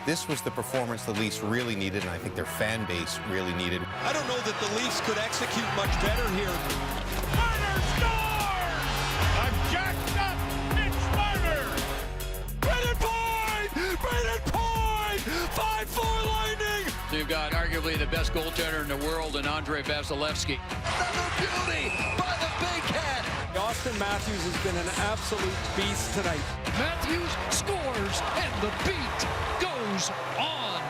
this was the performance the Leafs really needed, and I think their fan base really needed. I don't know that the Leafs could execute much better here. Marner scores! A jacked up Mitch Marner! Brendan Point! Brendan Point! 5-4 Lightning! So you've got arguably the best goaltender in the world in Andrei Vasilevsky. Another beauty by the big cat! Austin Matthews has been an absolute beast tonight. Matthews scores, and the beat goes on.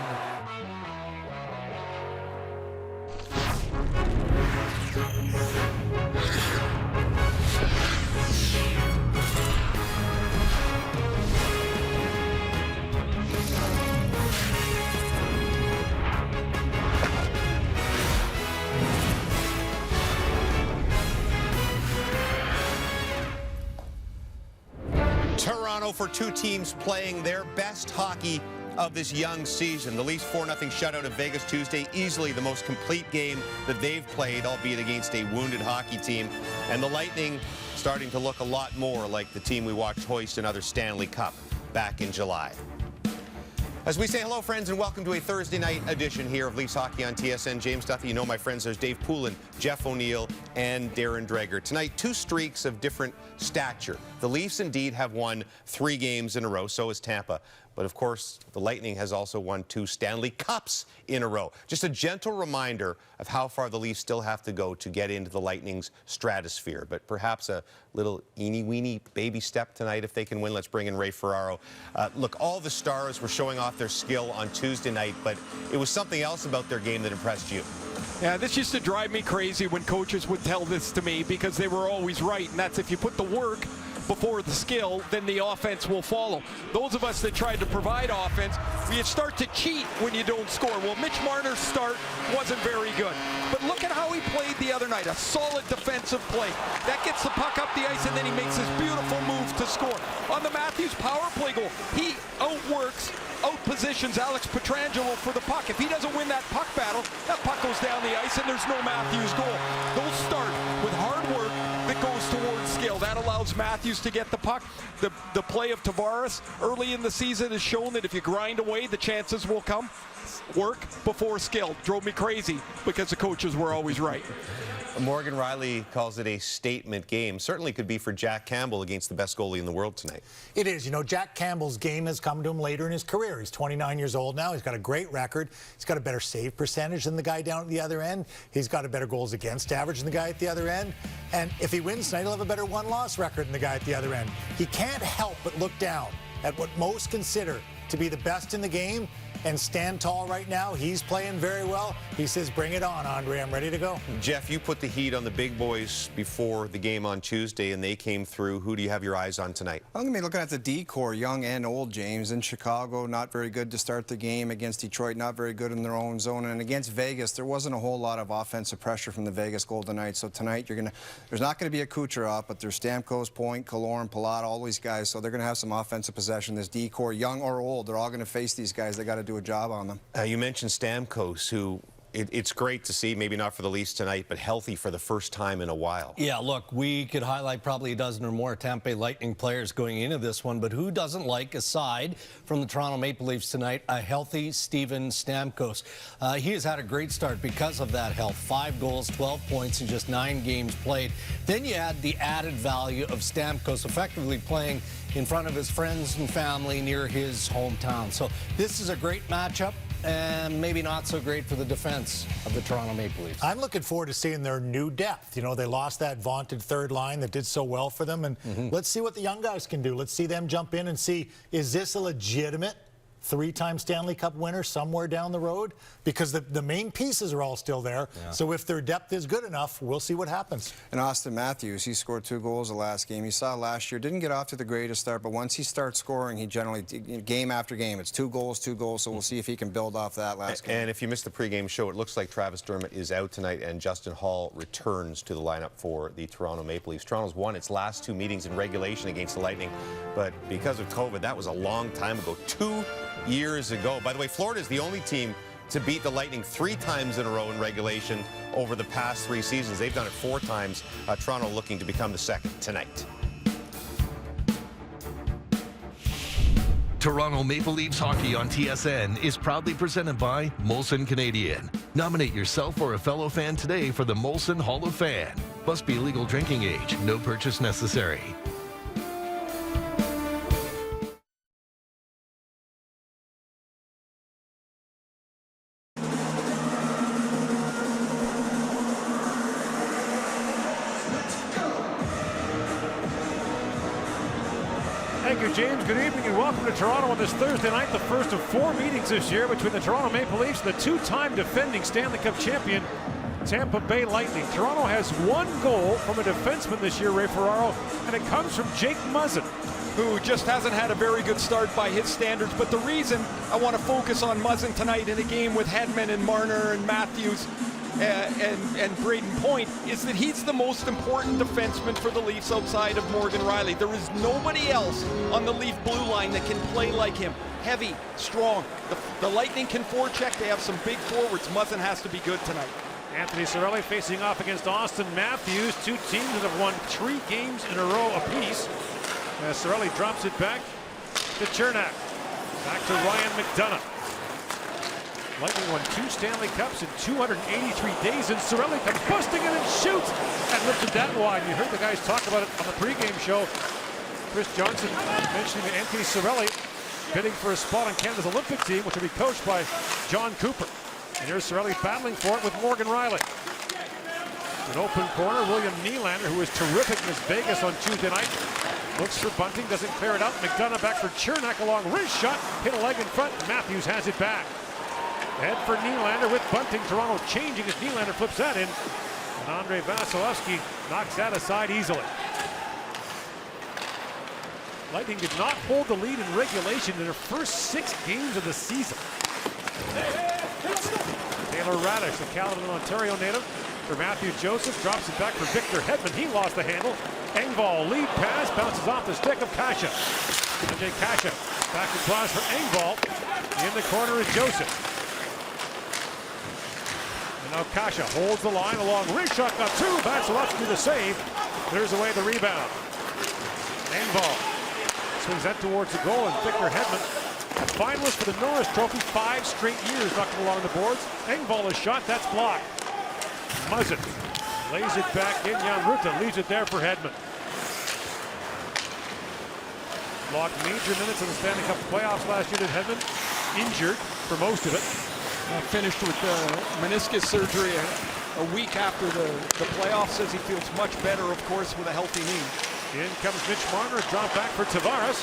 Toronto for two teams playing their best hockey of this young season. The Leafs 4-0 shutout of Vegas Tuesday, easily the most complete game that they've played, albeit against a wounded hockey team. And the Lightning starting to look a lot more like the team we watched hoist another Stanley Cup back in July. As we say hello, friends, and welcome to a Thursday night edition here of Leafs Hockey on TSN. James Duthie, you know my friends, there's Dave Poulin, Jeff O'Neill, and Darren Dreger. Tonight, two streaks of different stature. The Leafs indeed have won 3 games in a row, so has Tampa. But of course, the Lightning has also won 2 Stanley Cups in a row. Just a gentle reminder of how far the Leafs still have to go to get into the Lightning's stratosphere. But perhaps a little eeny-weeny baby step tonight if they can win. Let's bring in Ray Ferraro. Look, all the stars were showing off their skill on Tuesday night, but it was something else about their game that impressed you. Yeah, this used to drive me crazy when coaches would tell this to me because they were always right, and that's if you put the work before the skill, then the offense will follow. Those of us that tried to provide offense, you start to cheat when you don't score. Well, Mitch Marner's start wasn't very good. But look at how he played the other night. A solid defensive play. That gets the puck up the ice, and then he makes this beautiful move to score. On the Matthews power play goal, he outpositions Alex Pietrangelo for the puck. If he doesn't win that puck battle, that puck goes down the ice, and there's no Matthews goal. Those start with hard work that goes towards skill. That allows Matthews to get the puck. The play of Tavares early in the season has shown that if you grind away, the chances will come. Work before skill. Drove me crazy because the coaches were always right. Morgan Rielly calls it a statement game. Certainly could be for Jack Campbell against the best goalie in the world tonight. It is. You know, Jack Campbell's game has come to him later in his career. He's 29 years old now. He's got a great record. He's got a better save percentage than the guy down at the other end. He's got a better goals against average than the guy at the other end. And if he wins tonight, he'll have a better one-loss record than the guy at the other end. He can't help but look down at what most consider to be the best in the game and stand tall right now. He's playing very well. He says, bring it on, Andre. I'm ready to go. Jeff, you put the heat on the big boys before the game on Tuesday, and they came through. Who do you have your eyes on tonight? I'm going to be looking at the D-core, young and old, James. In Chicago, not very good to start the game. Against Detroit, not very good in their own zone. And against Vegas, there wasn't a whole lot of offensive pressure from the Vegas Golden Knights. So tonight, there's not going to be a Kucherov, but there's Stamkos, Point, Killorn, Palat, all these guys. So they're going to have some offensive possession. This D-core, young or old, they're all going to face these guys. They got to do a job on them. You mentioned Stamkos, who it's great to see, maybe not for the Leafs tonight, but healthy for the first time in a while. Yeah, look, we could highlight probably a dozen or more Tampa Bay Lightning players going into this one, but who doesn't like, aside from the Toronto Maple Leafs tonight, a healthy Steven Stamkos? He has had a great start because of that health. 5 goals, 12 points in just 9 games played. Then you add the added value of Stamkos effectively playing in front of his friends and family near his hometown. So this is a great matchup, and maybe not so great for the defense of the Toronto Maple Leafs. I'm looking forward to seeing their new depth. You know, they lost that vaunted third line that did so well for them, and let's see what the young guys can do. Let's see them jump in and see, is this a legitimate 3-time Stanley Cup winner somewhere down the road? Because the main pieces are all still there. Yeah. So if their depth is good enough, we'll see what happens. And Austin Matthews, he scored 2 goals the last game. You saw last year, didn't get off to the greatest start, but once he starts scoring, he generally, game after game, it's 2 goals, 2 goals. So we'll see if he can build off that last game. And if you missed the pregame show, it looks like Travis Dermott is out tonight, and Justin Hall returns to the lineup for the Toronto Maple Leafs. Toronto's won its last 2 meetings in regulation against the Lightning, but because of COVID, that was a long time ago. 2 years ago. By the way, Florida is the only team to beat the Lightning 3 times in a row in regulation over the past 3 seasons. They've done it 4 times. Toronto looking to become the second tonight. Toronto Maple Leafs hockey on TSN is proudly presented by Molson Canadian. Nominate yourself or a fellow fan today for the Molson Hall of Fan. Must be legal drinking age. No purchase necessary. Thank you, James. Good evening and welcome to Toronto on this Thursday night, the first of 4 meetings this year between the Toronto Maple Leafs and the two-time defending Stanley Cup champion, Tampa Bay Lightning. Toronto has 1 goal from a defenseman this year, Ray Ferraro, and it comes from Jake Muzzin, who just hasn't had a very good start by his standards. But the reason I want to focus on Muzzin tonight in a game with Hedman and Marner and Matthews and Braden Point is that he's the most important defenseman for the Leafs outside of Morgan Rielly. There is nobody else on the Leaf blue line that can play like him. Heavy, strong. The Lightning can forecheck. They have some big forwards. Muzzin has to be good tonight. Anthony Cirelli facing off against Austin Matthews. 2 teams that have won 3 games in a row apiece. As Cirelli drops it back to Cernak. Back to Ryan McDonough. Lightning won 2 Stanley Cups in 283 days, and Cirelli comes busting in and shoots and lifted that wide. You heard the guys talk about it on the pregame show. Chris Johnson mentioning Anthony Cirelli bidding for a spot on Canada's Olympic team, which will be coached by John Cooper. And here's Cirelli battling for it with Morgan Rielly. An open corner, William Nylander, who was terrific in Vegas on Tuesday night, looks for Bunting, doesn't clear it out. McDonough back for Cernak, a long wrist shot, hit a leg in front. Matthews has it back. Head for Nylander with Bunting. Toronto changing as Nylander flips that in. And Andrei Vasilevsky knocks that aside easily. Lightning did not hold the lead in regulation in their first 6 games of the season. Taylor Radish, the Caledon, Ontario native, for Matthew Joseph, drops it back for Victor Hedman. He lost the handle. Engvall, lead pass, bounces off the stick of Kasha. Andrei Kasha, back across for Engvall. In the corner is Joseph. And now Kasha holds the line, a long wrist shot, got 2. Vasilevsky the save. Clears away the rebound. Engvall swings that towards the goal, and Victor Hedman, a finalist for the Norris Trophy 5 straight years, knocking along the boards. Engvall is shot, that's blocked. Muzzin lays it back in. Jan Rutta leaves it there for Hedman. Logged major minutes in the Stanley Cup playoffs last year. Did Hedman injured for most of it. Finished with meniscus surgery a week after the playoffs. Says he feels much better, of course, with a healthy knee. In comes Mitch Marner, drop back for Tavares.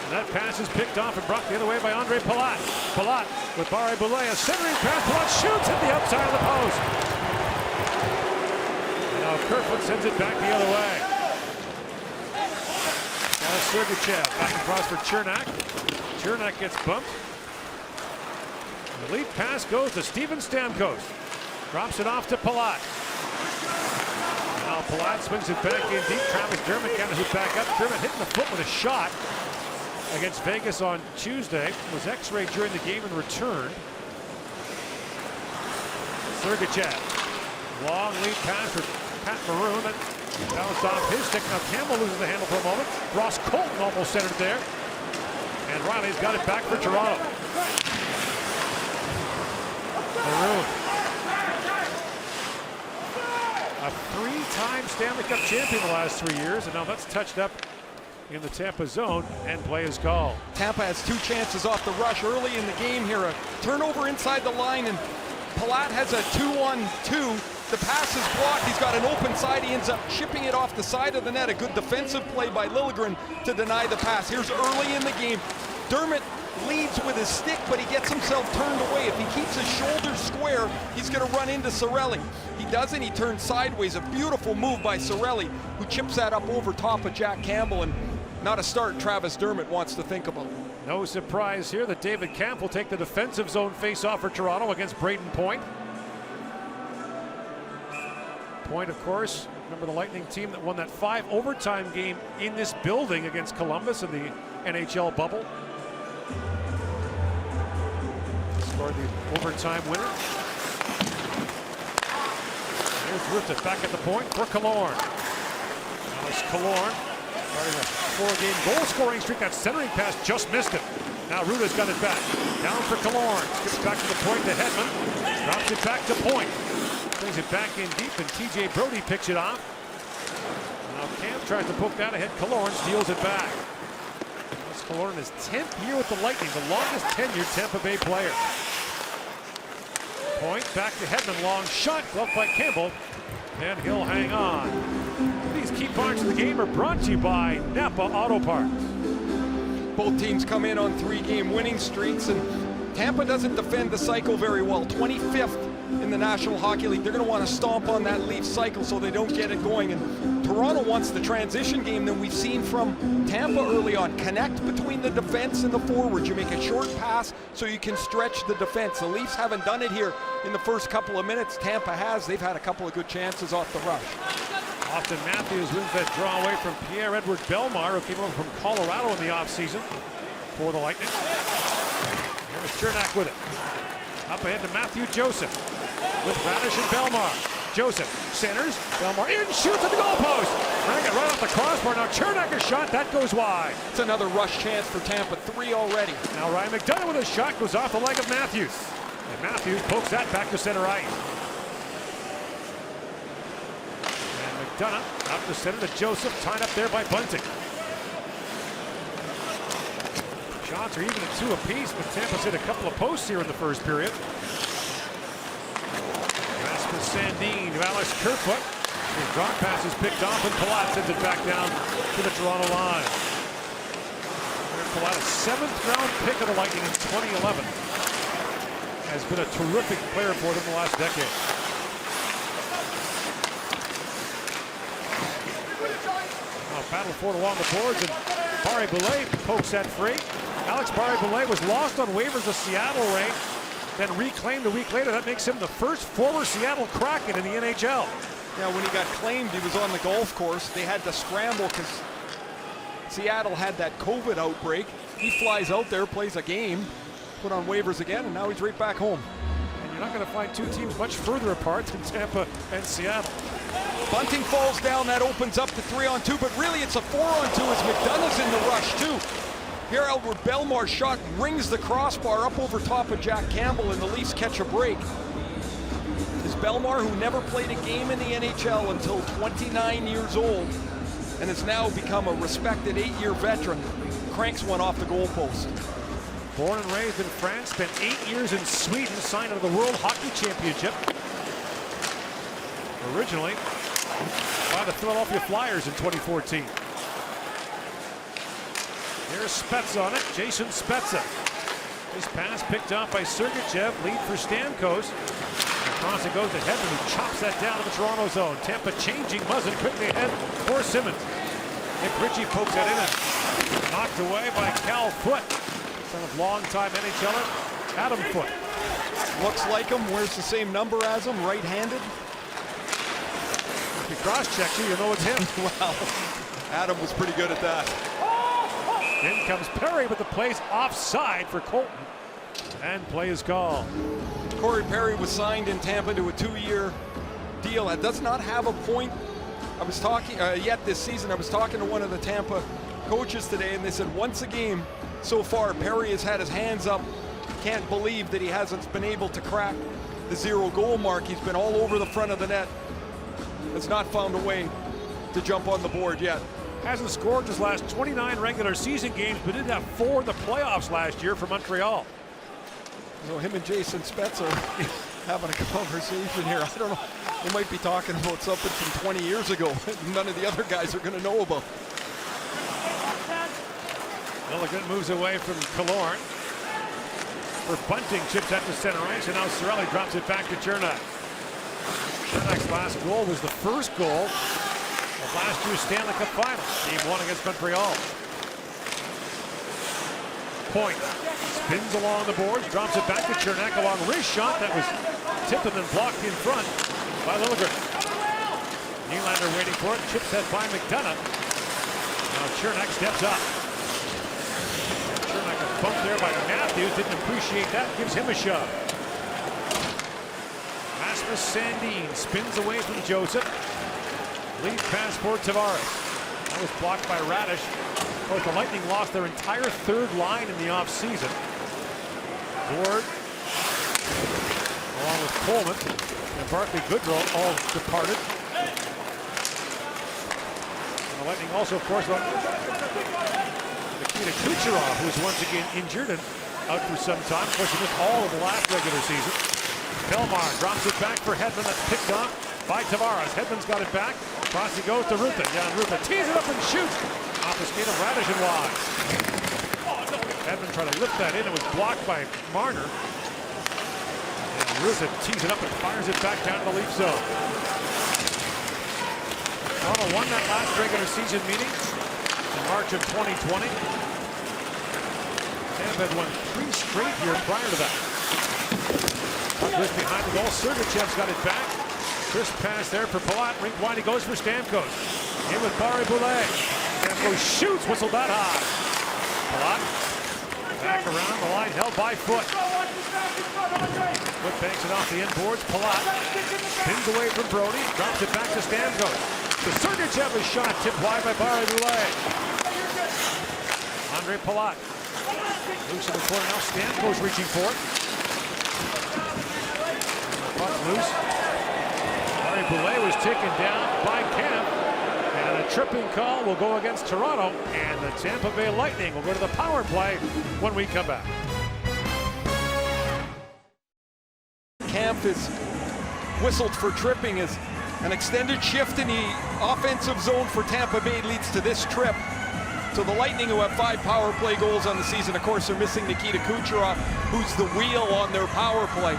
And that pass is picked off and brought the other way by Andre Palat. Palat with Barre Boulet, a centering pass. Palat shoots at the outside of the post. And now Kerfoot sends it back the other way. Now Sergachev back across for Cernak. Cernak gets bumped. The lead pass goes to Steven Stamkos. Drops it off to Palat. Now Palat swings it back in deep. Travis Dermott comes it back up. Dermott hitting the foot with a shot against Vegas on Tuesday. Was x-rayed during the game and returned. Sergachev. Long lead pass for Pat Maroon. That bounced off his stick. Now Campbell loses the handle for a moment. Ross Colton almost centered there. And Riley's got it back for Toronto. Maroon. A 3-time Stanley Cup champion the last 3 years, and now that's touched up in the Tampa zone, and play is called. Tampa has 2 chances off the rush early in the game here. A turnover inside the line, and Palat has a 2-on-2. The pass is blocked. He's got an open side. He ends up chipping it off the side of the net. A good defensive play by Liljegren to deny the pass. Here's early in the game. Dermott leads with his stick, but he gets himself turned away. If he keeps his shoulders square, he's going to run into Cirelli. He doesn't. He turns sideways. A beautiful move by Cirelli, who chips that up over top of Jack Campbell, and not a start Travis Dermott wants to think about. No surprise here that David Kampf will take the defensive zone face-off for Toronto against Braden Point. Point, of course, remember the Lightning team that won that 5 overtime game in this building against Columbus in the NHL bubble. Scored the overtime winner. Here's Rutta back at the point for Killorn. Alex Killorn starting a 4-game goal-scoring streak. That centering pass just missed it. Now Ruda's got it back. Down for Killorn. Skips back to the point to Hedman. Drops it back to point. Brings it back in deep, and TJ Brody picks it off. Now Camp tries to poke that ahead. Killorn steals it back. That's Killorn in his 10th year with the Lightning, the longest tenured Tampa Bay player. Point back to Hedman. Long shot. Gloved by Campbell. And he'll hang on. These key parts of the game are brought to you by Napa Auto Parts. Both teams come in on 3-game winning streaks, and Tampa doesn't defend the cycle very well. 25th in the National Hockey League. They're going to want to stomp on that Leaf cycle so they don't get it going. And Toronto wants the transition game that we've seen from Tampa early on. Connect between the defense and the forwards. You make a short pass so you can stretch the defense. The Leafs haven't done it here in the first couple of minutes. Tampa has. They've had a couple of good chances off the rush. Austin Matthews wins that draw away from Pierre-Edouard Bellemare, who came over from Colorado in the offseason for the Lightning. Here's Cernak with it. Up ahead to Matthew Joseph with Radish and Bellemare. Joseph centers, Bellemare in, shoots at the goalpost. Rang it right off the crossbar. Now Cernak a shot, that goes wide. It's another rush chance for Tampa, 3 already. Now Ryan McDonough with a shot goes off the leg of Matthews. And Matthews pokes that back to center ice. McDonough up the center to Joseph, tied up there by Bunting. Shots are even at 2 apiece, but Tampa's hit a couple of posts here in the first period. Rasmus Sandin to Alex Kerfoot. His drop pass is picked off, and Palat sends it back down to the Toronto line. Palat, a 7th-round pick of the Lightning in 2011. Has been a terrific player for them the last decade. Battle for it along the boards, and Barré-Boulet pokes that free. Alex Barré-Boulet was lost on waivers to Seattle, Ray, then reclaimed a week later. That makes him the first former Seattle Kraken in the NHL. Yeah, when he got claimed, he was on the golf course. They had to scramble because Seattle had that COVID outbreak. He flies out there, plays a game, put on waivers again, and now he's right back home. And you're not going to find two teams much further apart than Tampa and Seattle. Bunting falls down, that opens up to 3-on-2, but really it's a 4-on-2 as McDonough's in the rush too. Pierre-Edouard Bellemare's shot rings the crossbar up over top of Jack Campbell, and the Leafs catch a break. Is Bellemare, who never played a game in the NHL until 29 years old, and has now become a respected 8-year veteran, cranks one off the goalpost. Born and raised in France, spent 8 years in Sweden, signed out of the World Hockey Championship. Originally by the Philadelphia Flyers in 2014. Here's Spezza on it, Jason Spezza. His pass picked off by Sergachev, lead for Stamkos. Across it goes to Hedman, who chops that down to the Toronto zone. Tampa changing Muzzin quickly ahead for Simmons. Nick Ritchie pokes that in and knocked away by Cal Foote, son of longtime NHLer Adam Foote. Looks like him, wears the same number as him, right-handed. If you cross-check you know it's him. Well, Adam was pretty good at that. In comes Perry, but the play's offside for Colton. And play is called. Corey Perry was signed in Tampa to a 2-year deal. That does not have a point. I was talking yet this season. I was talking to one of the Tampa coaches today, and they said once a game so far, Perry has had his hands up. Can't believe that he hasn't been able to crack the 0-goal mark. He's been all over the front of the net. Has not found a way to jump on the board yet. Hasn't scored his last 29 regular season games, but did have 4 in the playoffs last year for Montreal. So him and Jason Spezza are having a conversation here. I don't know. They might be talking about something from 20 years ago. None of the other guys are going to know about. Milligan moves away from Killorn. For Bunting, chips at the center ice, and now Cirelli drops it back to Cernak. Cernak's last goal was the first goal of last year's Stanley Cup Final, Game 1 against Montreal. Point spins along the boards, drops it back to Cernak, a long wrist shot that was tipped and then blocked in front by Liljegren. Nylander waiting for it, chips that by McDonough. Now Cernak steps up. Cernak a bump there by Matthews, didn't appreciate that, gives him a shove. Rasmus Sandin spins away from Joseph. Lead pass for Tavares. That was blocked by Radish. course, the Lightning lost their entire third line in the offseason. Ward, along with Coleman and Barclay Goodrow, all departed. And the Lightning also, of course, Nikita Kucherov, who was once again injured and out for some time. Of course, he missed all of the last regular season. Belmar drops it back for Hedman. That's picked off by Tavares. Hedman's got it back. Across he goes to Rutha. Jan Rutha tees it up and shoots. Off the skate of Radish and wide. Hedman tried to lift that in. It was blocked by Marner. And Rutha tees it up and fires it back down to the Leaf zone. Toronto won that last regular season meeting in March of 2020. Tampa had won 3 straight here prior to that. Puck was behind the goal. Sergachev's got it back. Crisp pass there for Palat. Rink wide, he goes for Stamkos. In with Barré-Boulet. Stamkos shoots, whistled that high. Palat back around the line, held by Foot. Foot banks it off the inboards. Palat spins away from Brody, drops it back to Stamkos. The Sergachev is shot, tipped wide by Barré-Boulet. Andre Palat. Loose in the corner now. Stamkos reaching for it. Puck loose. Barré-Boulet was taken down by Kemp. And a tripping call will go against Toronto. And the Tampa Bay Lightning will go to the power play when we come back. Kemp is whistled for tripping as an extended shift in the offensive zone for Tampa Bay leads to this trip. So the Lightning, who have 5 power play goals on the season, of course, are missing Nikita Kucherov, who's the wheel on their power play.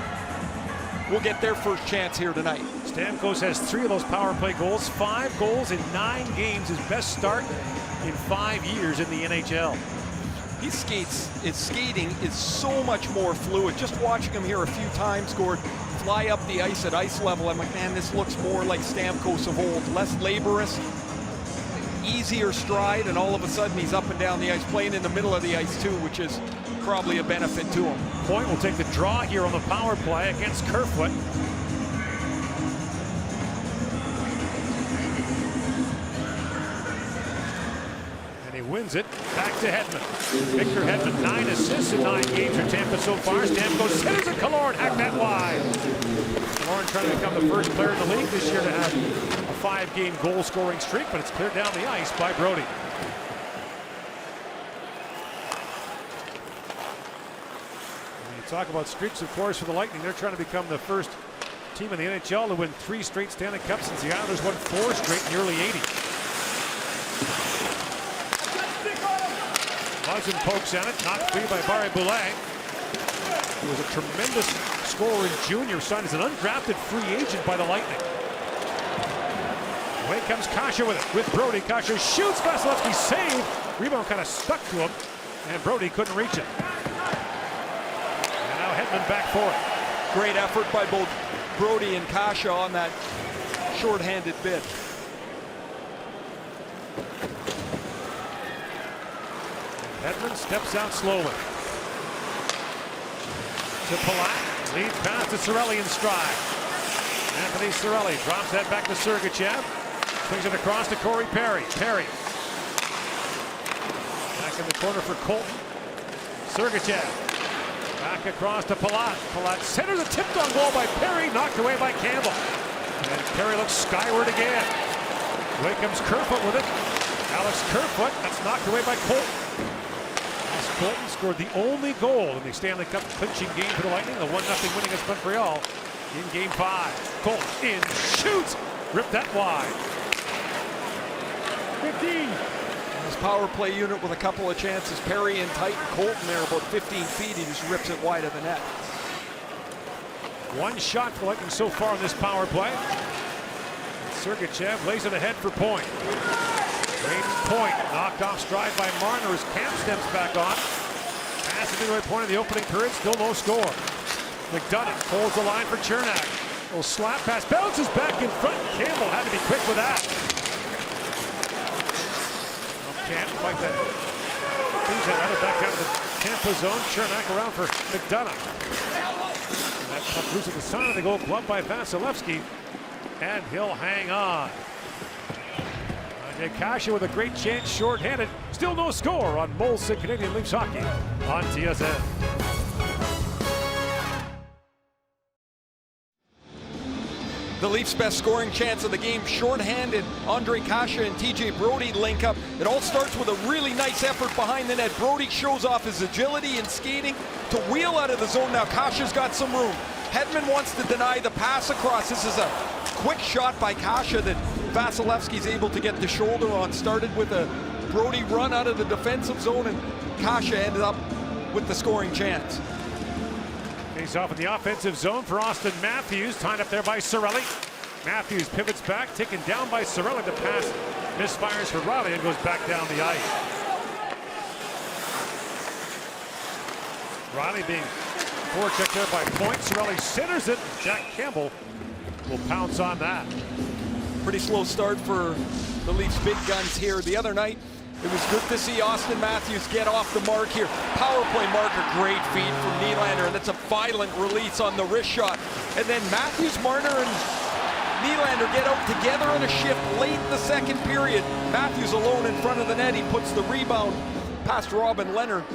Will get their first chance here tonight. Stamkos has 3 of those power play goals, 5 goals in 9 games, his best start in 5 years in the NHL. His skating is so much more fluid. Just watching him here a few times, Gord, fly up the ice at ice level, I'm like, man, this looks more like Stamkos of old, less laborious, easier stride, and all of a sudden he's up and down the ice, playing in the middle of the ice too, which is probably a benefit to him. Point will take the draw here on the power play against Kerfoot. And he wins it back to Hedman. Victor Hedman, 9 assists in 9 games for Tampa so far. Stamkos centers it. Killorn hacked that wide. Killorn trying to become the first player in the league this year to have a 5-game goal-scoring streak, but it's cleared down the ice by Brody. Talk about streaks, of course, for the Lightning. They're trying to become the first team in the NHL to win 3 straight Stanley Cups since the Islanders won 4 straight in the early 80s. Muzzin pokes at it, knocked free by Barré-Boulet. He was a tremendous scorer in junior, signed as an undrafted free agent by the Lightning. Away comes Kasha with it, with Brody. Kasha shoots, Vasilevsky saved. Rebound kind of stuck to him, and Brody couldn't reach it. Hedman back for it. Great effort by both Brody and Kasha on that shorthanded bid. Hedman steps out slowly. To Palat. Leads pass to Cirelli in stride. Anthony Cirelli drops that back to Sergachev. Swings it across to Corey Perry. Perry. Back in the corner for Colton. Sergachev. Back across to Palat. Palat centers a tipped on goal by Perry, knocked away by Campbell. And Perry looks skyward again. Away comes Kerfoot with it. Alex Kerfoot, that's knocked away by Colton. As Colton scored the only goal in the Stanley Cup clinching game for the Lightning, the 1-0 win against Montreal in Game 5. Colton in, shoots, ripped that wide. 15. His power play unit with a couple of chances. Perry in tight, and Colton there about 15 feet. He just rips it wide of the net. 1 shot for Lightning so far on this power play. Sergachev lays it ahead for Point. Braden Point knocked off stride by Marner as Camp steps back on. Pass to the midway point of the opening period, still no score. McDonough holds the line for Chernak. Little slap pass, bounces back in front. Campbell had to be quick with that. Can't fight that. He's another back out of the Tampa zone. Chernak around for McDonough. And that puck loose at the side of the goal, gloved by Vasilevsky. And he'll hang on. And Kasha with a great chance, short-handed. Still no score on Molson Canadian Leafs hockey on TSN. The Leafs' best scoring chance of the game, short-handed. Andre Kasha and TJ Brodie link up. It all starts with a really nice effort behind the net. Brodie shows off his agility and skating to wheel out of the zone. Now Kasha's got some room. Hedman wants to deny the pass across. This is a quick shot by Kasha that Vasilevsky's able to get the shoulder on. Started with a Brodie run out of the defensive zone, and Kasha ended up with the scoring chance. Face off in the offensive zone for Austin Matthews, tied up there by Cirelli. Matthews pivots back, taken down by Cirelli. The pass misfires for Riley and goes back down the ice. Riley being forechecked there by Point. Cirelli centers it. Jack Campbell will pounce on that. Pretty slow start for the Leafs' big guns here. The other night, it was good to see Austin Matthews get off the mark here. Power play marker, great feed from Nylander, and that's a violent release on the wrist shot. And then Matthews, Marner, and Nylander get out together on a shift late in the second period. Matthews alone in front of the net. He puts the rebound past Robin Leonard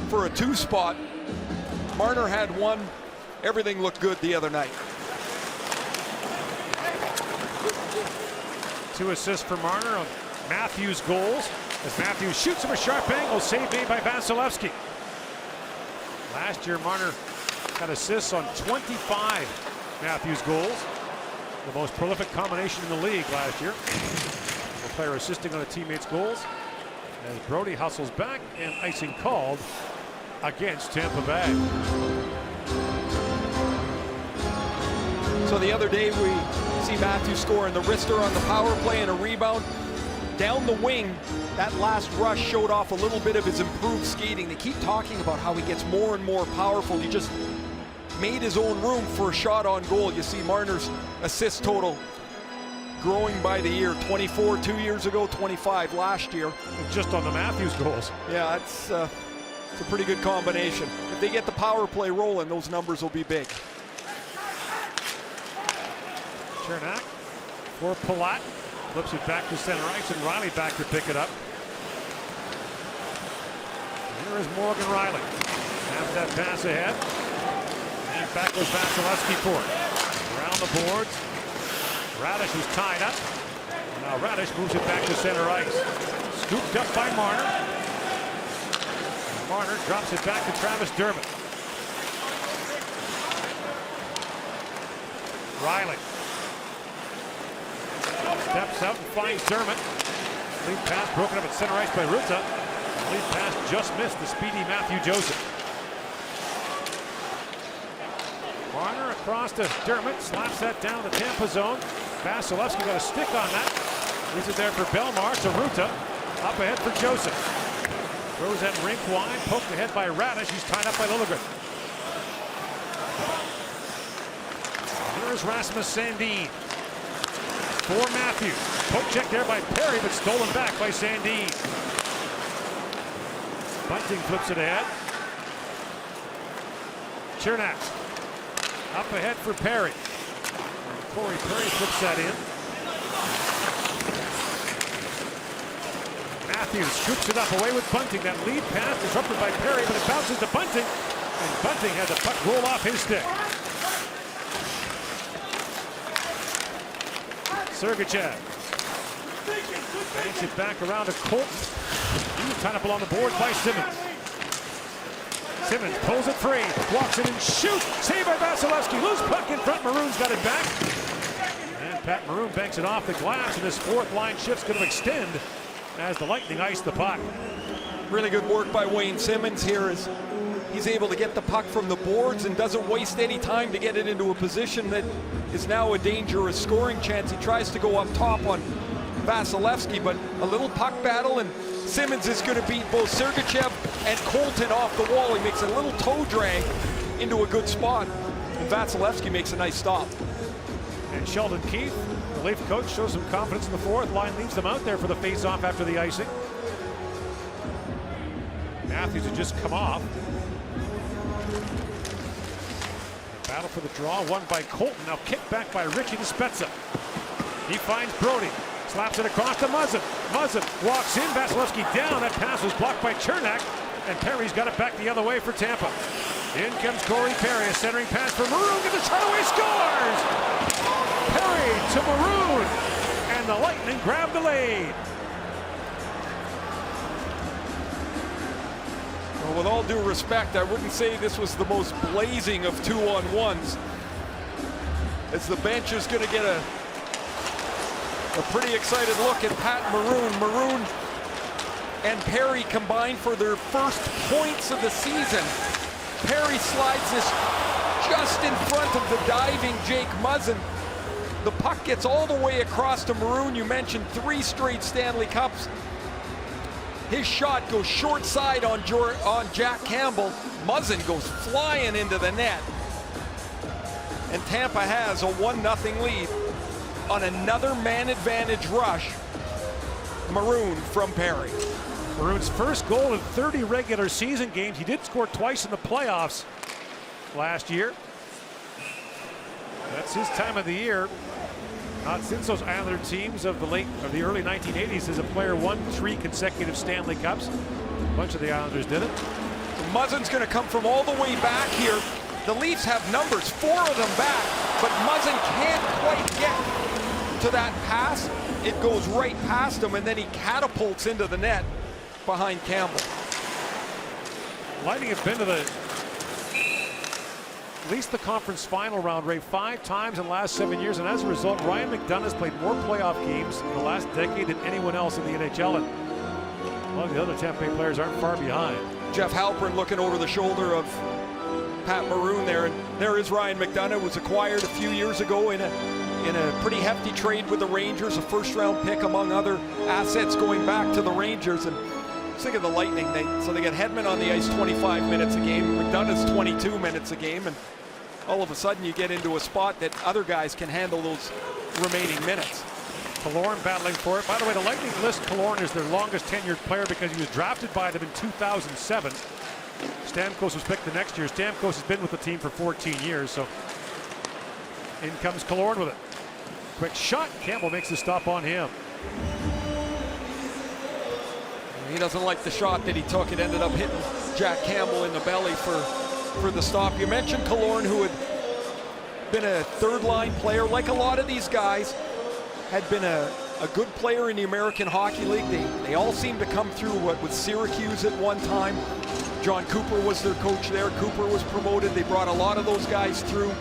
for a 2 spot. Marner had 1. Everything looked good the other night. 2 assists for Marner on Matthews' goals. As Matthews shoots from a sharp angle, save made by Vasilevsky. Last year, Marner got assists on 25 Matthews goals. The most prolific combination in the league last year. A player assisting on a teammate's goals. As Brodie hustles back and icing called against Tampa Bay. So the other day we see Matthews scoring the wrister on the power play and a rebound. Down the wing, that last rush showed off a little bit of his improved skating. They keep talking about how he gets more and more powerful. He just made his own room for a shot on goal. You see Marner's assist total growing by the year. 24 2 years ago, 25 last year. Just on the Matthews goals. Yeah, it's a pretty good combination. If they get the power play rolling, those numbers will be big. Cernak for Palat. Flips it back to center ice, and Riley back to pick it up. Here is Morgan Riley. Has that pass ahead. And back goes Vasilevsky for it. Around the boards. Radish is tied up. Now Radish moves it back to center ice. Scooped up by Marner. Marner drops it back to Travis Dermott. Riley steps out and finds Dermott. Lead pass broken up at center ice by Ruta. Lead pass just missed the speedy Matthew Joseph. Marner across to Dermott, slaps that down the Tampa zone. Vasilevsky got a stick on that. Leaves it there for Belmar to Ruta. Up ahead for Joseph. Throws that rink wide, poked ahead by Radish. He's tied up by Liljegren. Here's Rasmus Sandin. For Matthews. Poke check there by Perry, but stolen back by Sandin. Bunting flips it ahead. Cernak. Up ahead for Perry. Corey Perry flips that in. Matthews scoops it up away with Bunting. That lead pass disrupted by Perry, but it bounces to Bunting. And Bunting had the puck roll off his stick. Sergachev banks it back around to Colton. He's tied up along the board by Simmons. Simmons pulls it free, walks it and shoots. Saved by Vasilevsky. Loose puck in front. Maroon's got it back. And Pat Maroon banks it off the glass, and this fourth line shift's going to extend as the Lightning ice the puck. Really good work by Wayne Simmons here as he's able to get the puck from the boards and doesn't waste any time to get it into a position that is now a dangerous scoring chance. He tries to go up top on Vasilevsky, but a little puck battle, and Simmons is going to beat both Sergachev and Colton off the wall. He makes a little toe drag into a good spot, and Vasilevsky makes a nice stop. And Sheldon Keefe, the Leaf coach, shows some confidence in the fourth line, leaves them out there for the face-off after the icing. Matthews had just come off. Battle for the draw, won by Colton. Now kicked back by Richie to Spezza. He finds Brodie. Slaps it across to Muzzin. Muzzin walks in. Vasilevsky down. That pass was blocked by Chernak. And Perry's got it back the other way for Tampa. In comes Corey Perry. A centering pass for Maroon. Gets a shot away. Scores! Perry to Maroon. And the Lightning grab the lead. Well, with all due respect, I wouldn't say this was the most blazing of 2-on-1s. As the bench is going to get a pretty excited look at Pat Maroon. Maroon and Perry combined for their first points of the season. Perry slides this just in front of the diving Jake Muzzin. The puck gets all the way across to Maroon. You mentioned 3 straight Stanley Cups. His shot goes short side on Jack Campbell. Muzzin goes flying into the net. And Tampa has a 1-0 lead on another man advantage rush. Maroon from Perry. Maroon's first goal in 30 regular season games. He did score twice in the playoffs last year. That's his time of the year. Not since those Islander teams of the early 1980s has a player won 3 consecutive Stanley Cups. A bunch of the Islanders did it. Muzzin's going to come from all the way back here. The Leafs have numbers, 4 of them back, but Muzzin can't quite get to that pass. It goes right past him, and then he catapults into the net behind Campbell. Lightning have been to at least the conference final round, Ray, 5 times in the last 7 years, and as a result, Ryan McDonagh has played more playoff games in the last decade than anyone else in the NHL, and a lot of the other Tampa Bay players aren't far behind. Jeff Halpern looking over the shoulder of Pat Maroon there, and there is Ryan McDonagh. Was acquired a few years ago in a pretty hefty trade with the Rangers, a first-round pick among other assets going back to the Rangers. And think of the Lightning. They get Hedman on the ice 25 minutes a game. McDonagh's 22 minutes a game, and all of a sudden you get into a spot that other guys can handle those remaining minutes. Killorn battling for it. By the way, the Lightning list Killorn as their longest tenured player because he was drafted by them in 2007. Stamkos was picked the next year. Stamkos has been with the team for 14 years, so in comes Killorn with it. Quick shot. Campbell makes the stop on him. He doesn't like the shot that he took. It ended up hitting Jack Campbell in the belly for the stop. You mentioned Killorn, who had been a third-line player. Like a lot of these guys, had been a good player in the American Hockey League. They all seem to come through with Syracuse at one time. John Cooper was their coach there. Cooper was promoted. They brought a lot of those guys through.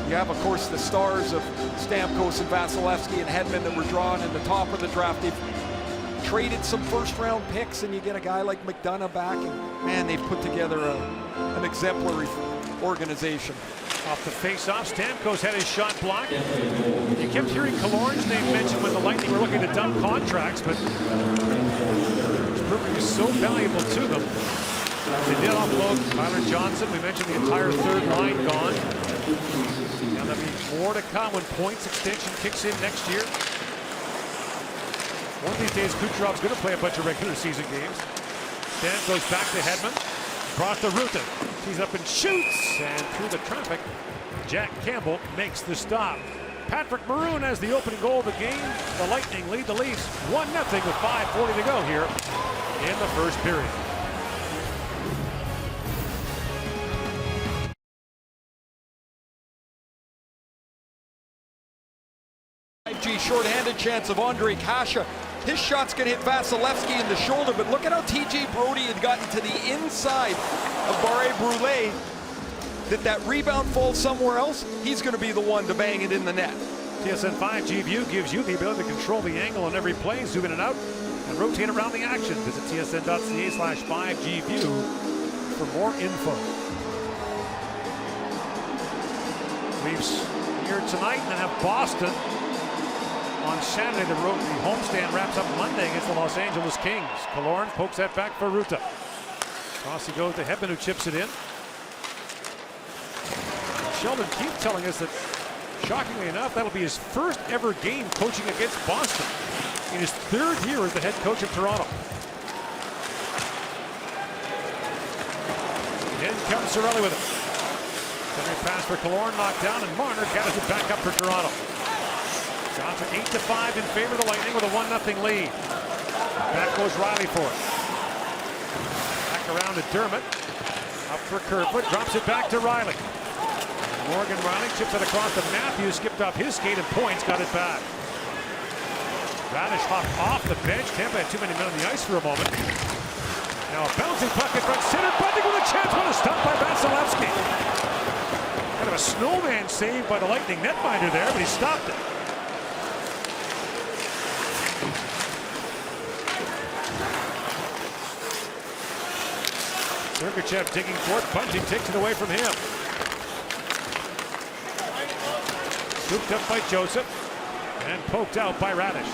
You have, of course, the stars of Stamkos and Vasilevsky and Hedman that were drawn in the top of the draft. They've traded some first-round picks, and you get a guy like McDonagh back, and man, they've put together an exemplary organization. Off the face-off, Stamkos had his shot blocked. You kept hearing Killorn's name mentioned when the Lightning were looking to dump contracts, but it's proving is so valuable to them. They did offload Tyler Johnson. We mentioned the entire third line gone. Now there'll be more to come when points extension kicks in next year. One of these days, Kucherov's going to play a bunch of regular season games. Stamkos back to Hedman. Across to Rutan. He's up and shoots. And through the traffic, Jack Campbell makes the stop. Patrick Maroon has the opening goal of the game. The Lightning lead the Leafs 1-0 with 5:40 to go here in the first period. Short-handed chance of Ondrej Kase. His shot's going to hit Vasilevsky in the shoulder, but look at how TJ Brodie had gotten to the inside of Barré-Brûlé. That rebound falls somewhere else, he's going to be the one to bang it in the net. TSN 5G View gives you the ability to control the angle on every play, zoom in and out, and rotate around the action. Visit tsn.ca/5G View for more info. Leafs here tonight and have Boston on Saturday. The homestand wraps up Monday against the Los Angeles Kings. Killorn pokes that back for Ruta. Toss he goes to Hedman, who chips it in. Sheldon Keefe telling us that, shockingly enough, that'll be his first ever game coaching against Boston in his 3rd year as the head coach of Toronto. In comes Cirelli with it. Center pass for Killorn, knocked down, and Marner gathers it back up for Toronto. Shots are 8-5 in favor of the Lightning with a 1-0 lead. Back goes Riley for it. Back around to Dermott. Up for Kerfoot, drops it back to Riley. Morgan Riley chips it across to Matthews, skipped off his skate and points, got it back. Radish hopped off the bench. Tampa had too many men on the ice for a moment. Now a bouncing puck in front center. Bunting with a chance. What a stop by Vasilevsky. Kind of a snowman save by the Lightning netminder there, but he stopped it. Sergachev digging for it. Bunting takes it away from him. Scooped up by Joseph and poked out by Radish.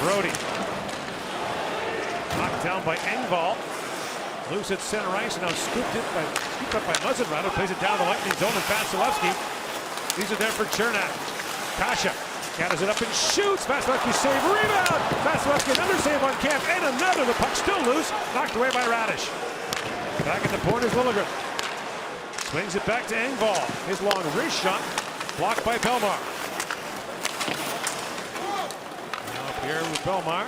Brody. Knocked down by Engvall. Loose at center ice and now scooped up by Muzzin. Plays it down the Lightning zone and Vasilevsky. These are there for Chernak. Kasha gathers it up and shoots. Vasilevsky save, rebound. Vasilevsky another save on Camp and another. The puck still loose. Knocked away by Radish. Back at the point is Liljegren. Swings it back to Engvall. His long wrist shot blocked by Belmar. Now up here with Belmar.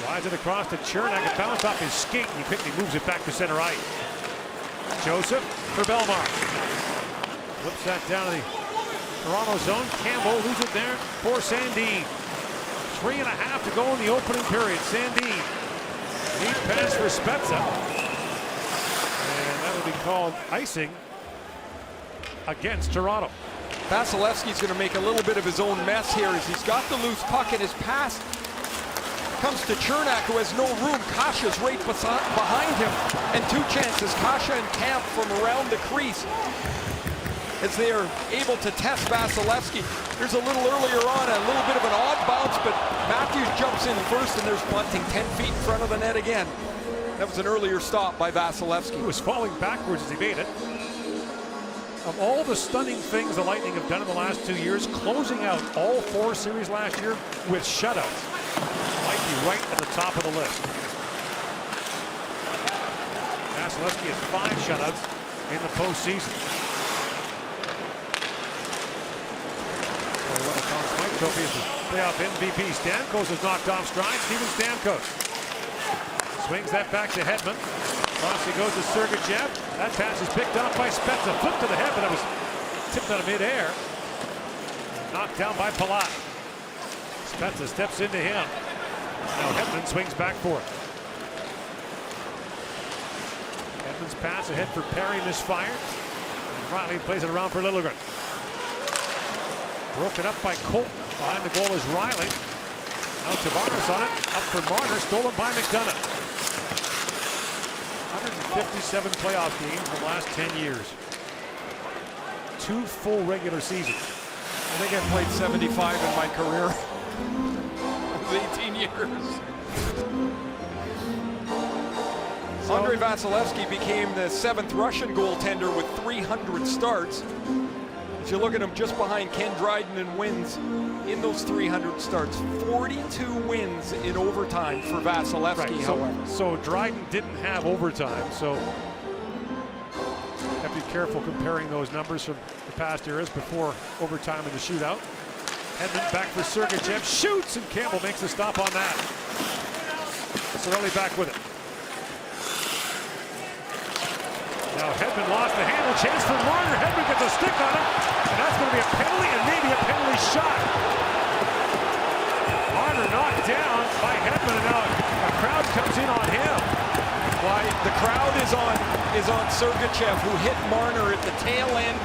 Slides it across to Chernak. It bounced off his skate and he quickly moves it back to center ice. Joseph for Belmar. Flips that down to the Toronto zone. Campbell loses it there for Sandin. 3.5 to go in the opening period. Sandin. Neat pass for Spezza. And that would be called icing against Toronto. Vasilevsky's going to make a little bit of his own mess here as he's got the loose puck and his pass comes to Chernak, who has no room. Kasha's right behind him. And two chances. Kasha and Camp from around the crease as they are able to test Vasilevsky. There's a little earlier on, a little bit of an odd bounce, but Matthews jumps in first, and there's Bunting 10 feet in front of the net again. That was an earlier stop by Vasilevsky. He was falling backwards as he made it. Of all the stunning things the Lightning have done in the last 2 years, closing out all 4 series last year with shutouts might be right at the top of the list. Vasilevsky has 5 shutouts in the postseason. Trophy is the playoff MVP. Stamkos has knocked off stride. Steven Stamkos swings that back to Hedman. Cross he goes to Sergachev. That pass is picked off by Spezza. Flipped to the head, but it was tipped out of midair. Knocked down by Palat. Spezza steps into him. Now Hedman swings back for it. Hedman's pass ahead for Perry misfired. And Riley plays it around for Liljegren. Broken up by Colton. Behind the goal is Riley. Now Tavares on it. Up for Marner. Stolen by McDonough. 157 playoff games in the last 10 years. 2 full regular seasons. I think I've played 75 in my career. It was 18 years. Andrei Vasilevsky became the 7th Russian goaltender with 300 starts. If you look at him just behind Ken Dryden in wins in those 300 starts, 42 wins in overtime for Vasilevsky, however. So Dryden didn't have overtime, so have to be careful comparing those numbers from the past eras before overtime in the shootout. Hedman back for Sergachev, shoots, and Campbell makes a stop on that. Cirelli back with it. Now Hedman lost the handle, chance for Marner. Hedman gets a stick on him, and that's going to be a penalty and maybe a penalty shot. Marner knocked down by Hedman, and now a crowd comes in on him. Why, the crowd is on Sergachev, who hit Marner at the tail end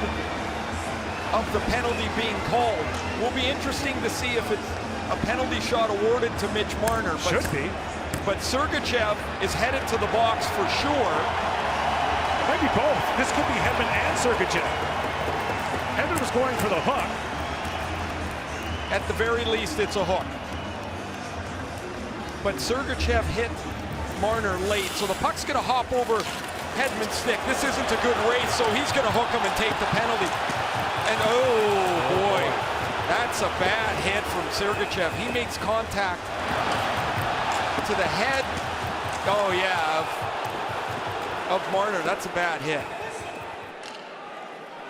of the penalty being called. Will be interesting to see if it's a penalty shot awarded to Mitch Marner. Should be. But Sergachev is headed to the box for sure. Maybe both. This could be Hedman and Sergachev. Hedman was going for the hook. At the very least, it's a hook. But Sergachev hit Marner late, so the puck's going to hop over Hedman's stick. This isn't a good race, so he's going to hook him and take the penalty. And oh boy, that's a bad hit from Sergachev. He makes contact to the head. Oh yeah. of Marner. That's a bad hit.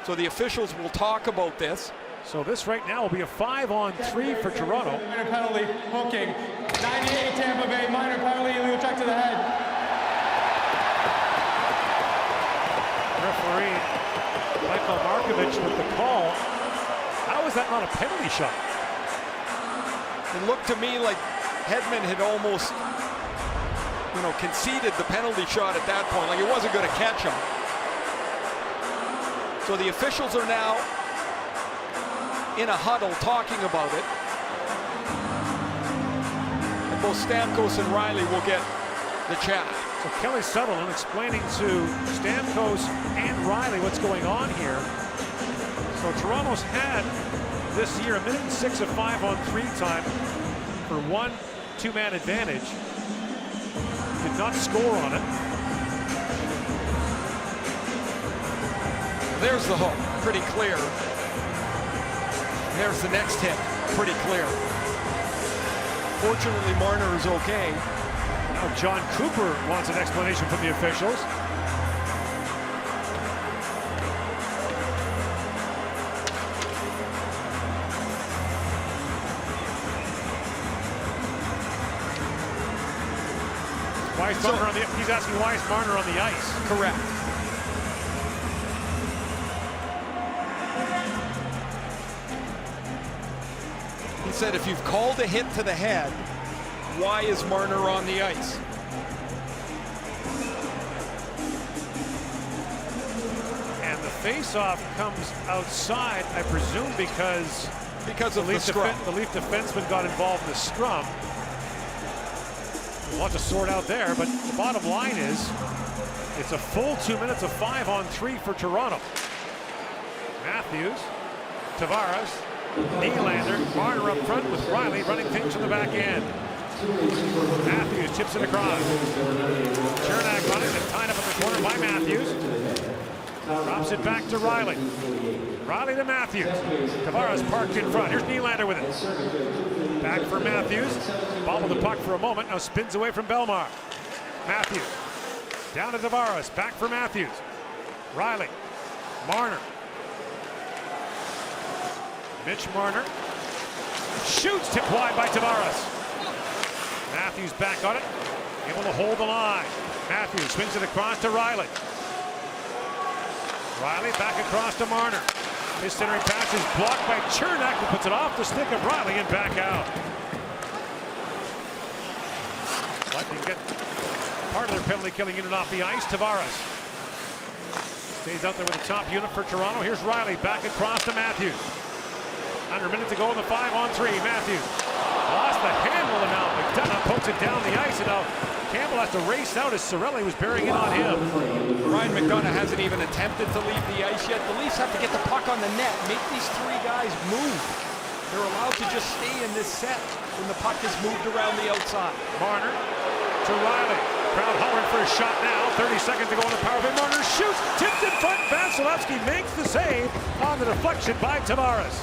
So the officials will talk about this. So this right now will be a 5-on-3 for Toronto. Minor penalty, hooking. 98 Tampa Bay, minor penalty, illegal check to the head. Referee Michael Markovich with the call. How is that not a penalty shot? It looked to me like Hedman had almost, conceded the penalty shot at that point. Like it wasn't going to catch him. So the officials are now in a huddle talking about it. And both Stamkos and Riley will get the chat. So Kelly Sutherland explaining to Stamkos and Riley what's going on here. So Toronto's had this year 1:06 of 5-on-3 time for 1 two-man advantage. Did not score on it. There's the hook, pretty clear. There's the next hit, pretty clear. Fortunately, Marner is okay. Now John Cooper wants an explanation from the officials. Why is Marner on the, he's asking why is Marner on the ice? Correct. He said if you've called a hit to the head, why is Marner on the ice? And the face-off comes outside, I presume, because of the scrum. The Leaf defenseman got involved in the scrum. A lot to sort out there, but the bottom line is it's a full 2 minutes of 5-on-3 for Toronto. Matthews, Tavares, Nylander, Marner up front with Riley running things from the back end. Matthews chips it across. Chernak running and tied up in the corner by Matthews. Drops it back to Riley. Riley to Matthews. Tavares parked in front. Here's Nylander with it. Back for Matthews. Bobbled the puck for a moment. Now spins away from Bellemare. Matthews. Down to Tavares. Back for Matthews. Riley. Marner. Mitch Marner. Shoots, tipped wide by Tavares. Matthews back on it. Able to hold the line. Matthews swings it across to Riley. Riley back across to Marner. His centering pass is blocked by Chernak, who puts it off the stick of Riley and back out. Lightning get part of their penalty killing unit off the ice. Tavares stays out there with the top unit for Toronto. Here's Riley back across to Matthews. Under a minute to go in the 5-on-3. Matthews lost the handle, and now McDonough pokes it down the ice, and now Campbell has to race out as Cirelli was bearing in on him. Ryan McDonough hasn't even attempted to leave the ice yet. The Leafs have to get the puck on the net, make these three guys move. They're allowed to just stay in this set when the puck is moved around the outside. Marner to Riley. Crowd hollering for a shot now. 30 seconds to go on the power play. Marner shoots, tipped in front. Vasilevsky makes the save on the deflection by Tavares.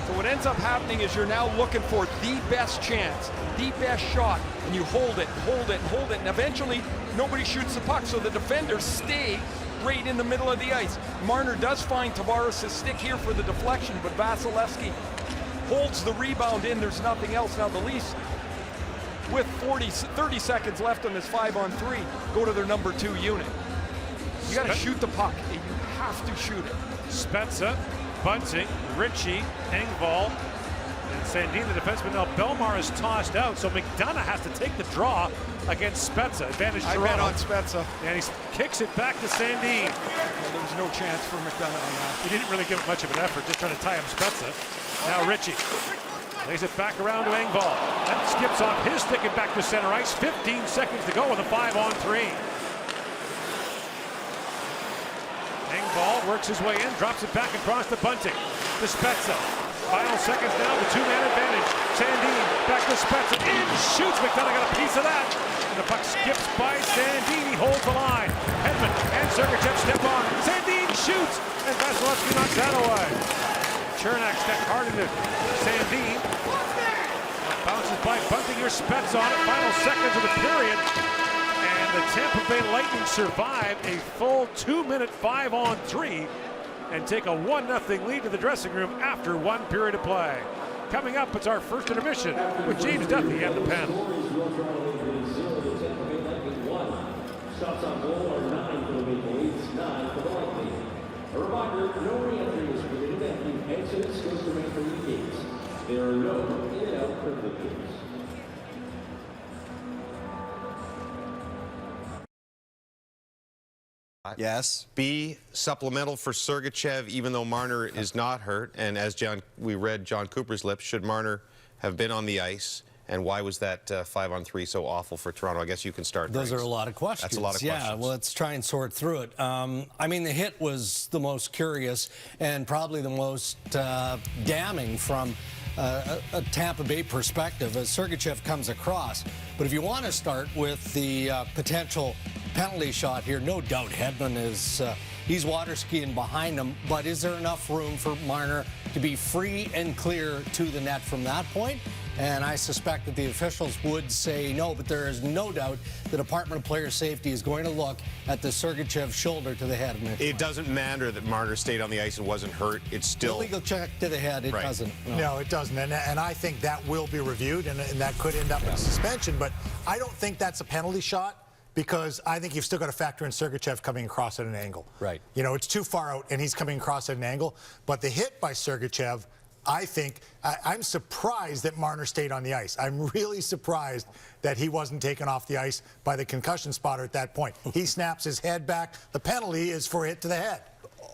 So what ends up happening is you're now looking for the best chance, the best shot, and you hold it, and eventually nobody shoots the puck, so the defenders stay right in the middle of the ice. Marner does find Tavares' stick here for the deflection, but Vasilevsky holds the rebound in. There's nothing else. Now the Leafs, with 30 seconds left on this 5-on-3, go to their number 2 unit. You got to shoot the puck. You have to shoot it. Spezza, Bunting, Ritchie, Engvall, and Sandin, the defenseman. Now Bellemare is tossed out, so McDonough has to take the draw against Spezza. Advantage Toronto. I bet on Spezza. And he kicks it back to Sandin. Well, there was no chance for McDonough on that. He didn't really give it much of an effort, just trying to tie up Spezza. Now Ritchie lays it back around to Engvall. That skips off his stick and back to center ice. 15 seconds to go with a 5-on-3. Engvall works his way in, drops it back across to Bunting. To Spezza. Final seconds now, the 2-man advantage. Sandin back to Spezza. In, shoots. McDonough got a piece of that. And the puck skips by Sandin. He holds the line. Hedman and Sergachev step on. Sandin shoots. And Vasilevsky knocks that away. Chernak stepped hard into Sandin. Bounces by Bunting. Here's Spezza on it. Final seconds of the period. And And the Tampa Bay Lightning survive a full 2-minute 5-on-3 and take a 1-0 lead to the dressing room after 1 period of play. Coming up, it's our first intermission with James Duthie at the panel. Shots on goal are 9 for the Maple Leafs, 9 for the Lightning. A reminder, no re-entry is permitted at the exits goes to Maple Leaf gates. There are no in and out privileges. Yes. B, supplemental for Sergachev, even though Marner is not hurt. And as we read John Cooper's lips, should Marner have been on the ice? And why was that 5-on-3 so awful for Toronto? I guess you can start. Those are a lot of questions. That's a lot of questions. Yeah, well, let's try and sort through it. I mean, the hit was the most curious and probably the most damning from a Tampa Bay perspective as Sergachev comes across. But if you want to start with the potential penalty shot here, no doubt Hedman is he's water skiing behind him. But is there enough room for Marner to be free and clear to the net from that point? And I suspect that the officials would say no, but there is no doubt the Department of Player Safety is going to look at the Sergachev shoulder to the head. It doesn't matter that Marner stayed on the ice and wasn't hurt. It's still illegal check to the head. It doesn't. No, it doesn't. And I think that will be reviewed, and that could end up in suspension. But I don't think that's a penalty shot, because I think you've still got to factor in Sergachev coming across at an angle. Right. You know, it's too far out, and he's coming across at an angle. But the hit by Sergachev, I think, I'm surprised that Marner stayed on the ice. I'm really surprised that he wasn't taken off the ice by the concussion spotter at that point. He snaps his head back. The penalty is for a hit to the head.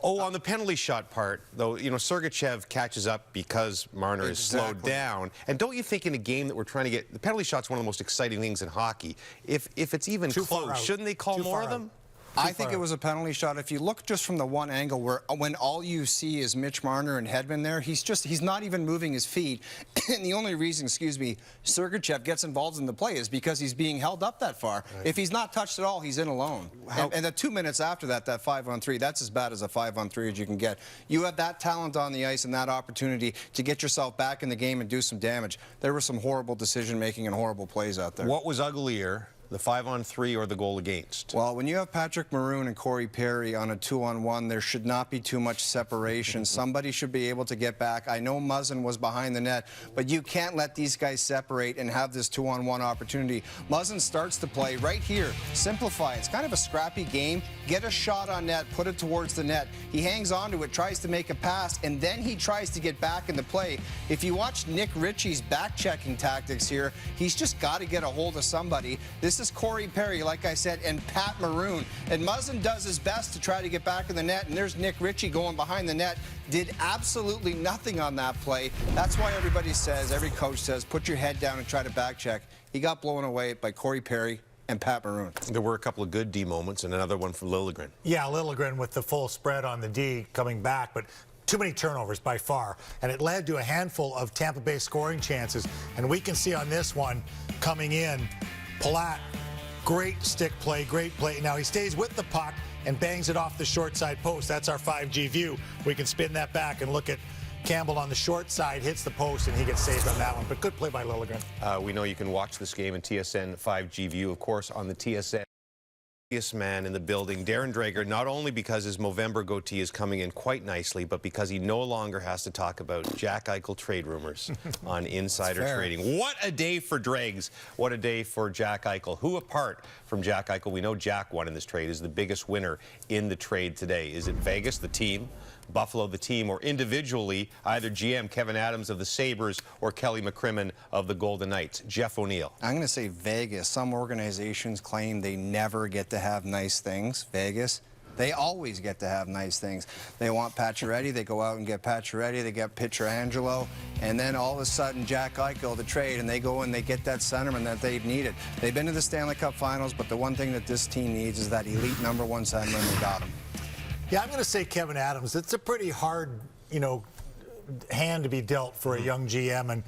Oh, on the penalty shot part, though, you know, Sergachev catches up because Marner is slowed down. And don't you think in a game that we're trying to get, the penalty shot's one of the most exciting things in hockey. If it's even close, shouldn't they call more of them? I think it was a penalty shot. If you look just from the one angle when all you see is Mitch Marner and Hedman there, he's not even moving his feet. And the only reason, Sergachev gets involved in the play is because he's being held up that far. Right. If he's not touched at all, he's in alone. And the 2 minutes after that 5-on-3, that's as bad as a 5-on-3 as you can get. You have that talent on the ice and that opportunity to get yourself back in the game and do some damage. There was some horrible decision-making and horrible plays out there. What was uglier, the 5-on-3 or the goal against? Well, when you have Patrick Maroon and Corey Perry on a 2-on-1, there should not be too much separation. Somebody should be able to get back. I know Muzzin was behind the net, but you can't let these guys separate and have this 2-on-1 opportunity. Muzzin starts to play right here. Simplify. It's kind of a scrappy game. Get a shot on net, put it towards the net. He hangs on to it, tries to make a pass, and then he tries to get back in the play. If you watch Nick Ritchie's back-checking tactics here, he's just got to get a hold of somebody. This is Corey Perry, like I said, and Pat Maroon. And Muzzin does his best to try to get back in the net, and there's Nick Ritchie going behind the net. Did absolutely nothing on that play. That's why everybody says, every coach says, put your head down and try to back check. He got blown away by Corey Perry and Pat Maroon. There were a couple of good D moments and another one from Liljegren. Yeah, Liljegren with the full spread on the D coming back, but too many turnovers by far, and it led to a handful of Tampa Bay scoring chances. And we can see on this one coming in, Palat, great stick play, great play. Now he stays with the puck and bangs it off the short side post. That's our 5G view. We can spin that back and look at Campbell on the short side, hits the post, and he gets saved on that one. But good play by Liljegren. We know you can watch this game in TSN 5G view, of course, on the TSN. Man in the building, Darren Dreger, not only because his Movember goatee is coming in quite nicely, but because he no longer has to talk about Jack Eichel trade rumors on Insider Trading. What a day for Dregs. What a day for Jack Eichel. Who apart from Jack Eichel, we know Jack won in this trade, is the biggest winner in the trade today? Is it Vegas, the team, Buffalo, the team, or individually either GM Kevin Adams of the Sabres or Kelly McCrimmon of the Golden Knights? Jeff O'Neill. I'm going to say Vegas. Some organizations claim they never get to have nice things. Vegas, they always get to have nice things. They want Pacioretty, they go out and get Pacioretty, they get Pietrangelo, and then all of a sudden Jack Eichel to trade, and they go and they get that centerman that they've needed. They've been to the Stanley Cup Finals, but the one thing that this team needs is that elite #1 centerman. They got him. Yeah, I'm going to say Kevin Adams. It's a pretty hard, hand to be dealt for a young GM. And,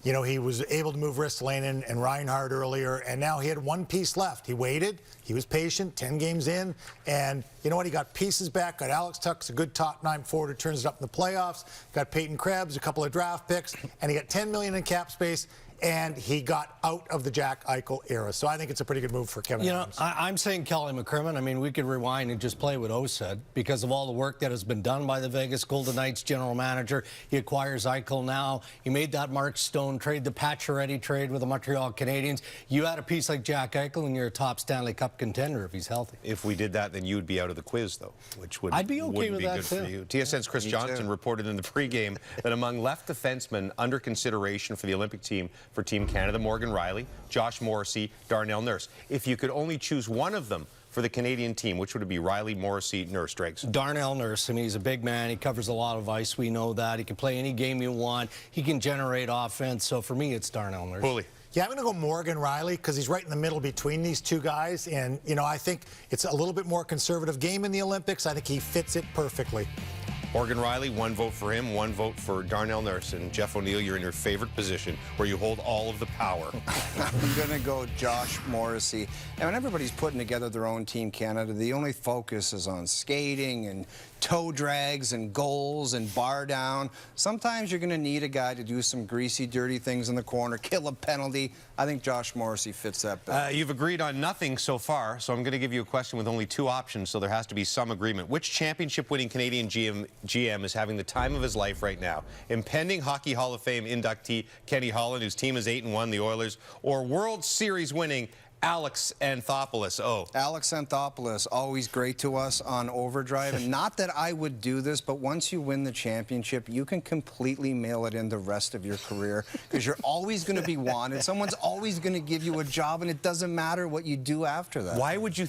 he was able to move Ristolainen and Reinhart earlier, and now he had one piece left. He waited. He was patient, 10 games in. And you know what? He got pieces back. Got Alex Tuchs, a good top 9 forward who turns it up in the playoffs. Got Peyton Krebs, a couple of draft picks. And he got $10 million in cap space. and he got out of the Jack Eichel era. So I think it's a pretty good move for Kevin Adams. I'm saying Kelly McCrimmon. I mean, we could rewind and just play what O said because of all the work that has been done by the Vegas Golden Knights general manager. He acquires Eichel now. He made that Mark Stone trade, the Pacioretty trade with the Montreal Canadiens. You add a piece like Jack Eichel and you're a top Stanley Cup contender if he's healthy. If we did that, then you would be out of the quiz, though, which would I'd be okay with be that good too. for you. TSN's Chris Johnson reported in the pregame that among left defensemen under consideration for the Olympic team for Team Canada, Morgan Riley, Josh Morrissey, Darnell Nurse. If you could only choose one of them for the Canadian team, which would it be? Riley, Morrissey, Nurse, Dregs? Darnell Nurse. I mean, he's a big man. He covers a lot of ice. We know that. He can play any game you want. He can generate offense. So for me, it's Darnell Nurse. Bully. Yeah, I'm going to go Morgan Riley because he's right in the middle between these two guys. And, you know, I think it's a little bit more conservative game in the Olympics. I think he fits it perfectly. Morgan Riley, one vote for him, one vote for Darnell Nurse. And Jeff O'Neill, you're in your favorite position where you hold all of the power. I'm going to go Josh Morrissey. And when everybody's putting together their own Team Canada, the only focus is on skating and toe drags and goals and bar down. Sometimes you're going to need a guy to do some greasy, dirty things in the corner, kill a penalty. I think Josh Morrissey fits that bill. You've agreed on nothing so far, so I'm going to give you a question with only two options, so there has to be some agreement. Which championship-winning Canadian GM is having the time of his life right now? Impending Hockey Hall of Fame inductee Kenny Holland, whose team is 8-1, the Oilers, or World Series winning Alex Anthopoulos? Alex Anthopoulos, always great to us on Overdrive. And not that I would do this, but once you win the championship, you can completely mail it in the rest of your career because you're always going to be wanted. Someone's always going to give you a job, and it doesn't matter what you do after that. Why would you,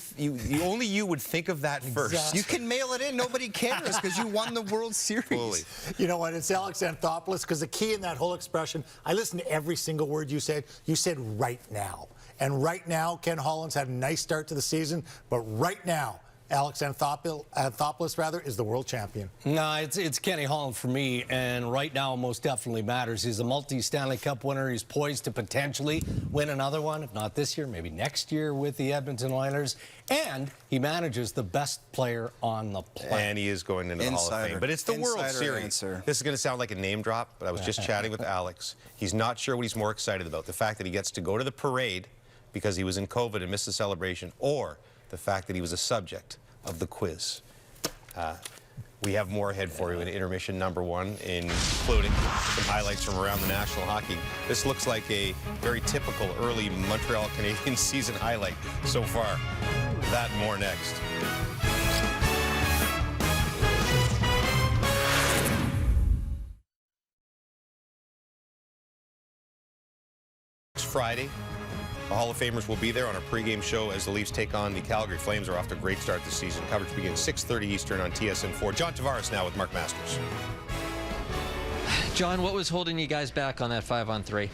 only you would think of that first? You can mail it in. Nobody cares because you won the World Series. Fully. You know what? It's Alex Anthopoulos because the key in that whole expression, I listened to every single word you said. You said right now. And right now, Ken Holland's had a nice start to the season, but right now, Alex Anthopoulos, is the world champion. No, it's Kenny Holland for me, and right now most definitely matters. He's a multi-Stanley Cup winner. He's poised to potentially win another one, if not this year, maybe next year with the Edmonton Oilers. And he manages the best player on the planet. And he is going into the Hall of Fame. But it's the World Series. Answer. This is going to sound like a name drop, but I was just chatting with Alex. He's not sure what he's more excited about, the fact that he gets to go to the parade because he was in COVID and missed the celebration, or the fact that he was a subject of the quiz. We have more ahead for you in intermission number one, including some highlights from around the National Hockey. This looks like a very typical early Montreal Canadiens season highlight so far. That and more next. Friday, the Hall of Famers will be there on a pregame show as the Leafs take on the Calgary Flames. Are off to a great start this season. Coverage begins 6:30 Eastern on TSN4. John Tavares now with Mark Masters. John, what was holding you guys back on that 5-on-3?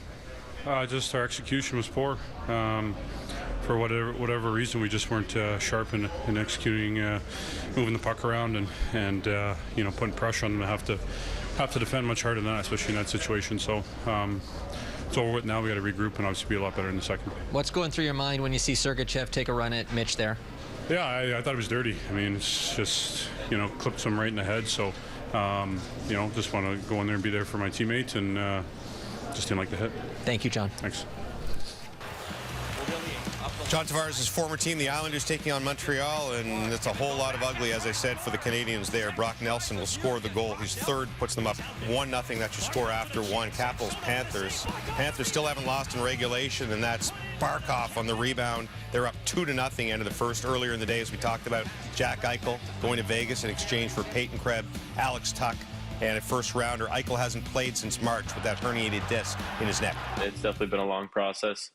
Just our execution was poor. For whatever reason, we just weren't sharp in executing, moving the puck around, and you know, putting pressure on them to have to defend much harder than that, especially in that situation. So. It's over with now. We got to regroup and obviously be a lot better in the second. What's going through your mind when you see Sergachev take a run at Mitch there? Yeah, I thought it was dirty. I mean, it's just, you know, clipped him right in the head. So, you know, just want to go in there and be there for my teammates, and just didn't like the hit. Thank you, John. Thanks. John Tavares' former team, the Islanders, taking on Montreal, and it's a whole lot of ugly, as I said, for the Canadians there. Brock Nelson will score the goal. His third puts them up 1-0. That's your score after one. Capitals, Panthers. Panthers still haven't lost in regulation, and that's Barkov on the rebound. They're up 2-0 end of the first. Earlier in the day, as we talked about, Jack Eichel going to Vegas in exchange for Peyton Krebs, Alex Tuch, and a first-rounder. Eichel hasn't played since March with that herniated disc in his neck. It's definitely been a long process.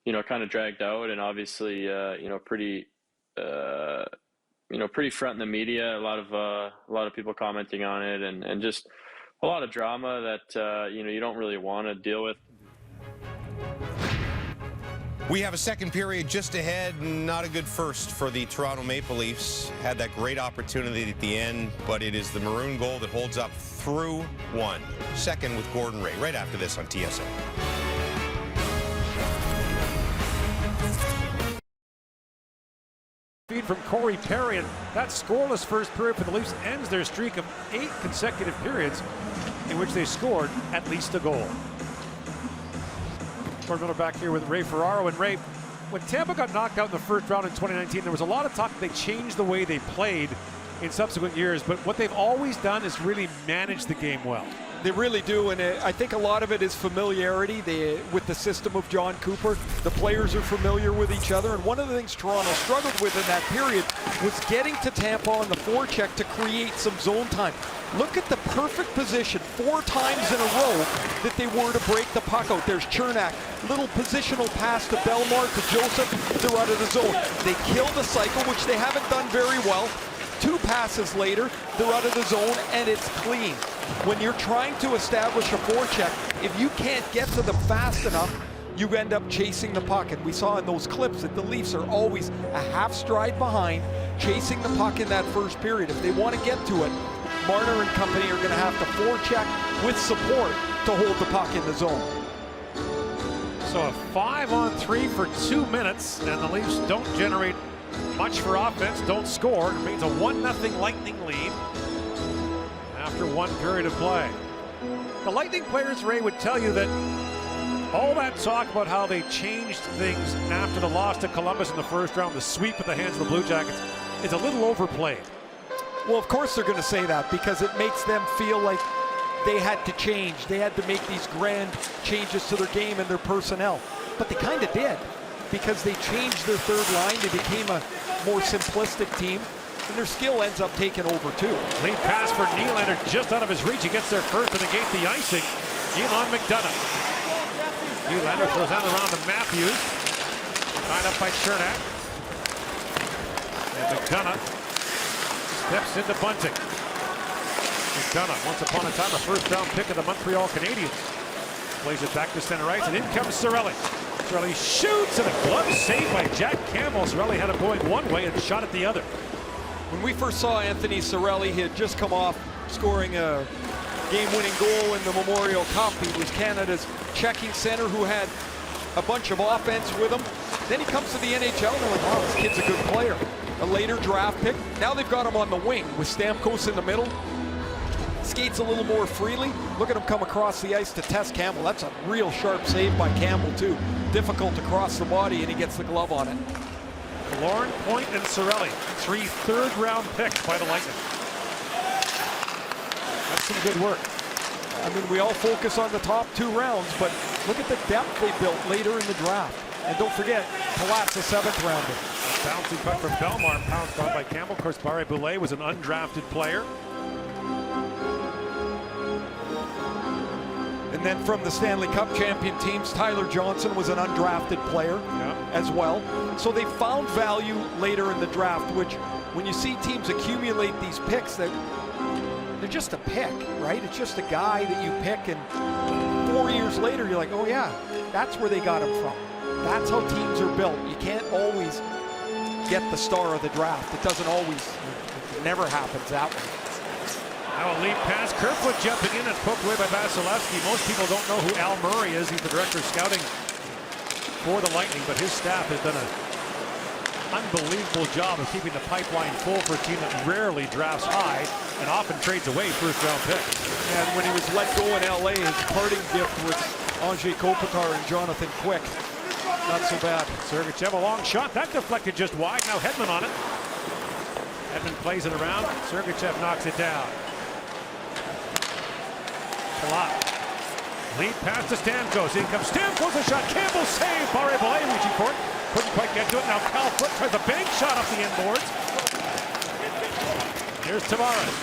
You know, kind of dragged out, and obviously, you know, pretty front in the media. A lot of people commenting on it, and just a lot of drama that you know, you don't really want to deal with. We have a second period just ahead. Not a good first for the Toronto Maple Leafs. Had that great opportunity at the end, but it is the maroon goal that holds up through one. Second with Gordon Ray, right after this on TSN. Feed from Corey Perry, and that scoreless first period for the Leafs ends their streak of 8 consecutive periods in which they scored at least a goal. Gord Miller back here with Ray Ferraro. And Ray, when Tampa got knocked out in the first round in 2019, there was a lot of talk that they changed the way they played in subsequent years, but what they've always done is really manage the game well. They really do, and I think a lot of it is familiarity with the system of John Cooper. The players are familiar with each other, and one of the things Toronto struggled with in that period was getting to Tampa on the forecheck to create some zone time. Look at the perfect position 4 times in a row that they were to break the puck out. There's Chernak, little positional pass to Bellemare, to Joseph, they're out of the zone. They kill the cycle, which they haven't done very well. 2 passes later, they're out of the zone, and it's clean. When you're trying to establish a forecheck, if you can't get to them fast enough, you end up chasing the puck. And we saw in those clips that the Leafs are always a half stride behind, chasing the puck in that first period. If they want to get to it, Marner and company are going to have to forecheck with support to hold the puck in the zone. So a 5-on-3 for 2 minutes, and the Leafs don't generate much for offense, don't score. It means a 1-0 Lightning lead after 1 period of play. The Lightning players, Ray, would tell you that all that talk about how they changed things after the loss to Columbus in the first round, the sweep at the hands of the Blue Jackets, is a little overplayed. Well, of course they're going to say that because it makes them feel like they had to change. They had to make these grand changes to their game and their personnel. But they kind of did, because they changed their third line. They became a more simplistic team, and their skill ends up taking over too. Lead pass for Nylander just out of his reach. He gets there first to negate the icing. Elon McDonough. Nylander throws out around to Matthews. Tied up by Chernak. And McDonough steps into Bunting. McDonough, once upon a time, a first-round pick of the Montreal Canadiens. Plays it back to center ice, and in comes Cirelli. Cirelli shoots, and a glove save by Jack Campbell. Cirelli had it going one way and shot it the other. When we first saw Anthony Cirelli, he had just come off scoring a game-winning goal in the Memorial Cup. He was Canada's checking center who had a bunch of offense with him. Then he comes to the NHL, and they're like, wow, this kid's a good player. A later draft pick. Now they've got him on the wing with Stamkos in the middle. Skates a little more freely. Look at him come across the ice to test Campbell. That's a real sharp save by Campbell too. Difficult to cross the body, and he gets the glove on it. Lauren Point and Cirelli, 3 third-round picks by the Lightning. That's some good work. I mean, we all focus on the top 2 rounds, but look at the depth they built later in the draft. And don't forget, Palat's a 7th rounder. Bouncing puck from Bellemare, pounced on by Campbell. Of course, Barré Boulet was an undrafted player. And then from the Stanley Cup champion teams, Tyler Johnson was an undrafted player as well. So they found value later in the draft, which when you see teams accumulate these picks, they're just a pick, right? It's just a guy that you pick, and 4 years later, you're like, oh yeah, that's where they got him from. That's how teams are built. You can't always get the star of the draft. It doesn't always, it never happens that way. Now a lead pass. Kerfoot jumping in. It's poked away by Vasilevsky. Most people don't know who Al Murray is. He's the director of scouting for the Lightning, but his staff has done an unbelievable job of keeping the pipeline full for a team that rarely drafts high and often trades away first-round picks. And when he was let go in LA, his parting gift was Anze Kopitar and Jonathan Quick. Not so bad. Sergachev, a long shot. That deflected just wide. Now Hedman on it. Hedman plays it around. Sergachev knocks it down. Palat. Lead pass to Stamkos. In comes Stamkos. A shot. Campbell save. Barré Boulet reaching for it. Couldn't quite get to it. Now Cal Foote tries a bank shot off the inboards. Here's Tavares.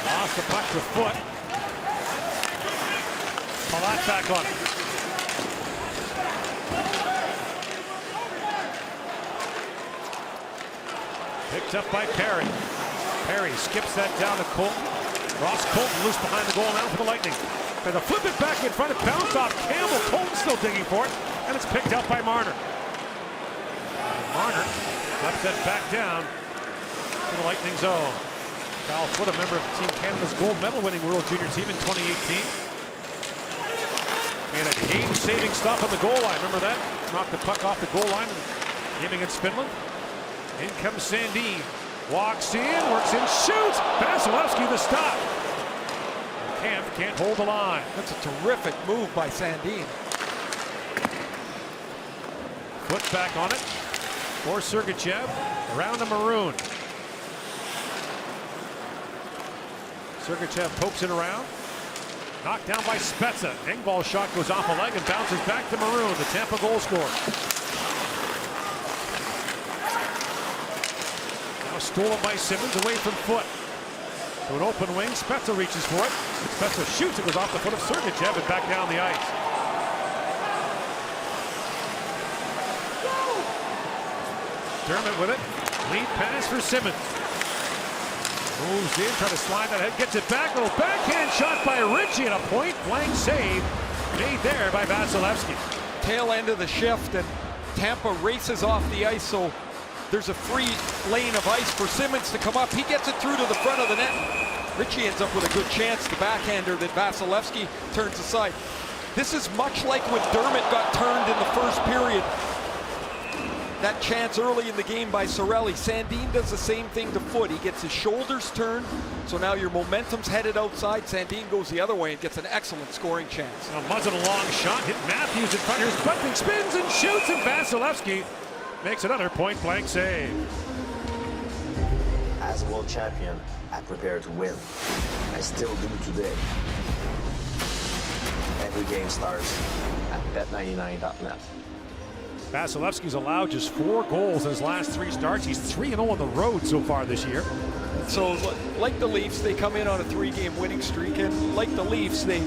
Lost the puck to Foote. Palat back on it. Picked up by Perry. Perry skips that down to Colton. Ross Colton loose behind the goal now for the Lightning. Trying to flip it back in front. It bounced off Campbell. Colton still digging for it. And it's picked up by Marner. Marner flips that back down to the Lightning zone. Cal Foote, a member of Team Canada's gold medal winning World Junior team in 2018. And a game-saving stop on the goal line. Remember that? Knocked the puck off the goal line in the game against Finland. In comes Sandin. Walks in, works in, shoots! Vasilevsky the stop. Camp can't hold the line. That's a terrific move by Sandin. Foot back on it for Sergachev. Around the maroon. Sergachev pokes it around. Knocked down by Spezza. Engvall's shot goes off a leg and bounces back to Maroon, the Tampa goal scorer. Now stolen by Simmons away from Foot. To an open wing, Spezza reaches for it. Spezza shoots, it goes off the foot of Sergachev and back down the ice. Dermott with it. Lead pass for Simmons. Moves in, trying to slide that head, gets it back. Little backhand shot by Ritchie and a point-blank save made there by Vasilevsky. Tail end of the shift, and Tampa races off the ice, so there's a free lane of ice for Simmons to come up. He gets it through to the front of the net. Ritchie ends up with a good chance. The backhander that Vasilevsky turns aside. This is much like when Dermott got turned in the first period. That chance early in the game by Cirelli. Sandin does the same thing to Foot. He gets his shoulders turned, so now your momentum's headed outside. Sandin goes the other way and gets an excellent scoring chance. Now muzzled a long shot, hit Matthews in front. Here's Bunting, spins and shoots, and Vasilevsky makes another point-blank save. As a world champion, I prepare to win. I still do today. Every game starts at bet99.net. Vasilevsky's allowed just 4 goals in his last 3 starts. He's 3-0 on the road so far this year. So, like the Leafs, they come in on a 3-game winning streak, and like the Leafs, they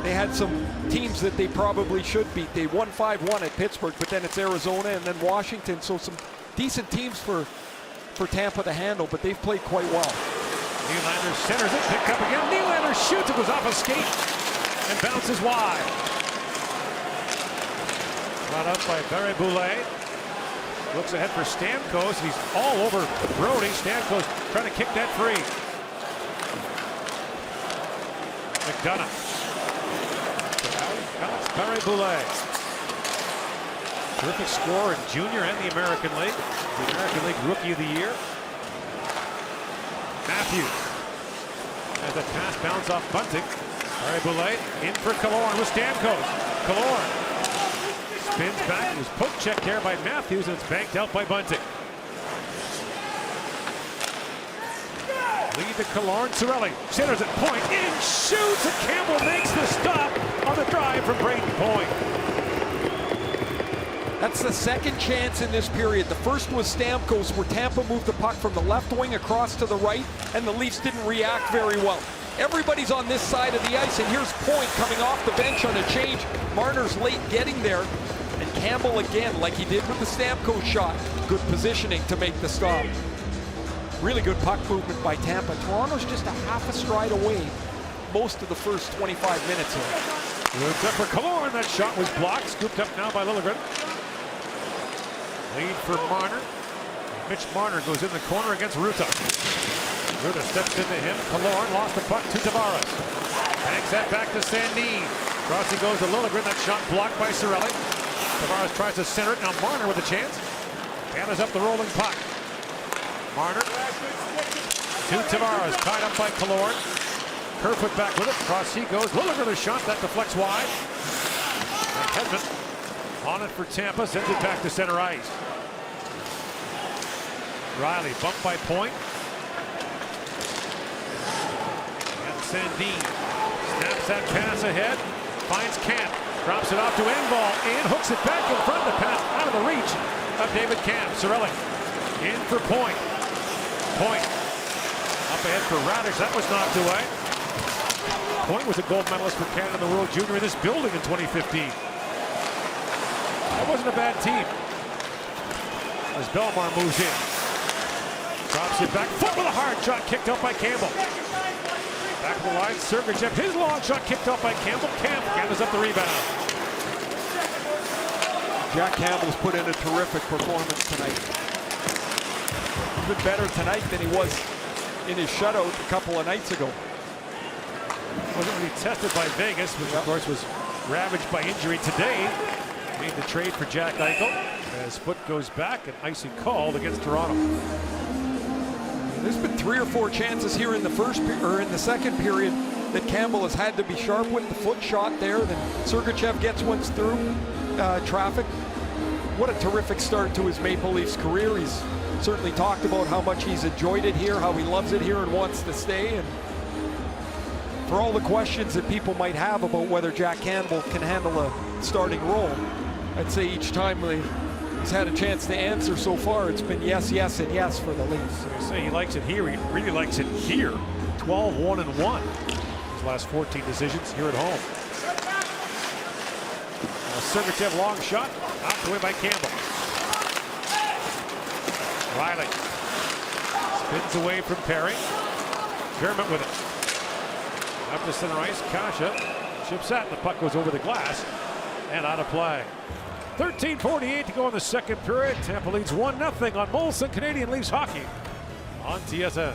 had some teams that they probably should beat. They won 5-1 at Pittsburgh, but then it's Arizona and then Washington. So some decent teams for Tampa to handle, but they've played quite well. Nylander centers it, picked up again. Nylander shoots, it goes off a skate and bounces wide. Brought up by Barré-Boulet. Looks ahead for Stamkos. He's all over Brody. Stamkos trying to kick that free. McDonough. Alex Barré-Boulet. Terrific scorer in junior and the American League. The American League Rookie of the Year. Matthews. As that pass bounce off Bunting. Barré-Boulet in for Killorn with Stamkos. Killorn. Spins back, it was poke check there by Matthews, and it's banked out by Bunting. Lead to Killorn, Cirelli centers at point, in, shoots, and Campbell makes the stop on the drive from Brayden Point. That's the second chance in this period. The first was Stamkos, where Tampa moved the puck from the left wing across to the right, and the Leafs didn't react very well. Everybody's on this side of the ice, and here's Point coming off the bench on a change. Marner's late getting there. And Campbell again, like he did with the Stamkos shot, good positioning to make the stop. Really good puck movement by Tampa. Toronto's just a half a stride away most of the first 25 minutes here. Moved up for Killorn. That shot was blocked. Scooped up now by Liljegren. Lead for Marner. Mitch Marner goes in the corner against Ruta. Ruta steps into him. Killorn lost the puck to Tavares. Banks that back to Sandin. Across he goes to Liljegren. That shot blocked by Cirelli. Tavares tries to center it. Now Marner with a chance. Gathers up the rolling puck. Marner to Tavares. Tied up by Killorn. Kerfoot back with it. Across he goes. Liljegren a shot that deflects wide. And Hedman on it for Tampa. Sends it back to center ice. Riley bumped by Point. And Sandin snaps that pass ahead. Finds Camp. Drops it off to Engvall and hooks it back in front of the pass, out of the reach of David Camp. Cirelli in for Point. Point up ahead for Radish. That was knocked away. Point was a gold medalist for Canada in the World Junior in this building in 2015. That wasn't a bad team. As Bellemare moves in. Drops it back. Foot with a hard shot kicked out by Campbell. Back of the line, Sergachev, his long shot kicked out by Campbell. Camp gathers up the rebound. Jack Campbell's put in a terrific performance tonight. He's been better tonight than he was in his shutout a couple of nights ago. Wasn't really tested by Vegas, which of course was ravaged by injury today. Made the trade for Jack Eichel as Foot goes back and icing called against Toronto. There's been 3 or 4 chances here in the in the second period that Campbell has had to be sharp with. The Foot shot there, then Sergachev gets one through traffic. what a terrific start to his Maple Leafs career. He's certainly talked about how much he's enjoyed it here, how he loves it here and wants to stay. And for all the questions that people might have about whether Jack Campbell can handle a starting role, I'd say each time he's had a chance to answer so far, it's been yes, yes, and yes for the Leafs. I say he likes it here. He really likes it here. 12-1-1. His last 14 decisions here at home. Sergachev long shot, knocked away by Campbell. Riley spins away from Perry. Dermott with it. Up to center ice, Kasha chips that, and the puck goes over the glass and out of play. 13:48 to go in the second period. Tampa leads 1-0 on Molson Canadian Leafs hockey on TSN.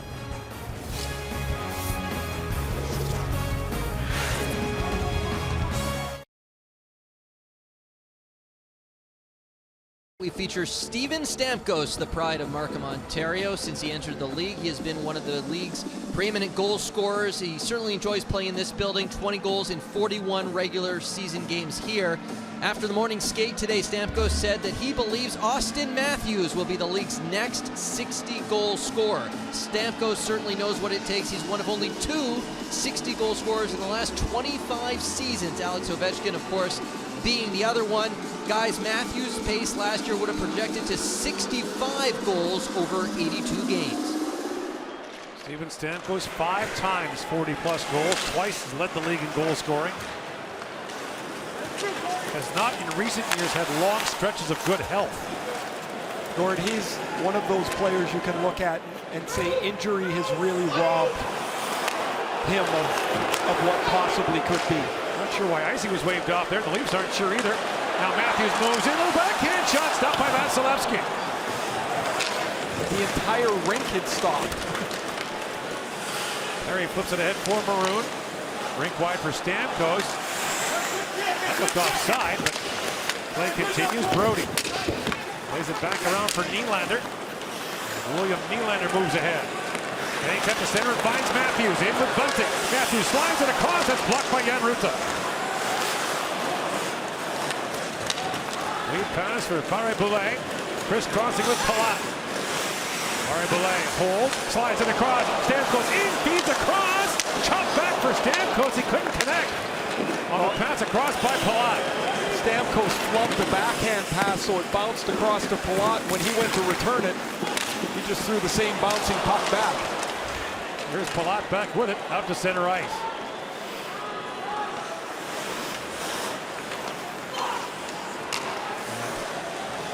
We feature Steven Stamkos, the pride of Markham, Ontario. Since he entered the league, he has been one of the league's preeminent goal scorers. He certainly enjoys playing in this building. 20 goals in 41 regular season games here. After the morning skate today, Stamkos said that he believes Austin Matthews will be the league's next 60-goal scorer. Stamkos certainly knows what it takes. He's one of only 2 60-goal scorers in the last 25 seasons. Alex Ovechkin, of course, being the other one. Guys, Matthews' pace last year would have projected to 65 goals over 82 games. Steven Stamkos 5 times 40-plus goals. Twice has led the league in goal scoring. Has not in recent years had long stretches of good health. Gord, he's one of those players you can look at and say injury has really robbed him of what possibly could be. Not sure why icing was waved off there. The Leafs aren't sure either. Now Matthews moves in, little backhand shot stopped by Vasilevsky. The entire rink had stopped. Perry flips it ahead for Maroon. Rink wide for Stamkos. That looked offside, but play continues. Brody plays it back around for Nylander. William Nylander moves ahead. And he cut the center and finds Matthews in with Bunting. Matthews slides it across. That's blocked by Jan Rutta. Lead pass for Barré-Boulet. Crisscrossing with Palat. Barré-Boulet holds, slides it across. Stamkos in, feeds across. Chopped back for Stamkos. He couldn't connect. On the pass across by Palat. Stamkos flubbed the backhand pass, so it bounced across to Palat. When he went to return it, he just threw the same bouncing puck back. Here's Palat back with it, out to center ice.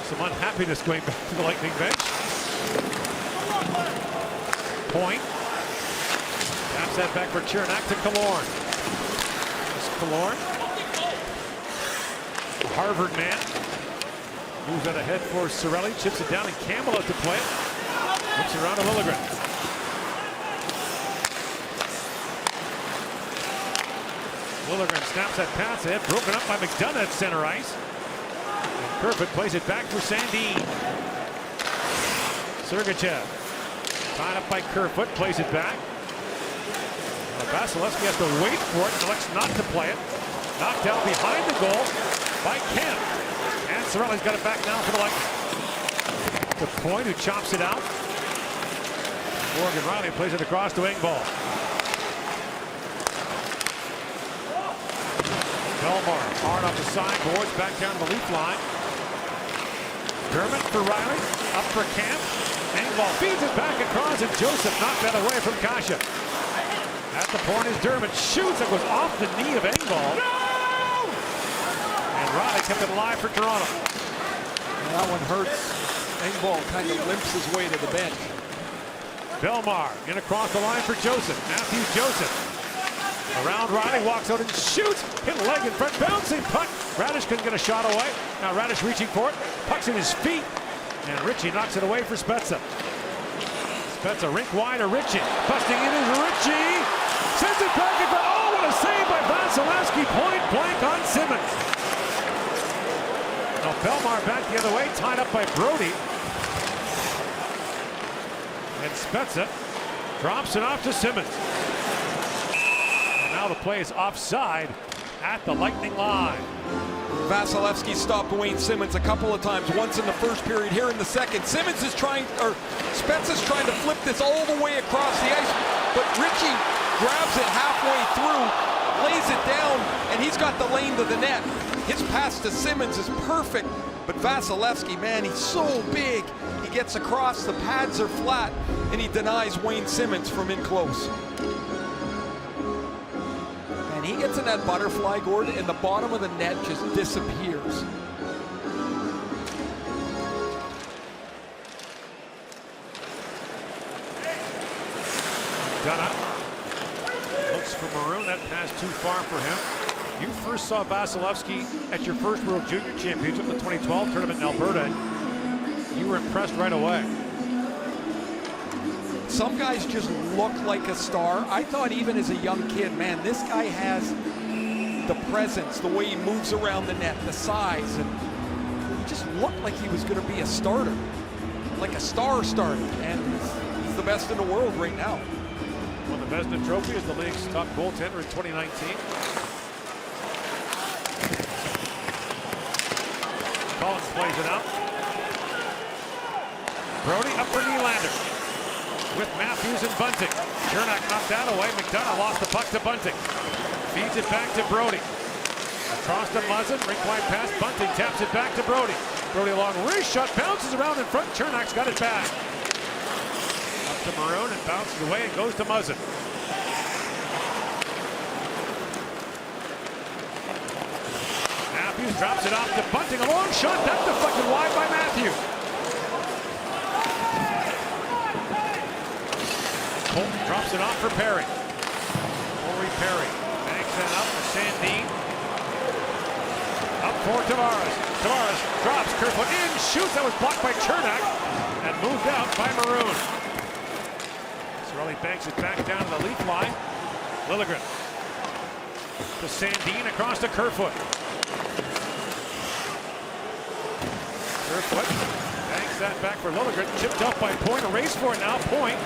Some unhappiness going back to the Lightning bench. Point. Taps that back for Cernak to Killorn. Killorn, Harvard man, moves out ahead for Cirelli, chips it down, and Campbell out to play it. Whips it around to Liljegren. Liljegren snaps that pass ahead, broken up by McDonough at center ice. And Kerfoot plays it back for Sandin. Sergachev, tied up by Kerfoot, plays it back. Vasilevsky has to wait for it and elects not to play it. Knocked out behind the goal by Kemp. And Cirelli's got it back now for the Lightning. To Point, who chops it out. Morgan Riley plays it across to Engvall. Belmar hard off the sideboards, back down to the Leaf line. Dermott for Riley, up for Kemp. Engvall feeds it back across, and Joseph knocked that away from Kasha. At the point is Dermott, shoots, it was off the knee of Engvall. No! And Riley kept it alive for Toronto. And that one hurts. Engvall kind of limps his way to the bench. Belmar in across the line for Joseph. Matthew Joseph. Around Riley, walks out and shoots. Hit a leg in front, bouncing puck. Radish couldn't get a shot away. Now Radish reaching for it. Puck's in his feet. And Ritchie knocks it away for Spezza. Spezza rink wide to Ritchie. Busting in is Ritchie. Sends it back in front. Oh, what a save by Vasilevsky. Point blank on Simmons. Now Belmar back the other way, tied up by Brody. And Spezza drops it off to Simmons. And now the play is offside at the Lightning line. Vasilevsky stopped Wayne Simmonds a couple of times, once in the first period, here in the second. Spezza's trying to flip this all the way across the ice, but Ritchie grabs it halfway through, lays it down, and he's got the lane to the net. His pass to Simmonds is perfect, but Vasilevsky, man, he's so big. He gets across, the pads are flat, and he denies Wayne Simmonds from in close. And he gets in that butterfly, Gordon, and the bottom of the net just disappears. Dunn looks for Maroon. That pass too far for him. You first saw Vasilevsky at your first World Junior Championship, the 2012 tournament in Alberta. You were impressed right away. Some guys just look like a star. I thought even as a young kid, man, this guy has the presence, the way he moves around the net, the size, and he just looked like he was going to be a starter, like a star starter, and he's the best in the world right now. Won the Vezina Trophy as the league's top goaltender in 2019. Collins plays it out. Brody up for Nylander with Matthews and Bunting. Chernak knocked that away. McDonough lost the puck to Bunting. Feeds it back to Brody. Across to Muzzin. Rink wide pass. Bunting taps it back to Brody. Brody long wrist shot. Bounces around in front. Chernak's got it back. Up to Maroon and bounces away and goes to Muzzin. Matthews drops it off to Bunting. A long shot. That's deflected wide by Matthews. Colton drops it off for Perry. Corey Perry banks that up for Sandin. Up for Tavares. Tavares drops. Kerfoot in. Shoots. That was blocked by Chernak and moved out by Maroon. Cirelli banks it back down to the leaf line. Liljegren to Sandin across to Kerfoot. Kerfoot banks that back for Liljegren. Chipped up by Point. A race for it now. Point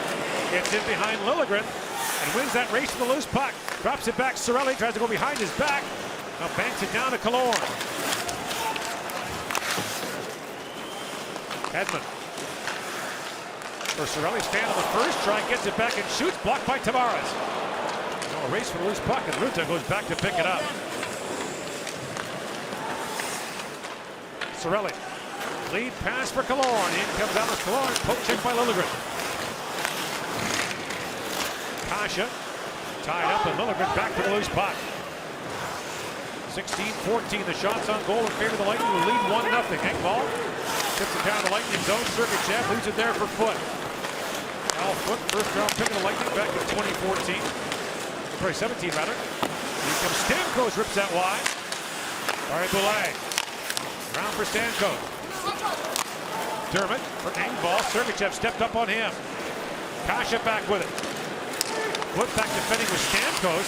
gets in behind Liljegren and wins that race to the loose puck. Drops it back. Cirelli tries to go behind his back. Now banks it down to Killorn. Hedman. For Cirelli, stand on the first try, gets it back and shoots. Blocked by Tavares. Now a race for the loose puck and Ruta goes back to pick it up. Cirelli. Lead pass for Killorn. In comes out with Killorn. Poke check by Liljegren. Kasha tied up and Liljegren back to the loose puck. 16-14, the shots on goal in favor of the Lightning will lead 1-0. Engvall gets it down to the Lightning zone. Sergachev leaves it there for Foot. Al Foot, first round pick of the Lightning back in 2014. Sorry, 17 rather. Here comes Stamkos, rips that wide. All right, Boulay. Round for Stamkos. Dermott for Engvall. Sergachev stepped up on him. Kasha back with it. Foot back defending with Stamkos.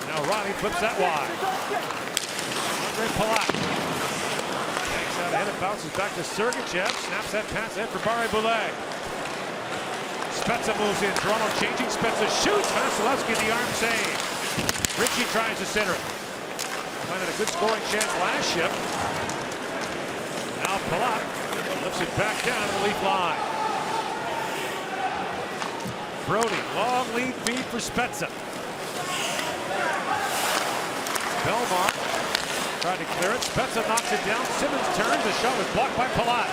Now Ronnie flips that wide. Andre Palat takes out ahead and bounces back to Sergachev. Snaps that pass ahead for Barré-Boulet. Spezza moves in. Toronto changing. Spezza shoots. Vasilevsky the arm save. Ritchie tries to center it. Landed a good scoring chance last shift. Now Palat lifts it back down to the leaf line. Brody, long lead feed for Spezza. Belmar tried to clear it. Spezza knocks it down. Simmonds turns. The shot was blocked by Palat.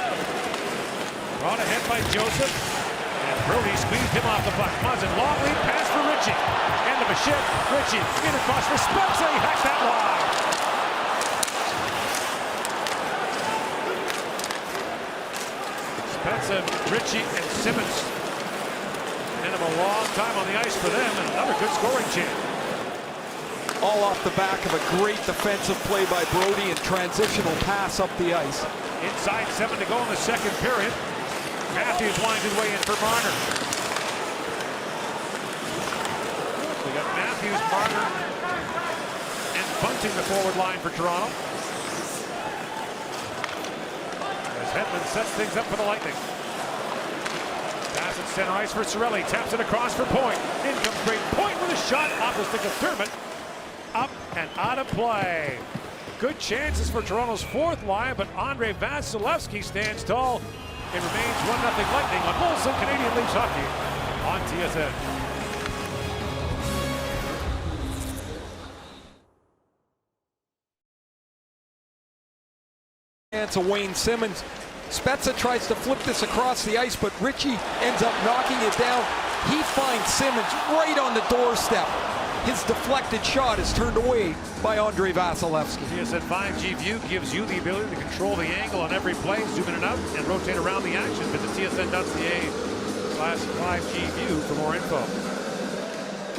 Brought ahead by Joseph. And Brody squeezed him off the puck. Muzzin, long lead pass for Ritchie. End of a shift. Ritchie in across for Spezza. He hacks that wide. Spezza, Ritchie, and Simmonds. End of a long time on the ice for them, and another good scoring chance. All off the back of a great defensive play by Brody and transitional pass up the ice. Inside 7 to go in the second period. Matthews winds his way in for Marner. We got Matthews, Marner, and Bunting the forward line for Toronto. As Hedman sets things up for the Lightning. Pass at center ice for Cirelli. Taps it across for Point. In comes Brayden Point with a shot off the stick of Dermott. Up and out of play. Good chances for Toronto's fourth line, but Andrei Vasilevsky stands tall. It remains 1-0 Lightning on Molson Canadian Leafs Hockey on TSN. It's a Wayne Simmons. Spezza tries to flip this across the ice, but Ritchie ends up knocking it down. He finds Simmons right on the doorstep. His deflected shot is turned away by Andrei Vasilevsky. TSN 5G View gives you the ability to control the angle on every play, zoom in and out, and rotate around the action. Visit tsn.ca/5G View for more info.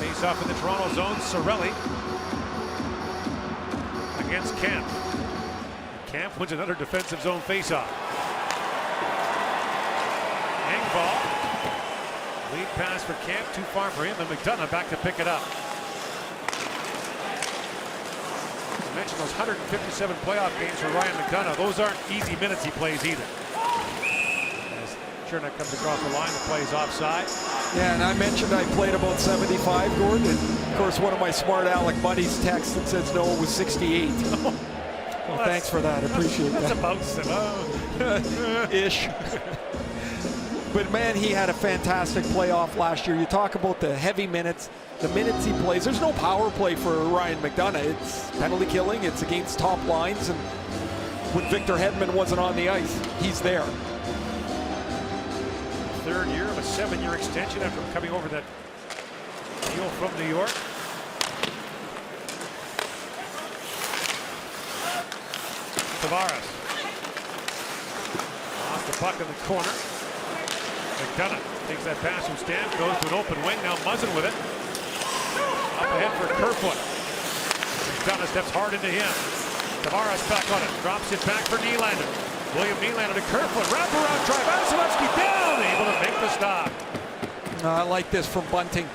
Face off in the Toronto zone, Cirelli against Kemp. Kemp wins another defensive zone faceoff. Engvall. Lead pass for Kemp, too far for him, and McDonough back to pick it up. I mentioned those 157 playoff games for Ryan McDonough. Those aren't easy minutes he plays either. As Chernak comes across the line, the play is offside. Yeah, and I mentioned I played about 75, Gordon. And of course, one of my smart aleck buddies texts and says, no, it was 68. Well, thanks for that. I appreciate that. That's about ish. But man, he had a fantastic playoff last year. You talk about the heavy minutes, the minutes he plays. There's no power play for Ryan McDonough. It's penalty killing. It's against top lines. And when Victor Hedman wasn't on the ice, he's there. Third year of a 7-year extension after coming over that deal from New York. Tavares. Off the puck in the corner. McDonough takes that pass from Stamp, goes to an open wing, now Muzzin with it. Up ahead for Kerfoot. McDonough steps hard into him. Tavares back on it, drops it back for Nylander. William Nylander to Kerfoot, wraparound try, Vasilevsky down, able to make the stop. I like this from Bunting,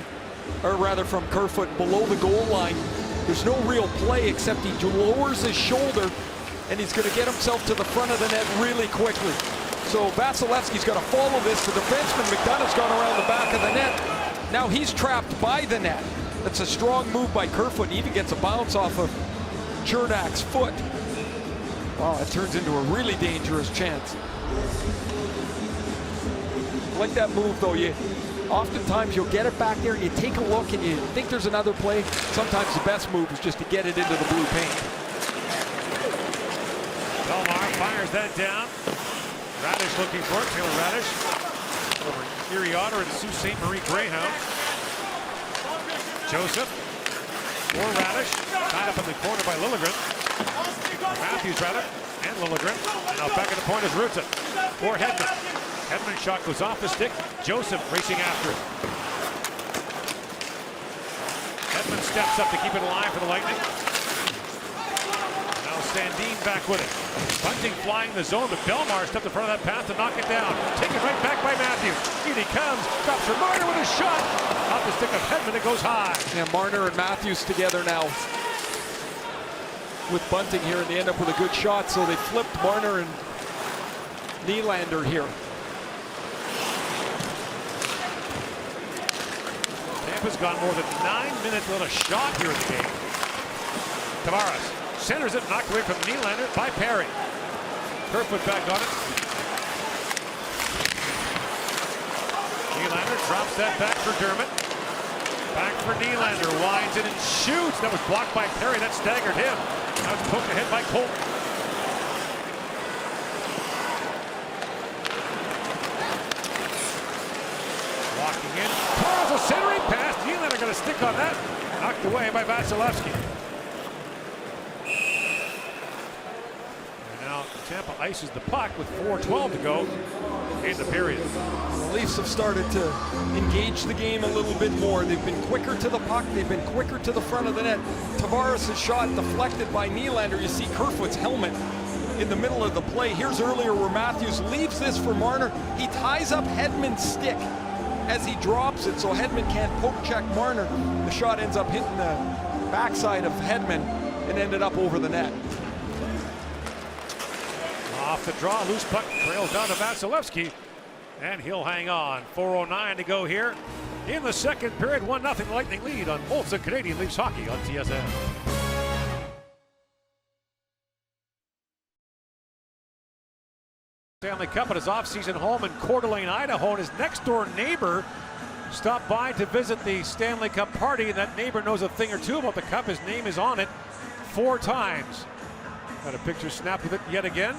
or rather from Kerfoot below the goal line. There's no real play except he lowers his shoulder and he's going to get himself to the front of the net really quickly. So Vasilevsky's got to follow this. The defenseman McDonough's gone around the back of the net. Now he's trapped by the net. That's a strong move by Kerfoot. He even gets a bounce off of Chernak's foot. Wow, it turns into a really dangerous chance. Like that move though, oftentimes you'll get it back there and you take a look and you think there's another play. Sometimes the best move is just to get it into the blue paint. Belmar fires that down. Radish looking for it. Taylor Radish over Erie Otter and Sault Ste. Marie Greyhound. Joseph for Radish. Tied up in the corner by Liljegren. Matthews rather. And Liljegren. Now back at the point is Ruta for Hedman. Hedman's shot goes off the stick. Joseph racing after it. Hedman steps up to keep it alive for the Lightning. Now Sandin back with it. Bunting flying the zone, but Belmar stepped in front of that path to knock it down. Taken right back by Matthews. In he comes. Drops for Marner with a shot. Off the stick of Hedman, it goes high. Yeah, Marner and Matthews together now with Bunting here, and they end up with a good shot. So they flipped Marner and Nylander here. Tampa's gone more than 9 minutes without a shot here in the game. Tavares centers it, knocked away from Nylander by Perry. Kerfoot back on it. Nylander drops that back for Dermott. Back for Nylander, winds it and shoots. That was blocked by Perry, that staggered him. Now it's poked ahead by Colton. Walking in, Carl's a centering pass. Nylander going to stick on that. Knocked away by Vasilevsky. Tampa ices the puck with 4:12 to go in the period. The Leafs have started to engage the game a little bit more. They've been quicker to the puck. They've been quicker to the front of the net. Tavares' shot deflected by Nylander. You see Kerfoot's helmet in the middle of the play. Here's earlier where Matthews leaves this for Marner. He ties up Hedman's stick as he drops it, so Hedman can't poke check Marner. The shot ends up hitting the backside of Hedman and ended up over the net. Off the draw, loose puck trails down to Vasilevsky, and he'll hang on. 4:09 to go here in the second period. 1-0 Lightning lead on Molson Canadian Leafs Hockey on TSN. Stanley Cup at his off-season home in Coeur d'Alene, Idaho, and his next-door neighbor stopped by to visit the Stanley Cup party, and that neighbor knows a thing or two about the cup. His name is on it 4 times. Got a picture snapped with it yet again.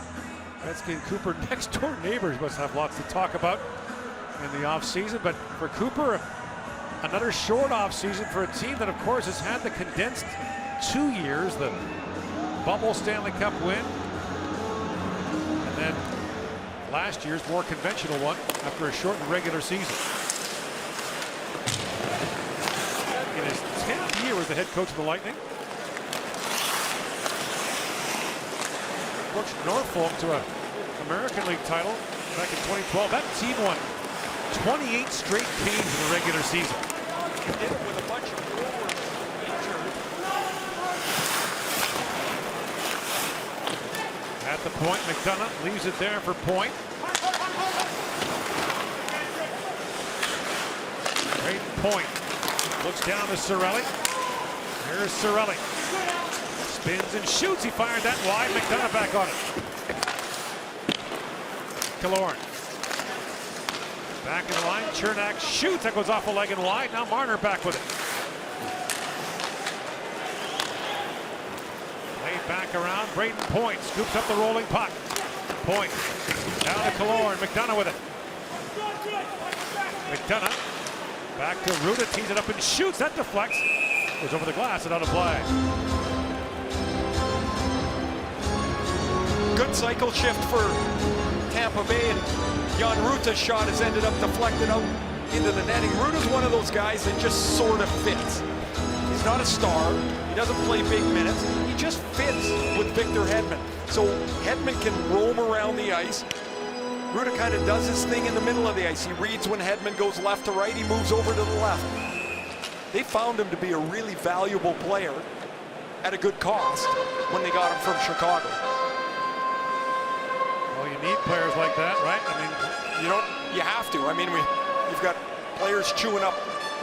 Gretzky and Cooper, next-door neighbors, must have lots to talk about in the off-season. But for Cooper, another short off-season for a team that, of course, has had the condensed 2 years, the bubble Stanley Cup win, and then last year's more conventional one after a shortened regular season. In his 10th year as the head coach of the Lightning, coached Norfolk to an American League title back in 2012. That team won 28 straight games in the regular season. He did it with a bunch of forwards injured. At the point, McDonough leaves it there for Point. Great Point. Looks down to Cirelli. Here's Cirelli. Spins and shoots. He fired that wide. McDonough back on it. Killorn. Back in the line. Chernak shoots. That goes off a leg and wide. Now Marner back with it. Played back around. Brayden Point scoops up the rolling puck. Point. Down to Killorn. McDonough with it. McDonough. Back to Ruda. Tees it up and shoots. That deflects. Goes over the glass and out of play. Good cycle shift for Tampa Bay, and Jan Ruta's shot has ended up deflected out into the netting. Ruta's one of those guys that just sort of fits. He's not a star. He doesn't play big minutes. He just fits with Victor Hedman. So Hedman can roam around the ice. Ruta kind of does his thing in the middle of the ice. He reads when Hedman goes left to right. He moves over to the left. They found him to be a really valuable player at a good cost when they got him from Chicago. Well, you need players like that, right? I mean, you have to. I mean, you've got players chewing up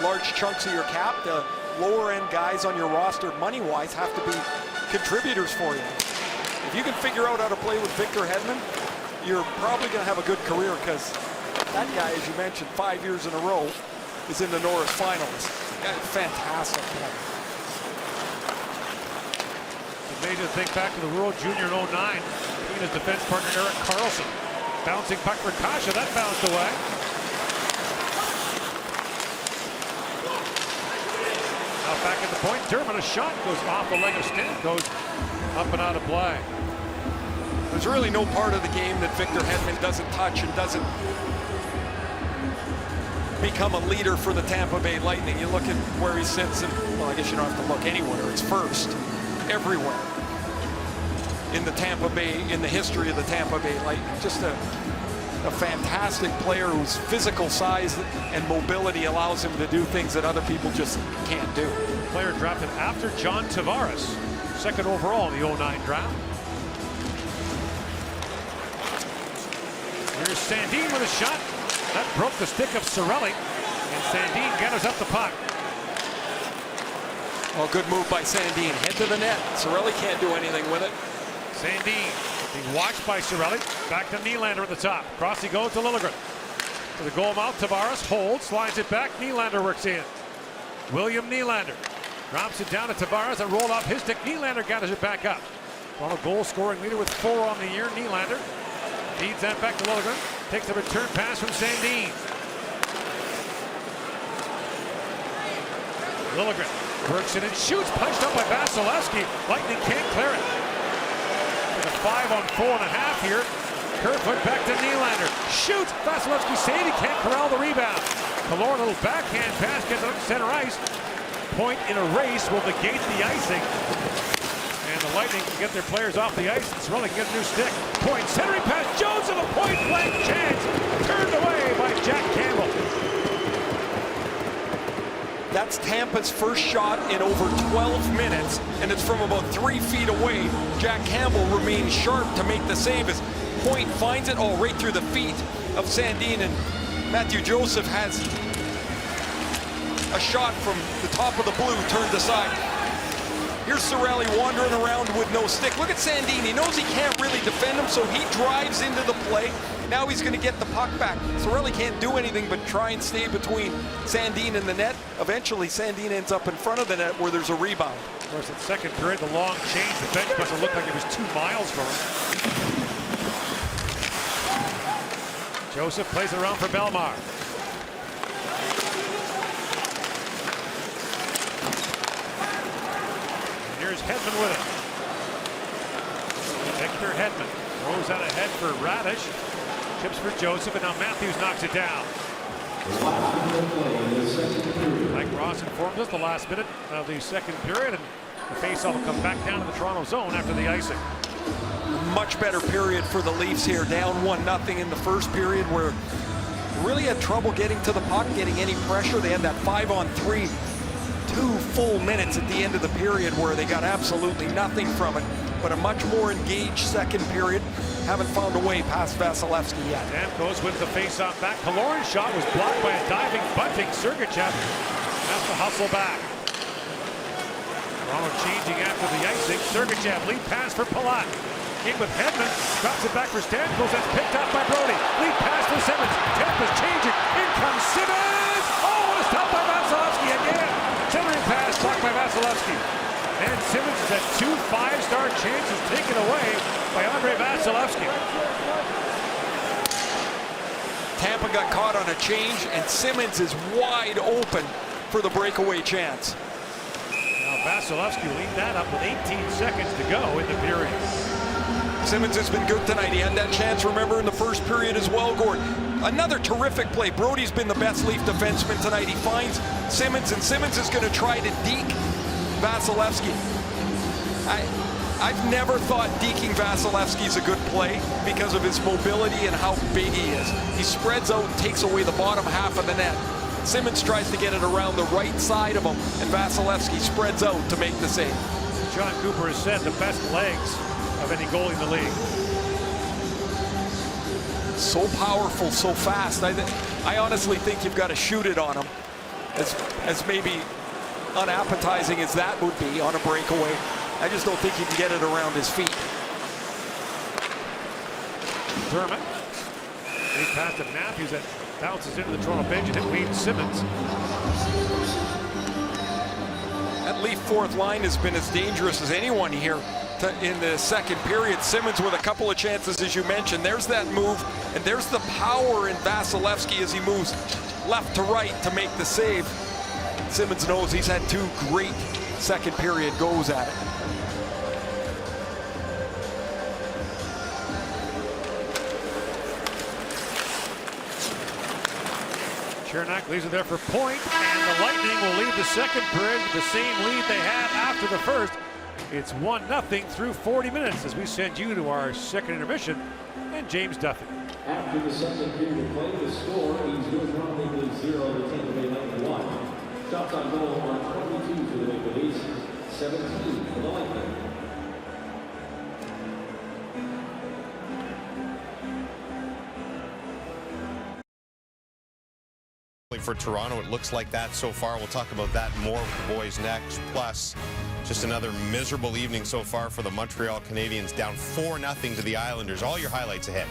large chunks of your cap. The lower end guys on your roster, money-wise, have to be contributors for you. If you can figure out how to play with Victor Hedman, you're probably going to have a good career, because that guy, as you mentioned, 5 years in a row is in the Norris finals. Fantastic. It's amazing to think back to the World Junior in 09. His defense partner Erik Karlsson. Bouncing puck for Kasha. That bounced away. Now back at the point. Dermott, a shot goes off the leg of Stamkos. Up and out of play. There's really no part of the game that Victor Hedman doesn't touch and doesn't become a leader for the Tampa Bay Lightning. You look at where he sits, and, well, I guess you don't have to look anywhere. It's first everywhere in the Tampa Bay, in the history of the Tampa Bay Lightning. Just a fantastic player whose physical size and mobility allows him to do things that other people just can't do. Player drafted after John Tavares, second overall in the 09 draft. Here's Sandin with a shot. That broke the stick of Cirelli, and Sandin gathers up the puck. Well, good move by Sandin. Head to the net. Cirelli can't do anything with it. Sandin being watched by Cirelli. Back to Nylander at the top. Cross he goes to Liljegren. To the goal mouth, Tavares holds, slides it back. Nylander works in. William Nylander drops it down to Tavares and rolled off his stick. Nylander gathers it back up. Toronto goal scoring leader with 4 on the year. Nylander feeds that back to Liljegren. Takes the return pass from Sandin. Liljegren works it and shoots. Punched up by Vasilevsky. Lightning can't clear it. With a 5-on-4.5 here. Kerfoot back to Nylander. Shoots. Vasilevsky saved. He can't corral the rebound. Killorn, a little backhand pass, gets it up to center ice. Point in a race will negate the icing. And the Lightning can get their players off the ice. And Cirelli can get a new stick. Point centering pass. Jones of a point blank chance. Turned away by Jack Campbell. That's Tampa's first shot in over 12 minutes, and it's from about 3 feet away. Jack Campbell remains sharp to make the save as Point finds it all right through the feet of Sandin, and Matthew Joseph has a shot from the top of the blue turned aside. Here's Cirelli wandering around with no stick. Look at Sandin. He knows he can't really defend him, so he drives into the play, Now he's going to get the puck back. Cirelli can't do anything but try and stay between Sandin and the net. Eventually, Sandin ends up in front of the net where there's a rebound. Of course, in second period, the long change. The bench must have looked like it was 2 miles for him. Joseph plays it around for Belmar. And here's Hedman with it. Victor Hedman throws out ahead for Radish. Tips for Joseph, and now Matthews knocks it down. Mike Ross informs us the last minute of the second period, and the faceoff will come back down to the Toronto zone after the icing. Much better period for the Leafs here, down 1-0 in the first period, where really had trouble getting to the puck, getting any pressure. They had that 5-on-3, 2 full minutes at the end of the period where they got absolutely nothing from it. But a much more engaged second period. Haven't found a way past Vasilevsky yet. Stamkos wins the face-off back. Kaloran's shot was blocked by a diving bunting. Sergachev has to hustle back. Toronto changing after the icing. Sergachev lead pass for Palat. In with Hedman, drops it back for Stamkos. That's picked up by Brody. Lead pass for Simmons. Tampa's changing. In comes Simmons. Oh, what a stop by Vasilevsky again. Centering pass blocked by Vasilevsky. And Simmons has had 2 5-star chances taken away by Andrei Vasilevsky. Tampa got caught on a change, and Simmons is wide open for the breakaway chance. Now Vasilevsky leaned that up with 18 seconds to go in the period. Simmons has been good tonight. He had that chance, remember, in the first period as well, Gord. Another terrific play. Brody's been the best Leaf defenseman tonight. He finds Simmons, and Simmons is going to try to deke Vasilevsky. I've never thought deking Vasilevsky is a good play because of his mobility and how big he is. He spreads out and takes away the bottom half of the net. Simmons tries to get it around the right side of him, and Vasilevsky spreads out to make the save. John Cooper has said the best legs of any goalie in the league. So powerful, so fast. I honestly think you've got to shoot it on him. As maybe unappetizing as that would be on a breakaway, I just don't think you can get it around his feet. Dermott. Lead pass to Matthews that bounces into the Toronto bench and it leads Simmons. That Leaf fourth line has been as dangerous as anyone here in the second period. Simmons with a couple of chances, as you mentioned. There's that move, and there's the power in Vasilevsky as he moves left to right to make the save. Simmons knows he's had 2 great second period goes at it. Chernak leaves it there for point, and the Lightning will lead the second period with the same lead they had after the first. It's 1-0 through 40 minutes as we send you to our second intermission and James Duffy. After the second period of play, the score is Toronto Maple Leafs 0 to Tampa Bay Lightning 1. Shots on goal are 22 for the Maple Leafs, 17 for the Lightning. For Toronto, it looks like that so far. We'll talk about that more with the boys next. Plus, just another miserable evening so far for the Montreal Canadiens, down 4-0 to the Islanders. All your highlights ahead.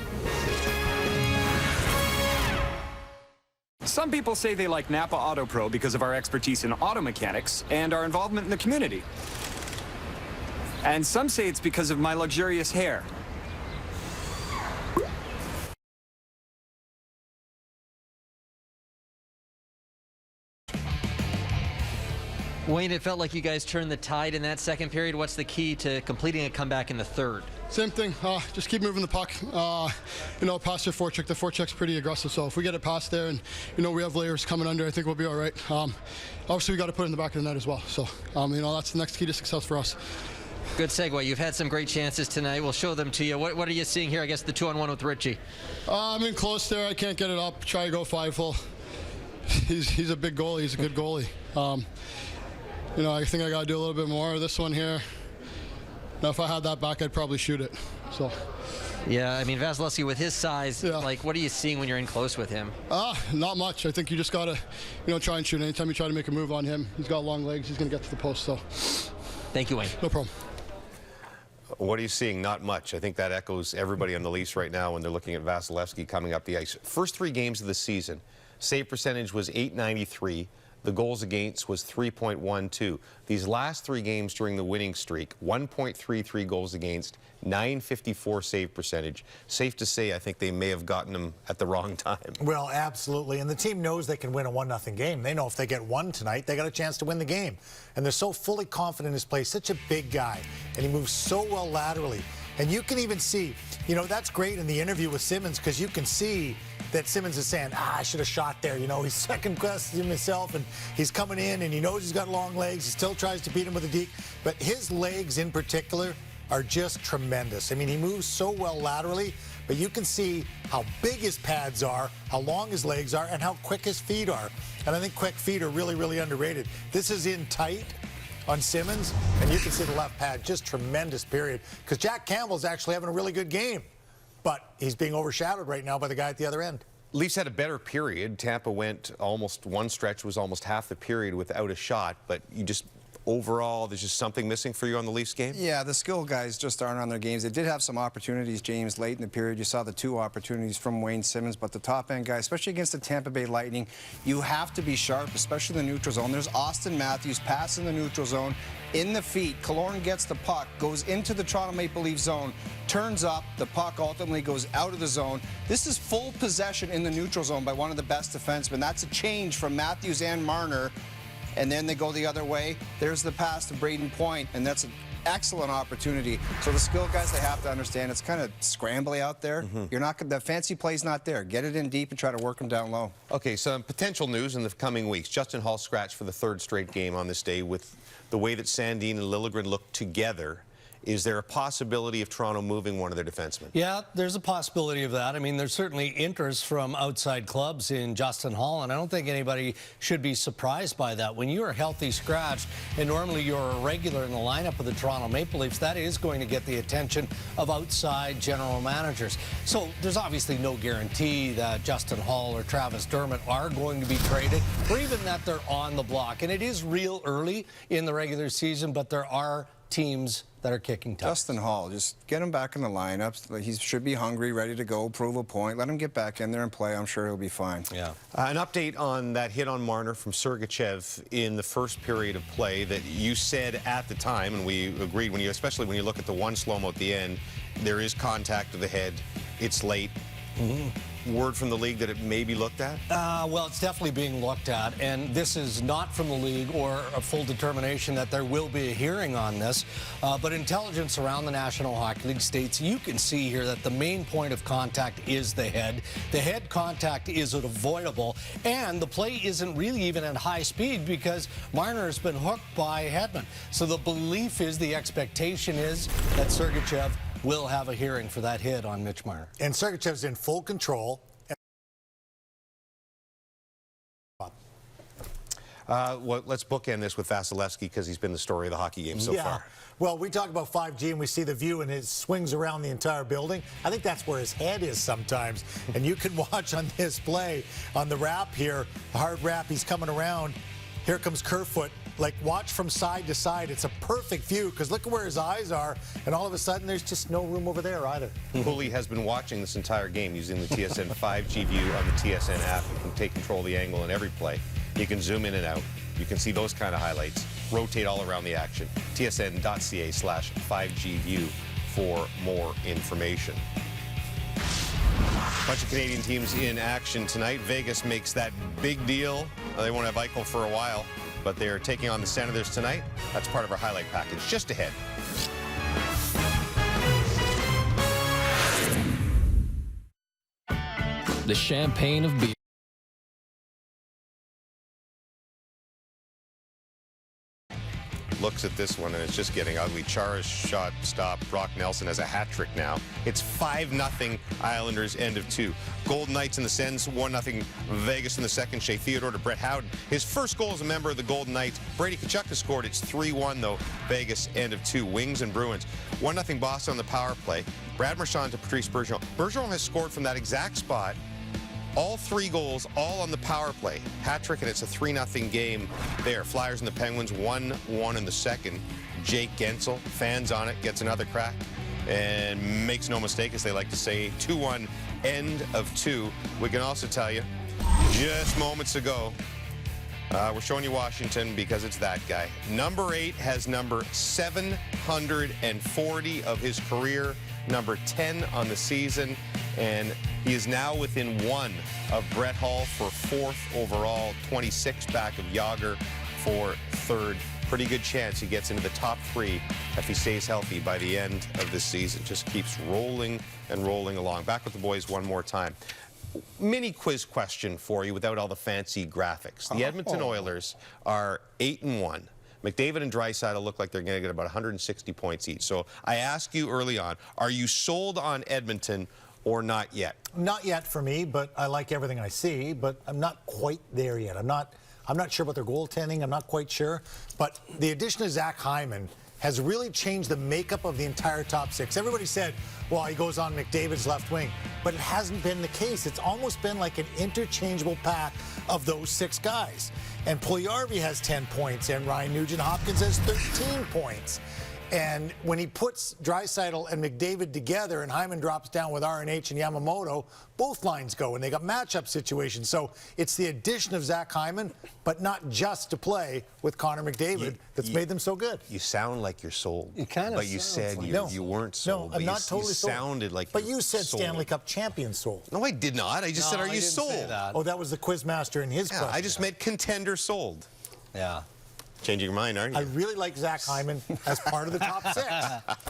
Some people say they like Napa Auto Pro because of our expertise in auto mechanics and our involvement in the community. And some say it's because of my luxurious hair. Wayne, it felt like you guys turned the tide in that second period. What's the key to completing a comeback in the third? Same thing. Just keep moving the puck. Past their forecheck. The forecheck's pretty aggressive, so if we get it past there and, we have layers coming under, I think we'll be all right. Obviously, we got to put it in the back of the net as well. So, that's the next key to success for us. Good segue. You've had some great chances tonight. We'll show them to you. What are you seeing here? I guess the 2-on-1 with Ritchie. I'm in close there. I can't get it up. Try to go 5-full. He's a big goalie. He's a good goalie. I think I got to do a little bit more. This one here, now if I had that back, I'd probably shoot it. So. Yeah, Vasilevsky with his size, what are you seeing when you're in close with him? Not much. I think you just got to, try and shoot. Anytime you try to make a move on him, he's got long legs. He's going to get to the post. So. Thank you, Wayne. No problem. What are you seeing? Not much. I think that echoes everybody on the Leafs right now when they're looking at Vasilevsky coming up the ice. First 3 games of the season, save percentage was .893. The goals against was 3.12. These last 3 games during the winning streak, 1.33 goals against, 954 save percentage. Safe to say, I think they may have gotten him at the wrong time. Well, absolutely. And the team knows they can win a 1-0 game. They know if they get 1 tonight, they got a chance to win the game. And they're so fully confident in his play. Such a big guy. And he moves so well laterally. And you can even see, you know, that's great in the interview with Simmons because you can see that Simmons is saying, I should have shot there. You know, he's second-guessing himself, and he's coming in, and he knows he's got long legs. He still tries to beat him with a deke. But his legs in particular are just tremendous. I mean, he moves so well laterally, but you can see how big his pads are, how long his legs are, and how quick his feet are. And I think quick feet are really, really underrated. This is in tight on Simmons, and you can see the left pad, just tremendous period. Because Jack Campbell's actually having a really good game. But he's being overshadowed right now by the guy at the other end. Leafs had a better period. Tampa went almost one stretch, was almost half the period without a shot. But you just, overall, there's just something missing for you on the Leafs game? Yeah, the skill guys just aren't on their games. They did have some opportunities, James, late in the period. You saw the 2 opportunities from Wayne Simmons, but the top-end guy, especially against the Tampa Bay Lightning, you have to be sharp, especially in the neutral zone. There's Austin Matthews passing the neutral zone in the feet. Killorn gets the puck, goes into the Toronto Maple Leaf zone, turns up, the puck ultimately goes out of the zone. This is full possession in the neutral zone by one of the best defensemen. That's a change from Matthews and Marner. And then they go the other way. There's the pass to Braden Point, and that's an excellent opportunity. So the skill guys, they have to understand it's kind of scrambly out there. You're not, the fancy play's not there. Get it in deep and try to work them down low. Okay, some potential news in the coming weeks. Justin Hall scratched for the 3rd straight game on this day. With the way that Sandin and Liljegren look together, is there a possibility of Toronto moving one of their defensemen? Yeah, there's a possibility of that. I mean, there's certainly interest from outside clubs in Justin Hall, and I don't think anybody should be surprised by that. When you're a healthy scratch, and normally you're a regular in the lineup of the Toronto Maple Leafs, that is going to get the attention of outside general managers. So there's obviously no guarantee that Justin Hall or Travis Dermott are going to be traded, or even that they're on the block. And it is real early in the regular season, but there are teams that are kicking tires. Justin Hall, just get him back in the lineup. He should be hungry, ready to go, prove a point. Let him get back in there and play. I'm sure he'll be fine. Yeah. An update on that hit on Marner from Sergachev in the first period of play that you said at the time, and we agreed, when you, especially when you look at the one slow-mo at the end, there is contact to the head. It's late. Word from the league that it may be looked at? Well, it's definitely being looked at, and this is not from the league or a full determination that there will be a hearing on this, but intelligence around the National Hockey League states you can see here that the main point of contact is the head. The head contact is avoidable, and the play isn't really even at high speed because Marner has been hooked by Hedman. So the belief is, the expectation is that Sergachev will have a hearing for that hit on Mitch Marner. And Sergachev's in full control. Well, let's bookend this with Vasilevsky because he's been the story of the hockey game so far. Well, we talk about 5G and we see the view and it swings around the entire building. I think that's where his head is sometimes. And you can watch on this play, on the wrap here, the hard wrap, he's coming around. Here comes Kerfoot. Like, watch from side to side. It's a perfect view because look at where his eyes are, and all of a sudden there's just no room over there either. Cooley has been watching this entire game using the TSN 5G view on the TSN app. You can take control of the angle in every play. You can zoom in and out. You can see those kind of highlights. Rotate all around the action. TSN.ca/5G view for more information. Bunch of Canadian teams in action tonight. Vegas makes that big deal. They won't have Eichel for a while, but they're taking on the Senators tonight. That's part of our highlight package just ahead. The champagne of beer. Looks at this one and it's just getting ugly. Chara's shot stopped. Brock Nelson has a hat trick now. It's 5-0 Islanders, end of 2. Golden Knights and the Sens 1-0 Vegas in the second. Shea Theodore to Brett Howden. His first goal as a member of the Golden Knights. Brady Tkachuk has scored. It's 3-1 though. Vegas, end of 2. Wings and Bruins 1-0 Boston on the power play. Brad Marchand to Patrice Bergeron. Bergeron has scored from that exact spot All 3 goals, all on the power play. Hat-trick, and it's a 3-0 game there. Flyers and the Penguins 1-1 in the second. Jake Gensel, fans on it, gets another crack and makes no mistake, as they like to say, 2-1, end of 2. We can also tell you, just moments ago, we're showing you Washington because it's that guy. Number 8 has number 740 of his career, number 10 on the season, and he is now within 1 of Brett Hull for 4th overall, 26 back of Yager for 3rd. Pretty good chance he gets into the top 3 if he stays healthy by the end of this season. Just keeps rolling and rolling along. Back with the boys one more time. Mini quiz question for you without all the fancy graphics. The Edmonton Oilers are 8-1. McDavid and Draisaitl look like they're going to get about 160 points each. So I ask you early on, are you sold on Edmonton or not yet? Not yet for me, but I like everything I see, but I'm not quite there yet. I'm not sure about their goaltending. I'm not quite sure. But the addition of Zach Hyman has really changed the makeup of the entire top 6. Everybody said, well, he goes on McDavid's left wing. But it hasn't been the case. It's almost been like an interchangeable pack of those 6 guys. And Puljujarvi has 10 points, and Ryan Nugent-Hopkins has 13 points. And when he puts Draisaitl and McDavid together and Hyman drops down with RNH and Yamamoto, both lines go, and they got matchup situations. So it's the addition of Zach Hyman, but not just to play with Connor McDavid that's made them so good. You sound like you're sold. You kind of But you said you weren't sold. No, I'm not totally sold. You sounded like But you said sold. Stanley Cup champion sold. No, I did not. I just said, are you sold? Oh, that was the quizmaster in his question. I just meant contender sold. Yeah. Changing your mind, aren't you? I really like Zach Hyman as part of the top 6.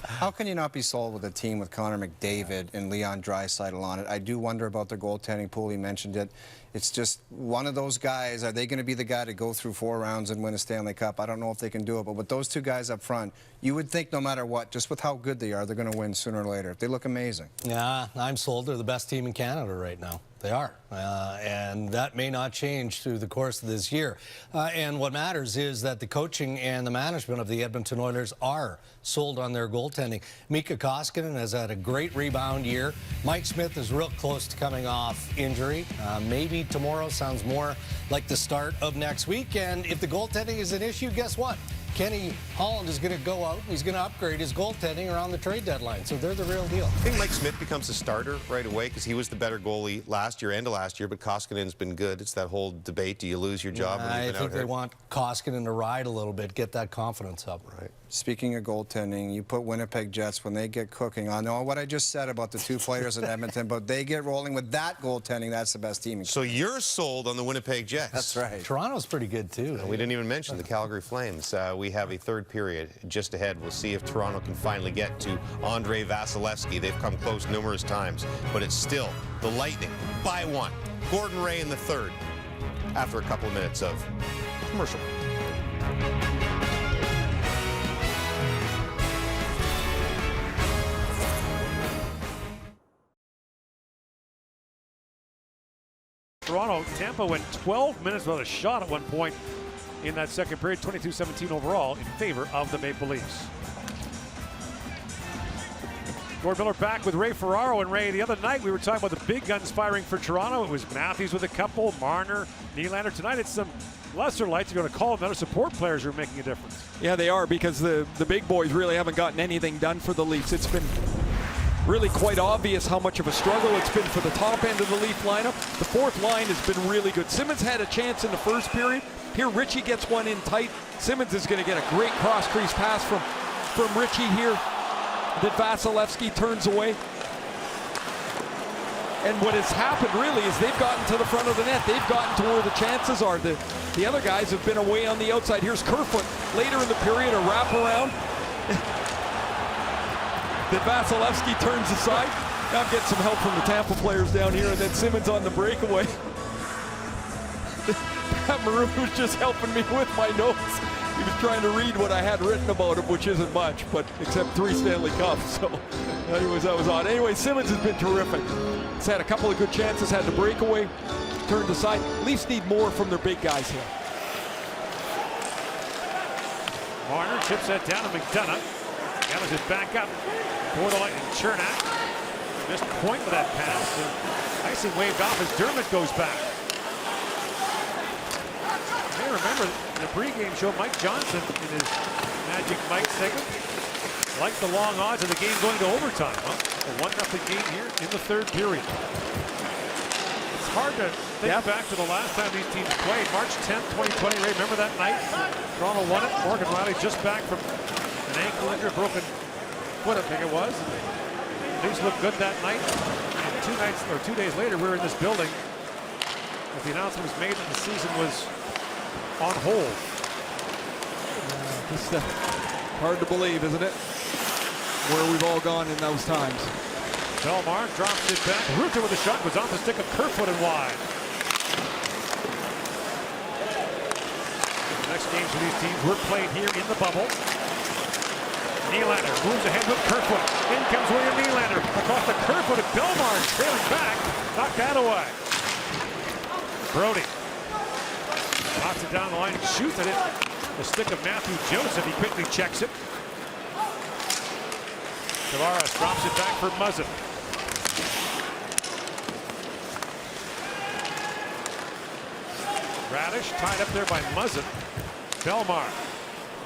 How can you not be sold with a team with Connor McDavid and Leon Draisaitl on it? I do wonder about their goaltending pool. He mentioned it. It's just one of those guys. Are they going to be the guy to go through 4 rounds and win a Stanley Cup? I don't know if they can do it, but with those 2 guys up front, you would think no matter what, just with how good they are, they're going to win sooner or later. They look amazing. Yeah, I'm sold. They're the best team in Canada right now. They are. And that may not change through the course of this year. And what matters is that the coaching and the management of the Edmonton Oilers are sold on their goaltending. Mika Koskinen has had a great rebound year. Mike Smith is real close to coming off injury. Maybe tomorrow sounds more like the start of next week. And if the goaltending is an issue, guess what? Kenny Holland is going to go out and he's going to upgrade his goaltending around the trade deadline. So they're the real deal. I think Mike Smith becomes a starter right away because he was the better goalie last year and last year, but Koskinen's been good. It's that whole debate, do you lose your job when you've been out I think they hurt? want Koskinen to ride a little bit, get that confidence up. Right. Speaking of goaltending, you put Winnipeg Jets, when they get cooking, I know what I just said about the 2 players in Edmonton, but they get rolling with that goaltending, that's the best team. So you're sold on the Winnipeg Jets. That's right. Toronto's pretty good, too. We didn't even mention the Calgary Flames. We have a 3rd period just ahead. We'll see if Toronto can finally get to Andrei Vasilevsky. They've come close numerous times, but it's still the Lightning by 1. Gordon Ray in the 3rd after a couple of minutes of commercial. Toronto, Tampa went 12 minutes without a shot at one point in that second period, 22-17 overall in favor of the Maple Leafs. Gord Miller back with Ray Ferraro. And Ray, the other night we were talking about the big guns firing for Toronto. It was Matthews with a couple, Marner, Nylander. Tonight it's some lesser lights. You're going to call them other support players who are making a difference. Yeah, they are, because the big boys really haven't gotten anything done for the Leafs. It's been really quite obvious how much of a struggle it's been for the top end of the Leaf lineup. The 4th line has been really good. Simmons had a chance in the 1st period. Here, Ritchie gets one in tight. Simmons is going to get a great cross-crease pass from Ritchie here that Vasilevsky turns away. And what has happened really is they've gotten to the front of the net. They've gotten to where the chances are. The other guys have been away on the outside. Here's Kerfoot later in the period, a wraparound. That Vasilevsky turns aside. Now I'm getting some help from the Tampa players down here, and then Simmons on the breakaway. Pat Maroon was just helping me with my notes. He was trying to read what I had written about him, which isn't much, but except 3 Stanley Cups. So anyways, that was odd. Anyway, Simmons has been terrific. He's had a couple of good chances, had the breakaway, turned aside. Leafs need more from their big guys here. Marner chips that down to McDonough. Gathers it back up for the Lightning. Chernak missed point with that pass. Icing waved off as Dermott goes back. You may remember in the pregame show, Mike Johnson in his Magic Mike segment liked the long odds of the game going to overtime. Well, a 1-0 game here in the third period. It's hard to think back to the last time these teams played. March 10th, 2020. Ray, remember that night? Toronto won it. Morgan Riley just back from an ankle injury, broken foot, I think it was. Things looked good that night. And 2 days later, we were in this building as the announcement was made that the season was on hold. Just hard to believe, isn't it? Where we've all gone in those times. Belmar drops it back. Ruta with a shot was off the stick of Kerfoot and wide. The next games for these teams were played here in the bubble. Nylander moves ahead with Kerfoot. In comes William Nylander. Across to Kerfoot and Belmar trailing back. Knocked that away. Brody knocks it down the line and shoots at it. The stick of Matthew Joseph. He quickly checks it. Tavares drops it back for Muzzin. Radish tied up there by Muzzin. Belmar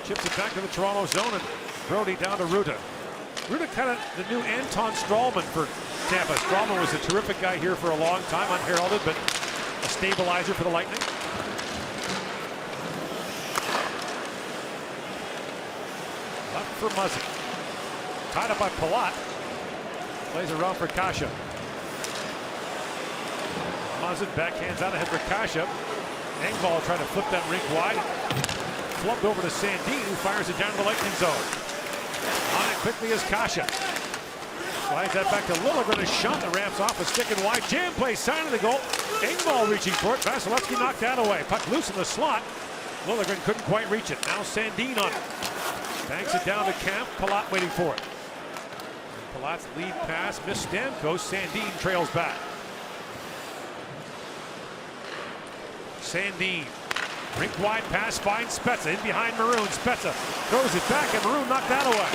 chips it back to the Toronto zone, and Brody down to Ruta. Ruta kind of the new Anton Strawman for Tampa. Strawman was a terrific guy here for a long time, unheralded, but a stabilizer for the Lightning. Left for Muzzin. Tied up by Palat. Plays around for Kasha. Muzzin backhands out ahead for Kasha. Engvall trying to flip that rink wide. Flubbed over to Sandin, who fires it down to the Lightning zone. On it quickly is Kasha. Slides that back to Liljegren. A shot that ramps off a stick and wide. Jam play, sign of the goal. Engvall reaching for it. Vasilevsky knocked that away. Puck loose in the slot. Liljegren couldn't quite reach it. Now Sandin on it. Banks it down to Camp. Palat waiting for it. Palat's lead pass missed Stamkos. Sandin trails back. Sandin. Rink wide pass finds Spezza. In behind Maroon. Spezza throws it back, and Maroon knocked that away.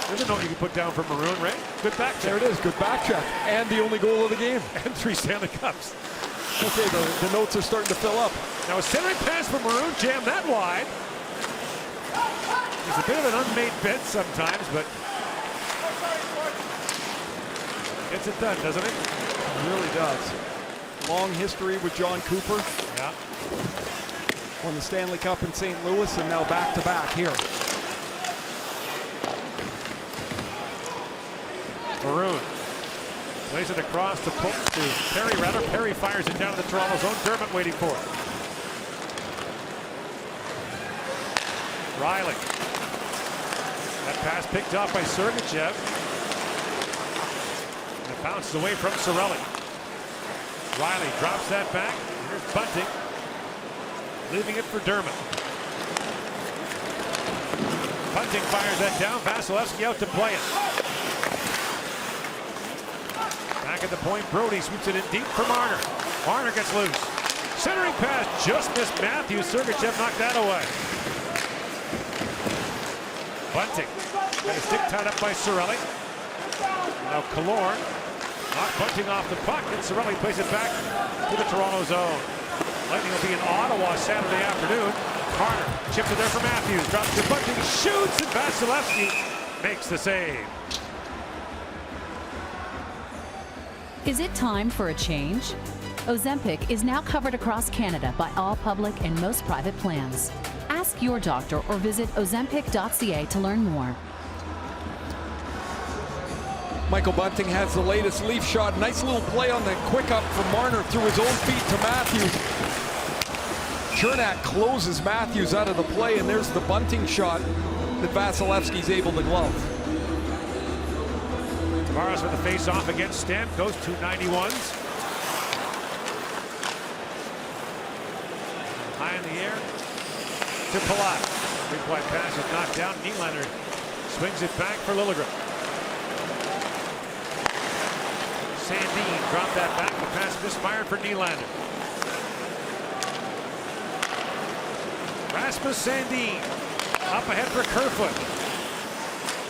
There's a note you can put down for Maroon, Ray. Good back check. There it is. Good back check. And the only goal of the game. And 3 Stanley Cups. Okay, the notes are starting to fill up. Now a centering pass for Maroon. Jammed that wide. He's a bit of an unmade bed sometimes, but gets it done, doesn't he? It really does. Long history with John Cooper. Yeah. Won the Stanley Cup in St. Louis, and now back-to-back here. Maroon plays it across to Perry. Perry fires it down to the Toronto zone. Dermott waiting for it. Riley. That pass picked off by Sergachev. And it bounces away from Cirelli. Riley drops that back. Here's Bunting. Leaving it for Dermott. Bunting fires that down. Vasilevsky out to play it. Back at the point, Brody sweeps it in deep for Marner. Marner gets loose. Centering pass just missed Matthews. Sergachev knocked that away. Bunting got a stick tied up by Cirelli. Now Killorn knocked Bunting off the puck, and Cirelli plays it back to the Toronto zone. Lightning will be in Ottawa Saturday afternoon. Carter chips it there for Matthews. Drops to Bunting, shoots, and Vasilevsky makes the save. Is it time for a change? Ozempic is now covered across Canada by all public and most private plans. Ask your doctor or visit ozempic.ca to learn more. Michael Bunting has the latest Leaf shot. Nice little play on the quick up from Marner through his own feet to Matthews. Chernak closes Matthews out of the play, and there's the Bunting shot that Vasilevsky's able to glove. Tavares with the face-off against Stamkos, 291s. High in the air to Palat. Big wide pass is knocked down. Nylander swings it back for Liljegren. Sandin dropped that back. The pass misfired for Nylander. Rasmus Sandin up ahead for Kerfoot.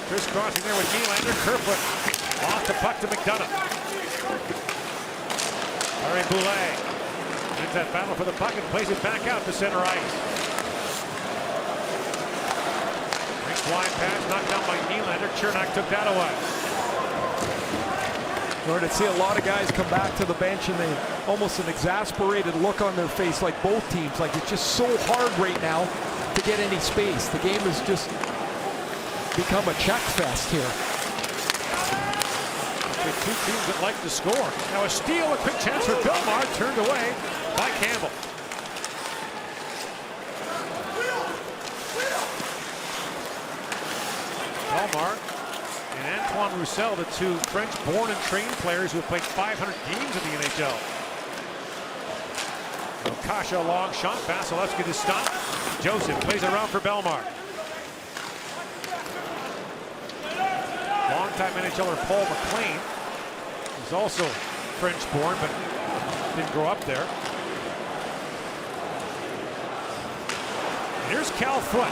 Crisscrossing there with Nylander. Kerfoot off the puck to McDonough. Larry Boulay wins that battle for the puck and plays it back out to center ice. Rink wide pass knocked down by Nylander. Cernak took that away. We're going to see a lot of guys come back to the bench and they almost an exasperated look on their face, like both teams. Like it's just so hard right now to get any space. The game has just become a check fest here. With two teams that like to score. Now a steal, a quick chance for Bellemare, turned away by Campbell. Bellemare and Antoine Roussel, the two French-born and trained players who have played 500 games in the NHL. Kasha, long shot. Vasilevsky to stop. Joseph plays it around for Bellemare. Longtime NHLer Paul McLean. He's also French-born, but didn't grow up there. Here's Cal Foote.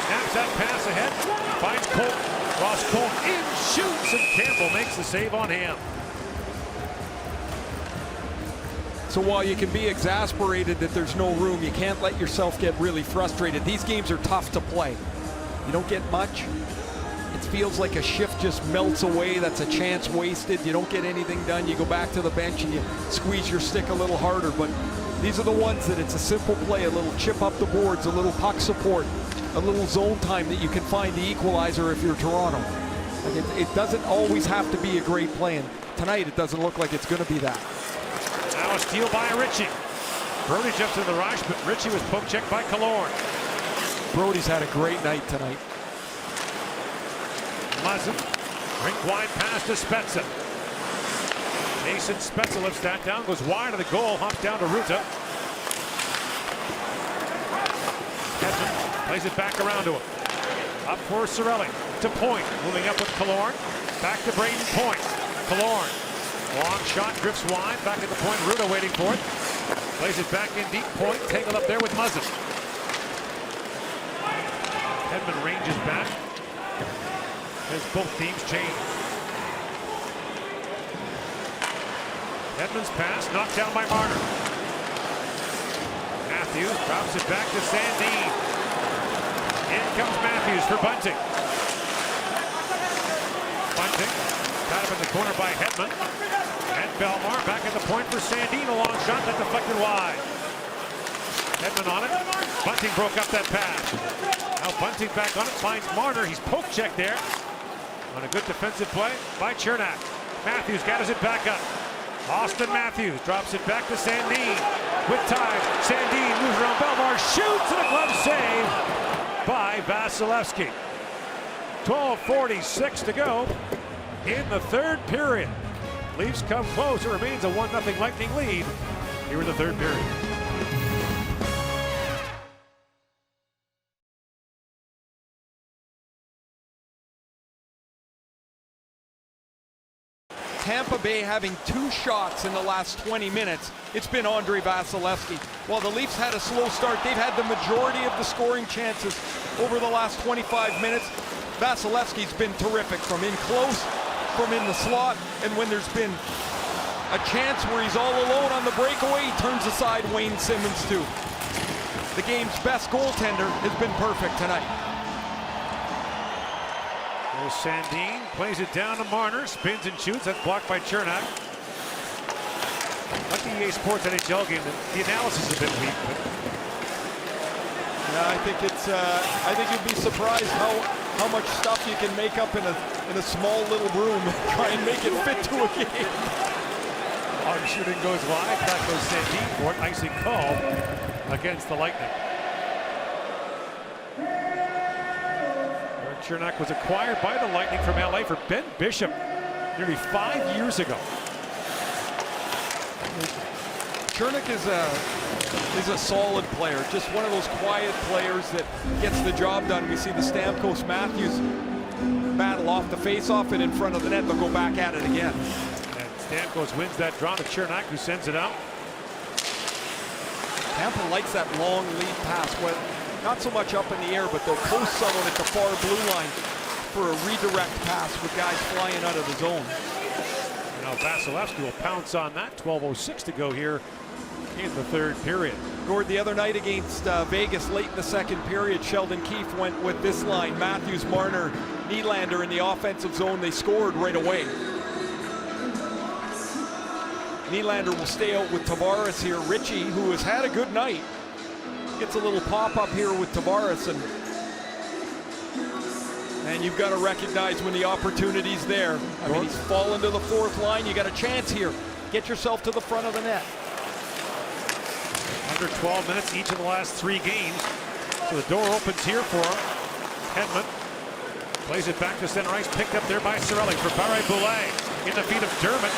Snaps that pass ahead. Finds Colton. Ross Colton in, shoots, and Campbell makes the save on him. So while you can be exasperated that there's no room, you can't let yourself get really frustrated. These games are tough to play. You don't get much. It feels like a shift just melts away. That's a chance wasted. You don't get anything done. You go back to the bench and you squeeze your stick a little harder. But these are the ones that it's a simple play, a little chip up the boards, a little puck support, a little zone time that you can find the equalizer if you're Toronto. Like it doesn't always have to be a great play. And tonight it doesn't look like it's going to be that. Now a steal by Ritchie. Brody jumps in the rush, but Ritchie was poke checked by Killorn. Brody's had a great night tonight. Muzzin, rink wide pass to Spezza. Jason Spezza lifts that down, goes wide of the goal, humps down to Ruta. Hedman plays it back around to him. Up for Cirelli, to Point, moving up with Killorn. Back to Braden Point. Killorn, long shot, drifts wide, back at the point, Ruta waiting for it. Plays it back in deep, Point tangled up there with Muzzin. Hedman ranges back as both teams change. Edmonds pass knocked down by Marner. Matthews drops it back to Sandin. In comes Matthews for Bunting. Bunting got up in the corner by Hedman. And Bellemare back at the point for Sandin. A long shot that deflected wide. Hedman on it. Bunting broke up that pass. Now Bunting back on it, finds Marner. He's poke checked there. On a good defensive play by Cernak. Matthews gathers it back up. Austin Matthews drops it back to Sandin. With time, Sandin moves around Bellemare, shoots, and a glove save by Vasilevsky. 12:46 to go in the third period. Leafs come close. It remains a 1-0 Lightning lead here in the third period. Tampa Bay having 2 shots in the last 20 minutes. It's been Andrei Vasilevsky. While the Leafs had a slow start, they've had the majority of the scoring chances over the last 25 minutes. Vasilevsky's been terrific from in close, from in the slot, and when there's been a chance where he's all alone on the breakaway, he turns aside Wayne Simmons too. The game's best goaltender has been perfect tonight. There's Sandin, plays it down to Marner, spins and shoots. That's blocked by Cernak. Like the EA Sports NHL game, the analysis has been weak. But... yeah, I think it's. I think you'd be surprised how much stuff you can make up in a small little room and try and make it fit to a game. Hard shooting goes wide. Back goes Sandin for it. Icing call against the Lightning. Cernak was acquired by the Lightning from LA for Ben Bishop nearly 5 years ago. Cernak is a solid player, just one of those quiet players that gets the job done. We see the Stamkos Matthews battle off the face-off and in front of the net. They'll go back at it again. And Stamkos wins that draw to Cernak, who sends it out. Tampa likes that long lead pass. Well, not so much up in the air, but they'll post someone at the far blue line for a redirect pass with guys flying out of the zone. Now Vasilevsky will pounce on that. 12:06 to go here in the third period. Gord, the other night against Vegas, late in the second period, Sheldon Keefe went with this line: Matthews, Marner, Nylander in the offensive zone. They scored right away. Nylander will stay out with Tavares here. Richie, who has had a good night, gets a little pop-up here with Tavares, and you've got to recognize when the opportunity's there. I mean, he's fallen to the fourth line. You got a chance here. Get yourself to the front of the net. Under 12 minutes each of the last 3 games. So the door opens here for Hedman. Plays it back to center ice, picked up there by Cirelli for Barré-Boulet. In the feet of Dermott.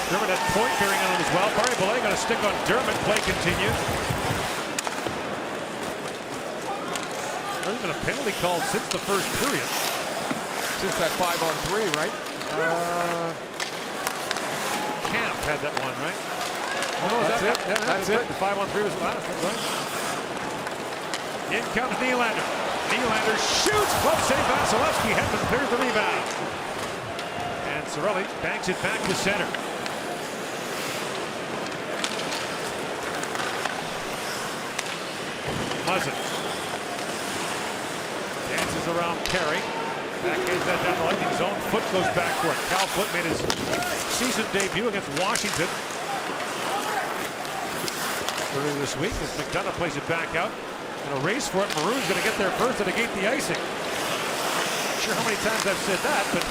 Dermott had point bearing on him as well. Barré-Boulet going to stick on Dermott. Play continues. There's been a penalty called since the first period. Since that 5-on-3, right? Camp had that one, right? Oh, that's it. Yeah, that's it. The 5-on-3 was the last, that's right. In comes Nylander. Nylander shoots. Glove save Vasilevsky. Hedman clears the rebound. And Cirelli banks it back to center. Muzzin dances around Perry. Backhands that down the Lightning zone. Foot goes back for it. Cal Foot made his season debut against Washington earlier this week as McDonough plays it back out. In a race for it, Maroon's going to get there first to negate the icing. Not sure how many times I've said that, but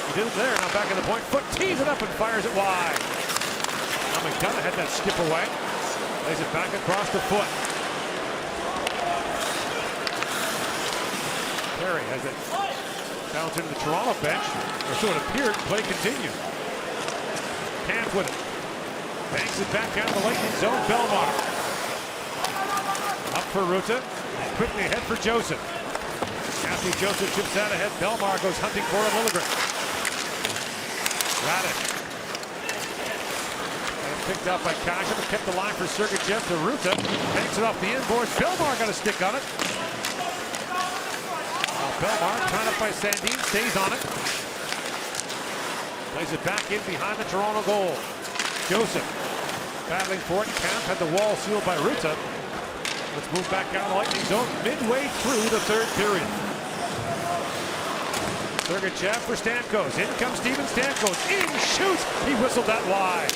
he did it there. Now back at the point. Foot tees it up and fires it wide. Now McDonough had that skip away. Plays it back across the Foot. Perry has it bounce into the Toronto bench, or so it appeared. Play continued. Camp with it. Banks it back out of the Lightning zone. Bellemare. Up for Ruta. Quickly ahead for Joseph. Matthew Joseph chips out ahead. Bellemare goes hunting for it. Liljegren. Radek. And picked up by Kachuk. Kept the line for Sergachev to Ruta. Banks it off the inboards. Bellemare got a stick on it. Bellemare tied up by Sandin, stays on it. Plays it back in behind the Toronto goal. Joseph battling for it. Camp had the wall sealed by Ruta. Let's move back down the Lightning zone midway through the third period. Sergachev for Stamkos. In comes Steven Stamkos. In shoots. He whistled that wide.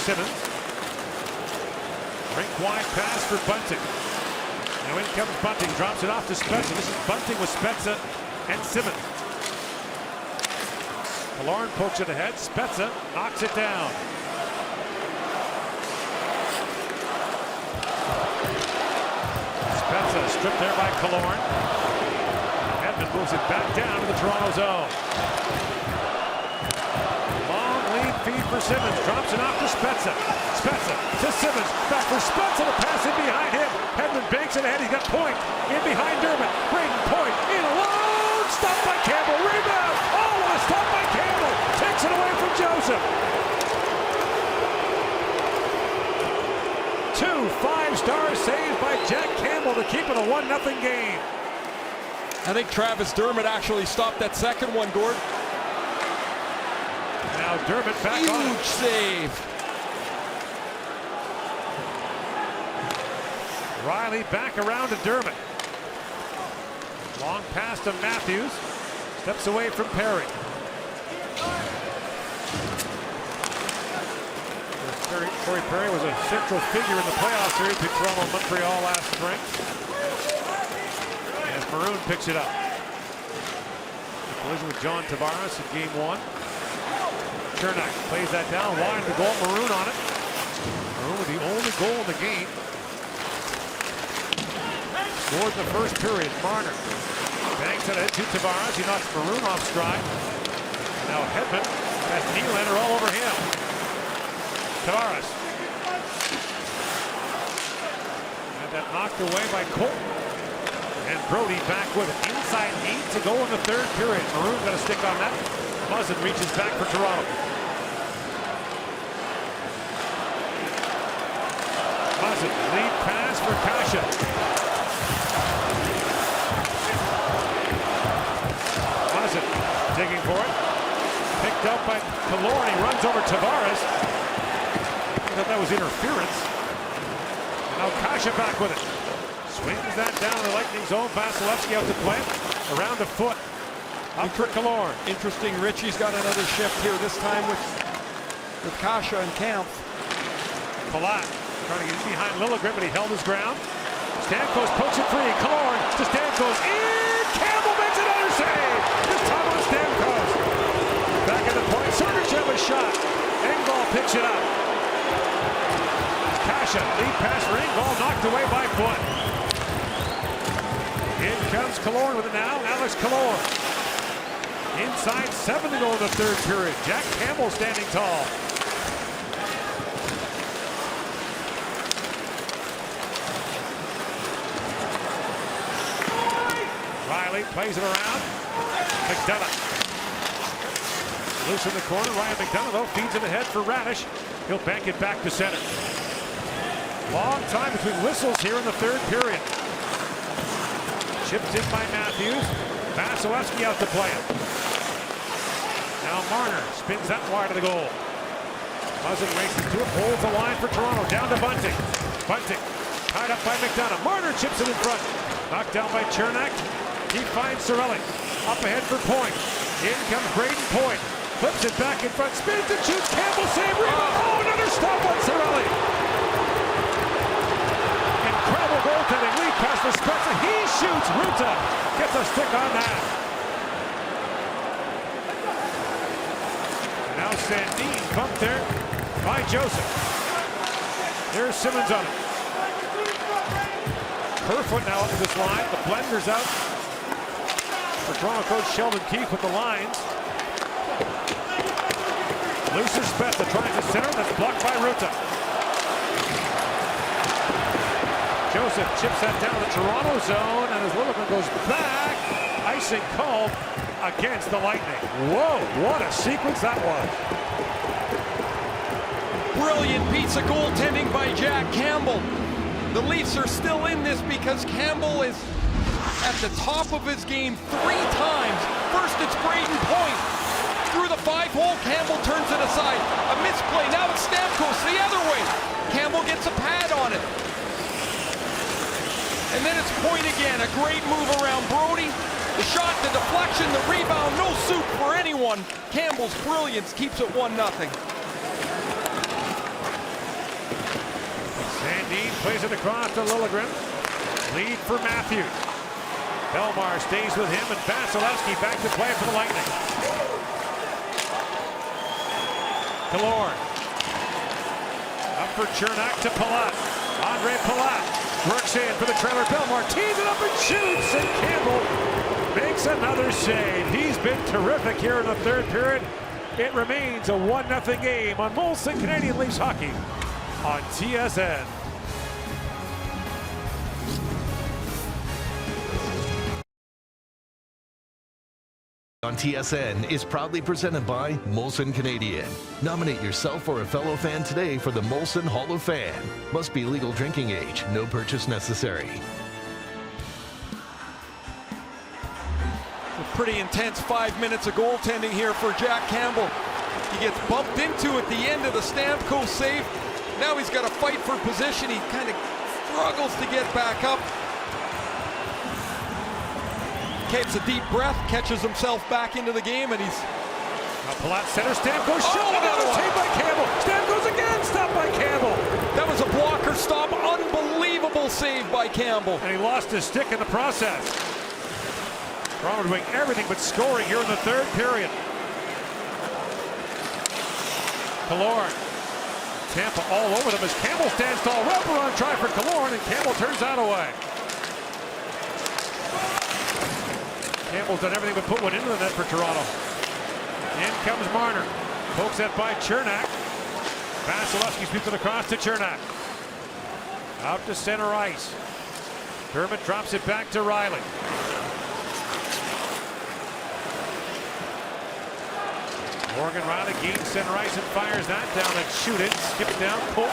Simmons. Rink wide pass for Bunting. Now in comes Bunting, drops it off to Spezza. This is Bunting with Spezza and Simmons. Killorn pokes it ahead. Spezza knocks it down. Spezza stripped there by Killorn. Hedman moves it back down to the Toronto zone. Long lead feed for Simmons. Drops it off to Spezza. Spezza to Simmons. Back for Spezza to pass in behind him. Hedman banks it ahead. He's got Point in behind Dermott. Braden Point in alone. Stopped by Campbell. Rebound. Oh, what a stop by Campbell. Takes it away from Joseph. 2 5-star saves by Jack Campbell to keep it a 1-0 game. I think Travis Dermott actually stopped that second one, Gord. Now Dermott back on it. Huge save. Riley back around to Dermott. Long pass to Matthews. Steps away from Perry. Corey Perry was a central figure in the playoff series between Toronto and Montreal last spring. As Maroon picks it up. The collision with John Tavares in game 1. Cernak plays that down wide to goal. Maroon on it. Maroon with the only goal in the game. Scored in the first period. Marner banks it ahead to Tavares. He knocks Maroon off stride. Now Hedman has Nylander all over him. Tavares. And that knocked away by Colton. And Brody back with it. Inside 8 to go in the third period. Maroon got a stick on that. Muzzin reaches back for Toronto. Muzzin, lead pass for Kachuk. Muzzin digging for it. up by Killorn. He runs over Tavares. I thought that was interference. And now Kasha back with it. Swings that down the Lightning zone. Vasilevsky out to play. Around the foot. Up for Killorn. Interesting. Richie's got another shift here, this time with Kasha and Kampf. Palat trying to get behind Liljegren, but he held his ground. Stamkos pokes it free. Killorn to Stamkos. In! Campbell makes another save! This time on Stamkos. Back at the point. Sergachev a shot. Engvall picks it up. Kasha, lead pass for Engvall, knocked away by Foot. In comes Killorn with it now. Alex Killorn. Inside 7 to go in the third period. Jack Campbell standing tall. Riley plays it around. McDonough. Loose in the corner. Ryan McDonough, though, feeds it ahead for Radish. He'll bank it back to center. Long time between whistles here in the third period. Chipped in by Matthews. Vasilevsky out to play it. Now Marner spins that wide of the goal. Muzzin races to it, holds the line for Toronto. Down to Bunting. Bunting tied up by McDonough. Marner chips it in front. Knocked down by Chernak. He finds Cirelli. Up ahead for Point. In comes Braden Point. Flips it back in front. Spins and shoots. Campbell save. Rebound. Oh, another stop on Cirelli. Incredible goaltending. Lead pass to Spezza. He shoots. Ruta gets a stick on that. And now Sandin bumped there by Joseph. There's Simmons on it. Kerfoot now up to this line. The blender's out for Toronto coach Sheldon Keefe with the lines. Loose is Spezza trying to center. That's blocked by Ruta. Joseph chips that down to the Toronto zone, and as Liljegren goes back, icing called against the Lightning. Whoa, what a sequence that was. Brilliant piece of goaltending by Jack Campbell. The Leafs are still in this because Campbell is at the top of his game 3 times. First it's Braden Point. Through the 5-hole, Campbell turns it aside. A misplay, now it's Stamkos the other way. Campbell gets a pad on it. And then it's Point again, a great move around Brody. The shot, the deflection, the rebound, no soup for anyone. Campbell's brilliance keeps it 1-0. Sandin plays it across to Liljegren. Lead for Matthews. Belmar stays with him, and Vasilevsky back to play for the Lightning. Killorn. Up for Chernak to Palat. Andre Palat. Works in for the trailer. Belmar tees it up and shoots, and Campbell makes another save. He's been terrific here in the third period. It remains a 1-0 game on Molson Canadian Leafs Hockey on TSN. On TSN is proudly presented by Molson Canadian. Nominate yourself or a fellow fan today for the Molson Hall of Fan. Must be legal drinking age. No purchase necessary. A pretty intense 5 minutes of goaltending here for Jack Campbell. He gets bumped into at the end of the Stamkos save. Now he's got to fight for position. He kind of struggles to get back up. Takes a deep breath, catches himself back into the game, and he's... Now Palat center, Stamkos shot, another save by Campbell. Stamkos again, stopped by Campbell. That was a blocker stop, unbelievable save by Campbell. And he lost his stick in the process. Toronto doing everything but scoring here in the third period. Killorn. Tampa all over them as Campbell stands tall. Wraparound try for Killorn, and Campbell turns that away. Campbell's done everything but put one into the net for Toronto. In comes Marner. Pokes that by Chernak. Vasilevsky sweeps it across to Chernak. Out to center ice. Dermott drops it back to Riley. Morgan Riley gains center ice and fires that down and shoot it. Skip it down. Pull.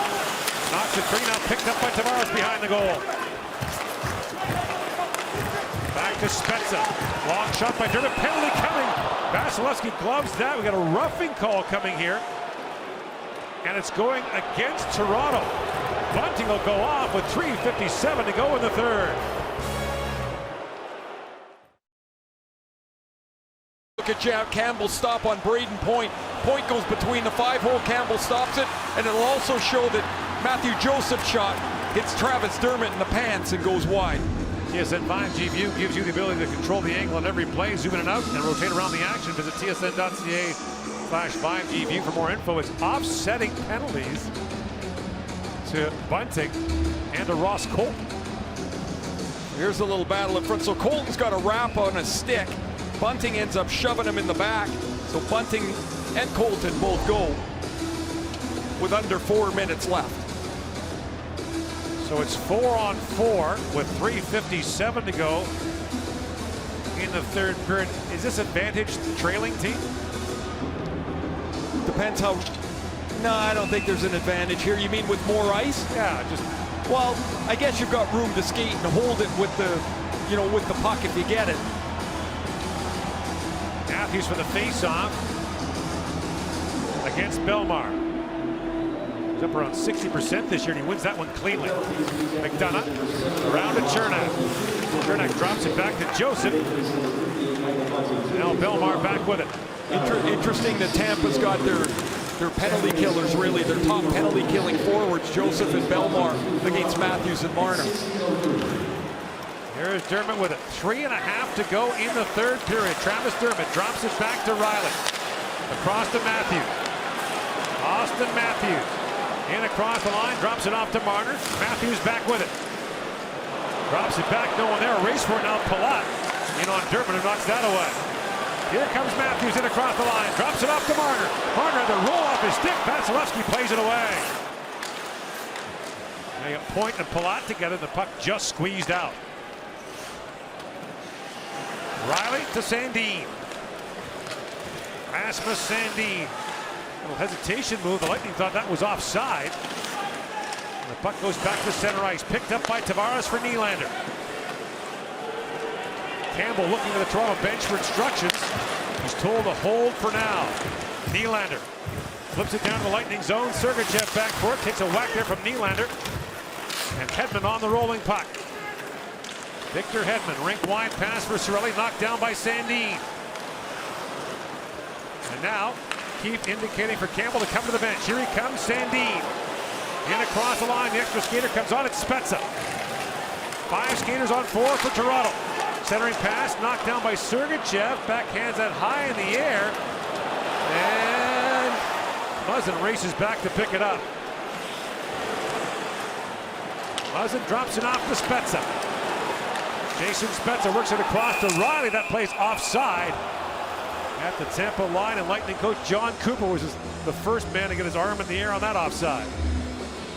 Knocks it free. Now picked up by Tavares behind the goal. Back to Spezza. Long shot by Dermott. Penalty coming. Vasilevsky gloves that. We got a roughing call coming here. And it's going against Toronto. Bunting will go off with 3:57 to go in the third. Look at Jack Campbell's stop on Braden Point. Point goes between the 5-hole. Campbell stops it, and it'll also show that Matthew Joseph's shot hits Travis Dermott in the pants and goes wide. TSN 5G View gives you the ability to control the angle on every play, zoom in and out, and rotate around the action. Visit tsn.ca/5G View for more info. It's offsetting penalties to Bunting and to Ross Colton. Here's a little battle up front. So Colton's got a wrap on a stick. Bunting ends up shoving him in the back. So Bunting and Colton both go with under 4 minutes left. So it's 4-on-4 with 3:57 to go in the third period. Is this advantage the trailing team? Depends how. No, I don't think there's an advantage here. You mean with more ice? Yeah, just. Well, I guess you've got room to skate and hold it with the, with the puck if you get it. Matthews for the face-off against Belmar. He's up around 60% this year, and he wins that one cleanly. McDonough around to Chernak. Chernak drops it back to Joseph. Now Belmar back with it. Interesting that Tampa's got their penalty killers, really, their top penalty killing forwards, Joseph and Belmar, against Matthews and Marner. Here's Dermott with it. 3.5 to go in the third period. Travis Dermott drops it back to Riley. Across to Matthews. Austin Matthews. In across the line, drops it off to Marner. Matthews back with it. Drops it back, no one there. A race for it now. Palat in on Dermott, who knocks that away. Here comes Matthews in across the line. Drops it off to Marner. Marner had to roll off his stick. Vasilevsky plays it away. Now you got Point and Palat together. The puck just squeezed out. Riley to Sandin. Rasmus Sandin. Little hesitation move. The Lightning thought that was offside. And the puck goes back to center ice. Picked up by Tavares for Nylander. Campbell looking to the Toronto bench for instructions. He's told to hold for now. Nylander flips it down to the Lightning zone. Sergachev back for it. Takes a whack there from Nylander. And Hedman on the rolling puck. Victor Hedman, rink wide pass for Cirelli, knocked down by Sandin. And now, Keith indicating for Campbell to come to the bench. Here he comes, Sandin. In across the line, the extra skater comes on, it's Spezza. 5 skaters on 4 for Toronto. Centering pass, knocked down by Sergachev. Backhands that high in the air. And Muzzin races back to pick it up. Muzzin drops it off to Spezza. Jason Spezza works it across to Riley. That plays offside at the Tampa line, and Lightning coach John Cooper was the first man to get his arm in the air on that offside.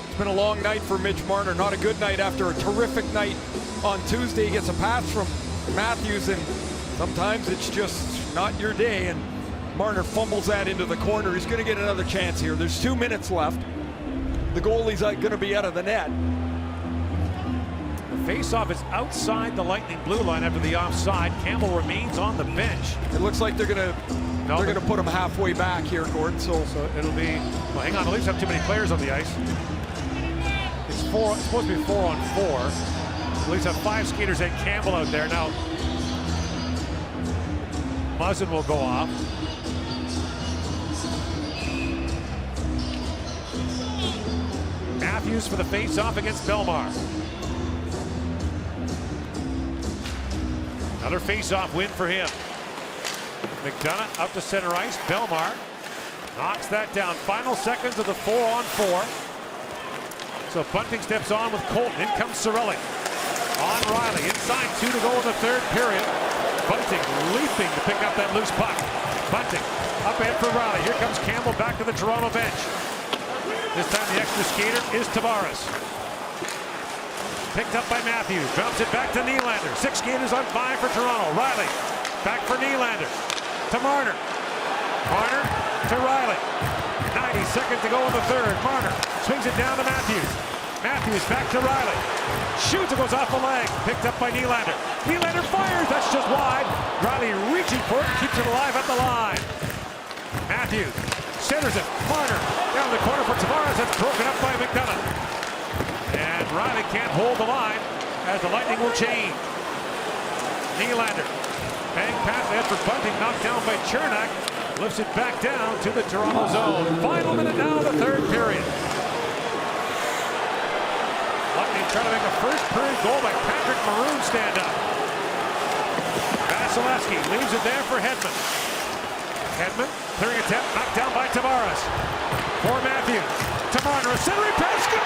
It's been a long night for Mitch Marner. Not a good night after a terrific night on Tuesday. He gets a pass from Matthews, and sometimes it's just not your day, and Marner fumbles that into the corner. He's going to get another chance here. There's 2 minutes left. The goalie's going to be out of the net. Face-off is outside the Lightning blue line after the offside. Campbell remains on the bench. It looks like they're gonna put him halfway back here, Gord. So it'll be. Well, hang on. The Leafs have too many players on the ice. It's supposed to be 4-on-4. The Leafs have 5 skaters and Campbell out there now. Muzzin will go off. Matthews for the face-off against Belmar. Another face-off win for him. McDonough up to center ice. Belmar knocks that down. Final seconds of the 4-on-4. So Bunting steps on with Colton. In comes Cirelli. On Riley. Inside 2 to go in the third period. Bunting leaping to pick up that loose puck. Bunting up ahead for Riley. Here comes Campbell back to the Toronto bench. This time the extra skater is Tavares. Picked up by Matthews, drops it back to Nylander. 6 skaters on 5 for Toronto. Riley, back for Nylander. To Marner. Marner to Riley. 90 seconds to go in the third. Marner swings it down to Matthews. Matthews back to Riley. Shoots, it goes off the leg. Picked up by Nylander. Nylander fires, that's just wide. Riley reaching for it, keeps it alive at the line. Matthews centers it. Marner down the corner for Tavares. That's broken up by McDonough. And Riley can't hold the line as the Lightning will change. Nylander. Bang pass there for Bunting, knocked down by Chernak. Lifts it back down to the Toronto zone. Final minute now of the third period. Lightning trying to make a first period goal by Patrick Maroon stand up. Vasilevsky leaves it there for Hedman. Hedman, clearing attempt, knocked down by Tavares. For Matthews. Marner, a centering pass, score!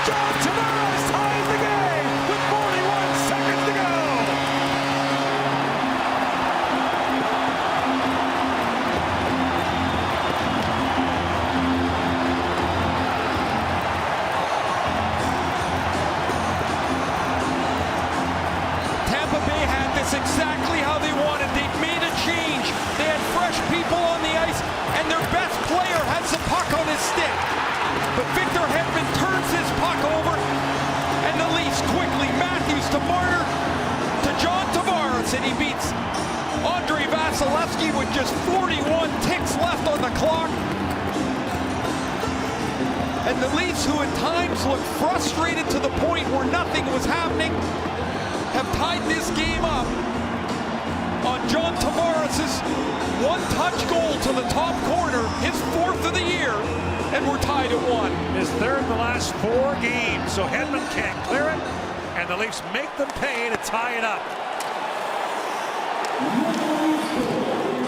John Tavares ties the game with 41 seconds to go! Tampa Bay had this exactly how they wanted. They made a change. They had fresh people on the ice, and their best player has the puck on his stick. But Victor Hedman turns his puck over, and the Leafs quickly. Matthews to Marner, to John Tavares, and he beats Andrei Vasilevsky with just 41 ticks left on the clock. And the Leafs, who at times looked frustrated to the point where nothing was happening, have tied this game up on John Tavares' one-touch goal to the top corner, his 4th of the year, and we're tied at 1. His 3rd in the last 4 games, so Hedman can't clear it, and the Leafs make them pay to tie it up.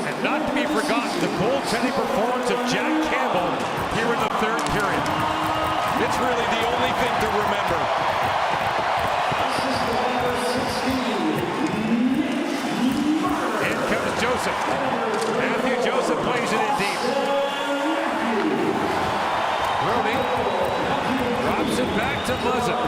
And not to be forgotten, the goaltending performance of Jack Campbell here in the 3rd period. It's really the only thing to remember. In comes Joseph. Matthew Joseph plays it in deep. Brody drops it back to Muzzin.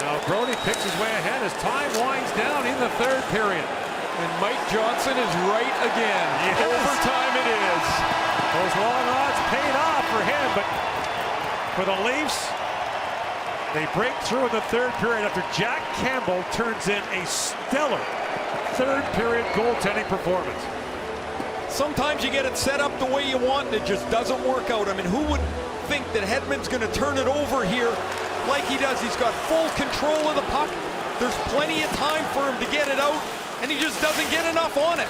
Now Brody picks his way ahead as time winds down in the 3rd period. And Mike Johnson is right again. Yes. Overtime it is. Those long odds paid off for him, but for the Leafs, they break through in the 3rd period after Jack Campbell turns in a stellar 3rd period goaltending performance. Sometimes you get it set up the way you want and it just doesn't work out. I mean, who would think that Hedman's going to turn it over here like he does? He's got full control of the puck. There's plenty of time for him to get it out, and he just doesn't get enough on it.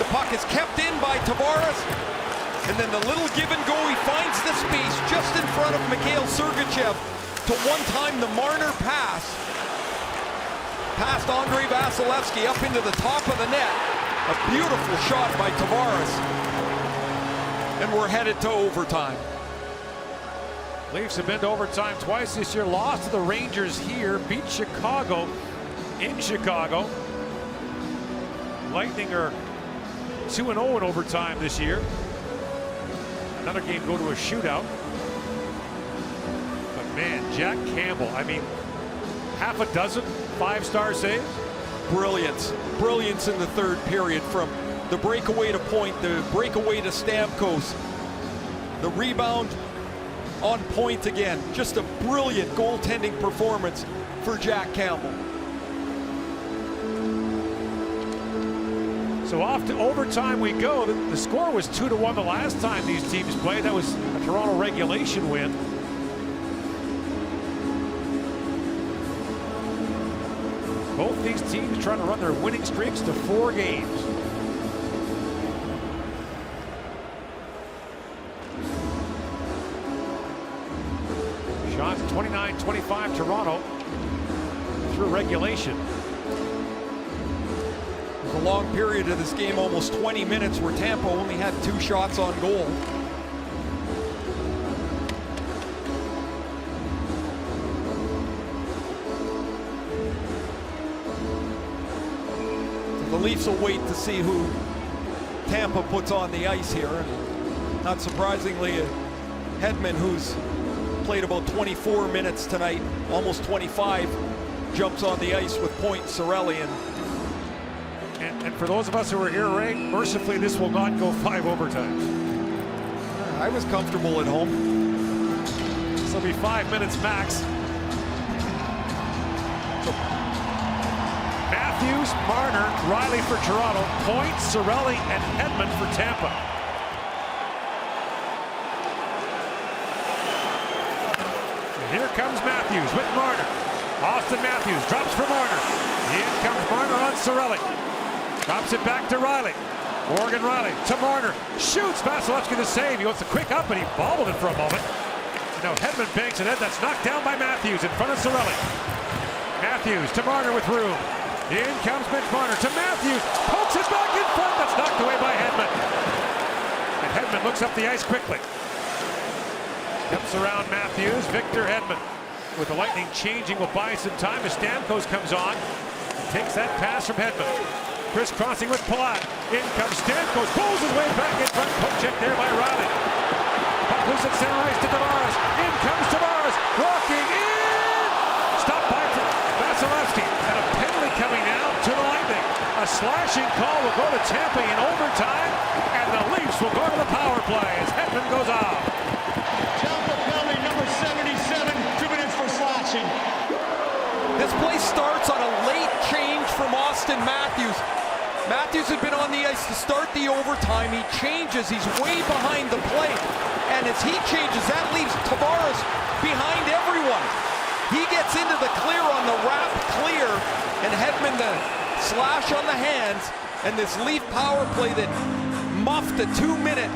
The puck is kept in by Tavares, and then the little give and go, he finds the space just in front of Mikhail Sergachev to one-time the Marner pass. Past Andrei Vasilevsky up into the top of the net. A beautiful shot by Tavares. And we're headed to overtime. Leafs have been to overtime twice this year. Lost to the Rangers here. Beat Chicago in Chicago. Lightning are 2-0 in overtime this year. Another game go to a shootout. But man, Jack Campbell, I mean, half a dozen 5-star saves. Brilliance. Brilliance in the 3rd period, from the breakaway to point, the breakaway to Stamkos. The rebound on point again. Just a brilliant goaltending performance for Jack Campbell. So off to overtime we go. The score was 2-1 the last time these teams played. That was a Toronto regulation win. Both these teams trying to run their winning streaks to 4 games. Shots 29-25 Toronto through regulation. There's a long period of this game, almost 20 minutes, where Tampa only had 2 shots on goal. The Leafs will wait to see who Tampa puts on the ice here. And not surprisingly, Hedman, who's played about 24 minutes tonight, almost 25, jumps on the ice with Point Cirelli. And for those of us who are here, Ray, mercifully this will not go 5 overtimes. I was comfortable at home. This will be 5 minutes max. Matthews, Marner, Riley for Toronto, Point, Cirelli, and Hedman for Tampa. And here comes Matthews with Marner. Austin Matthews drops for Marner. In comes Marner on Cirelli. Drops it back to Riley. Morgan Riley to Marner. Shoots. Vasilevsky the save. He wants to quick up, and he bobbled it for a moment. Now Hedman banks it in. That's knocked down by Matthews in front of Cirelli. Matthews to Marner with room. In comes Mitch Marner to Matthews. Pokes it back in front. That's knocked away by Hedman. And Hedman looks up the ice quickly. Steps around Matthews. Victor Hedman. With the Lightning changing, will buy some time as Stamkos comes on. Takes that pass from Hedman. Crisscrossing with Palat. In comes Stamkos. Pulls his way back in front. Poke check there by Riley. Puck loose at center ice to Tavares. In comes Tavares. Walking in. Stopped by Vasilevsky. And a penalty coming now to the Lightning. A slashing call will go to Tampa in overtime. And the Leafs will go to the power play as Hedman goes off. Tampa penalty number 77. 2 minutes for slashing. This play starts on a late change from Austin Matthews. Matthews had been on the ice to start the overtime. He changes. He's way behind the plate. And as he changes, that leaves Tavares behind everyone. He gets into the clear on the wrap clear. And Hedman the slash on the hands. And this Leaf power play that muffed a 2-minute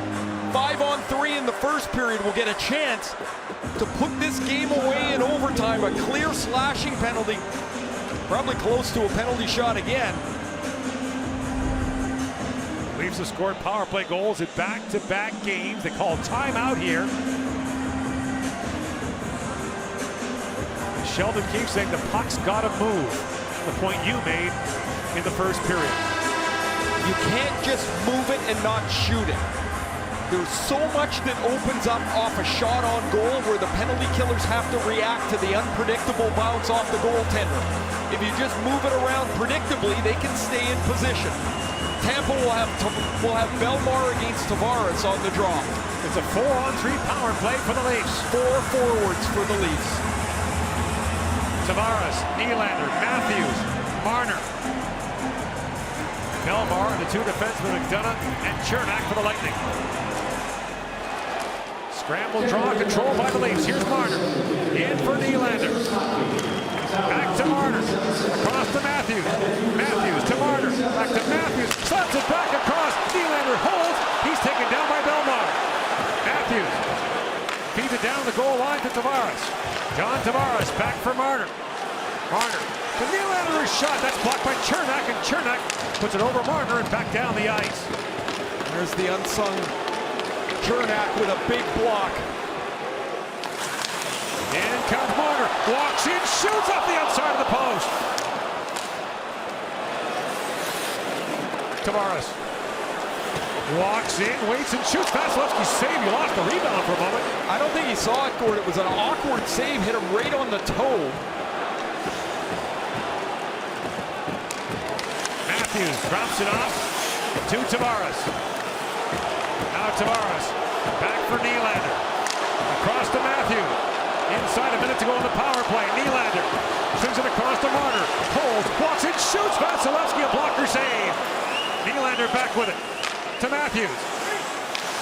5-on-3 in the first period will get a chance to put this game away in overtime. A clear slashing penalty. Probably close to a penalty shot again. Leafs have scored power play goals in back-to-back games. They call timeout here. Sheldon Keefe saying the puck's got to move. The point you made in the first period. You can't just move it and not shoot it. There's so much that opens up off a shot on goal where the penalty killers have to react to the unpredictable bounce off the goaltender. If you just move it around predictably, they can stay in position. Tampa will have Belmar against Tavares on the draw. It's a 4-on-3 power play for the Leafs. 4 forwards for the Leafs. Tavares, Nylander, Matthews, Marner. Belmar, the two defensemen, McDonough and Chernak for the Lightning. Scramble draw control by the Leafs. Here's Marner. In for Nylander. Back to Marner. Across to Matthews. Matthews to Marner. Back to Matthews. Slaps it back across. Nylander holds. He's taken down by Belmar. Matthews feeds it down the goal line to Tavares. John Tavares back for Marner. Marner to Nylander, a shot. That's blocked by Chernak, and Chernak puts it over Marner and back down the ice. There's the unsung Chernak with a big block. In comes Marner. Walks in, shoots off the outside of the post. Tavares walks in, waits and shoots. Vasilevsky save. He lost the rebound for a moment. I don't think he saw it, Gord. It was an awkward save. Hit him right on the toe. Matthews drops it off to Tavares. Now Tavares back for Nylander. Across to Matthews. Inside a minute to go on the power play. Nylander swings it across to Marner. Holds, walks in, shoots. Vasilevsky, a blocker save. Nylander back with it to Matthews.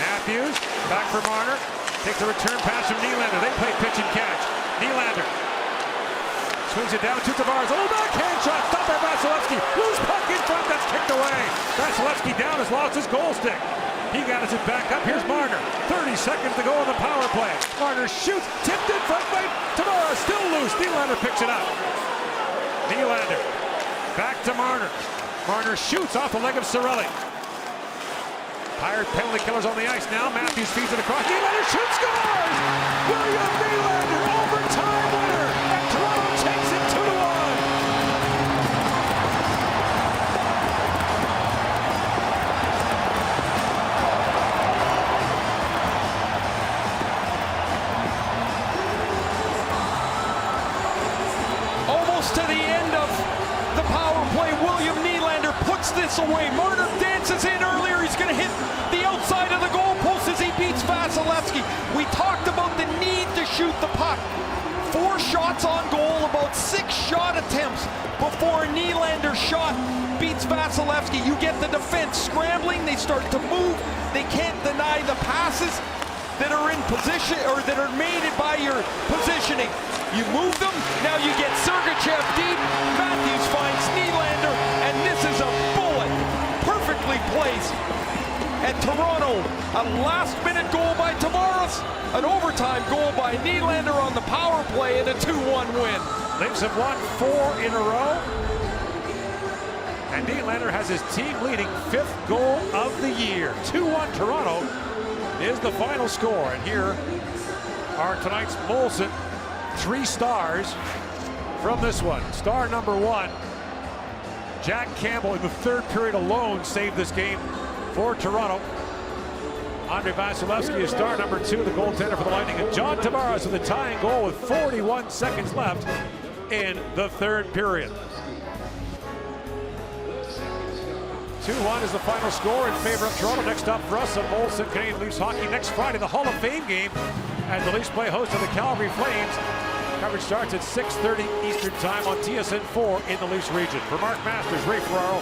Matthews back for Marner. Takes a return pass from Nylander. They play pitch and catch. Nylander swings it down to Tavares. Oh, backhand shot. Stopped by Vasilevsky. Loose puck in front. That's kicked away. Vasilevsky down has lost his goal stick. He got it back up. Here's Marner. 30 seconds to go on the power play. Marner shoots. Tipped in front by Tavares. Still loose. Nylander picks it up. Nylander back to Marner. Marner shoots off the leg of Cirelli. Pirate penalty killers on the ice now. Matthews feeds it across. Nylander shoots, scores! William Nylander, overtime winner, and Toronto takes it 2-1. Almost to the end of the power play. William Nylander puts this away. Marner dances in earlier. He's going to hit the outside of the goal post as he beats fast. Vasilevsky. We talked about the need to shoot the puck. 4 shots on goal, about 6 shot attempts before Nylander's shot beats Vasilevsky. You get the defense scrambling, they start to move, they can't deny the passes that are in position or that are made by your positioning. You move them, now you get Sergachev deep, Matthews finds Nylander, and this is a bullet, perfectly placed. And Toronto, a last-minute goal by Tavares, an overtime goal by Nylander on the power play, and a 2-1 win. Leafs have won 4 in a row. And Nylander has his team-leading 5th goal of the year. 2-1 Toronto is the final score. And here are tonight's Molson 3 stars from this one. Star number 1, Jack Campbell, in the 3rd period alone saved this game for Toronto. Andre Vasilevsky is star number 2, the goaltender for the Lightning. And John Tavares with the tying goal with 41 seconds left in the 3rd period. 2-1 is the final score in favor of Toronto. Next up for us on Molson Canadian Leafs Hockey next Friday, the Hall of Fame game, as the Leafs play host to the Calgary Flames. Coverage starts at 6:30 Eastern Time on TSN 4 in the Leafs region. For Mark Masters, Ray Ferraro,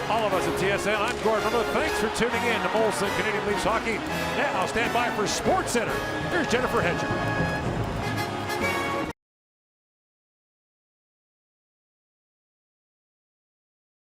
all of us at TSN, I'm Gordon Miller. Thanks for tuning in to Molson Canadian Leafs Hockey. Now stand by for SportsCenter. Here's Jennifer Hedger.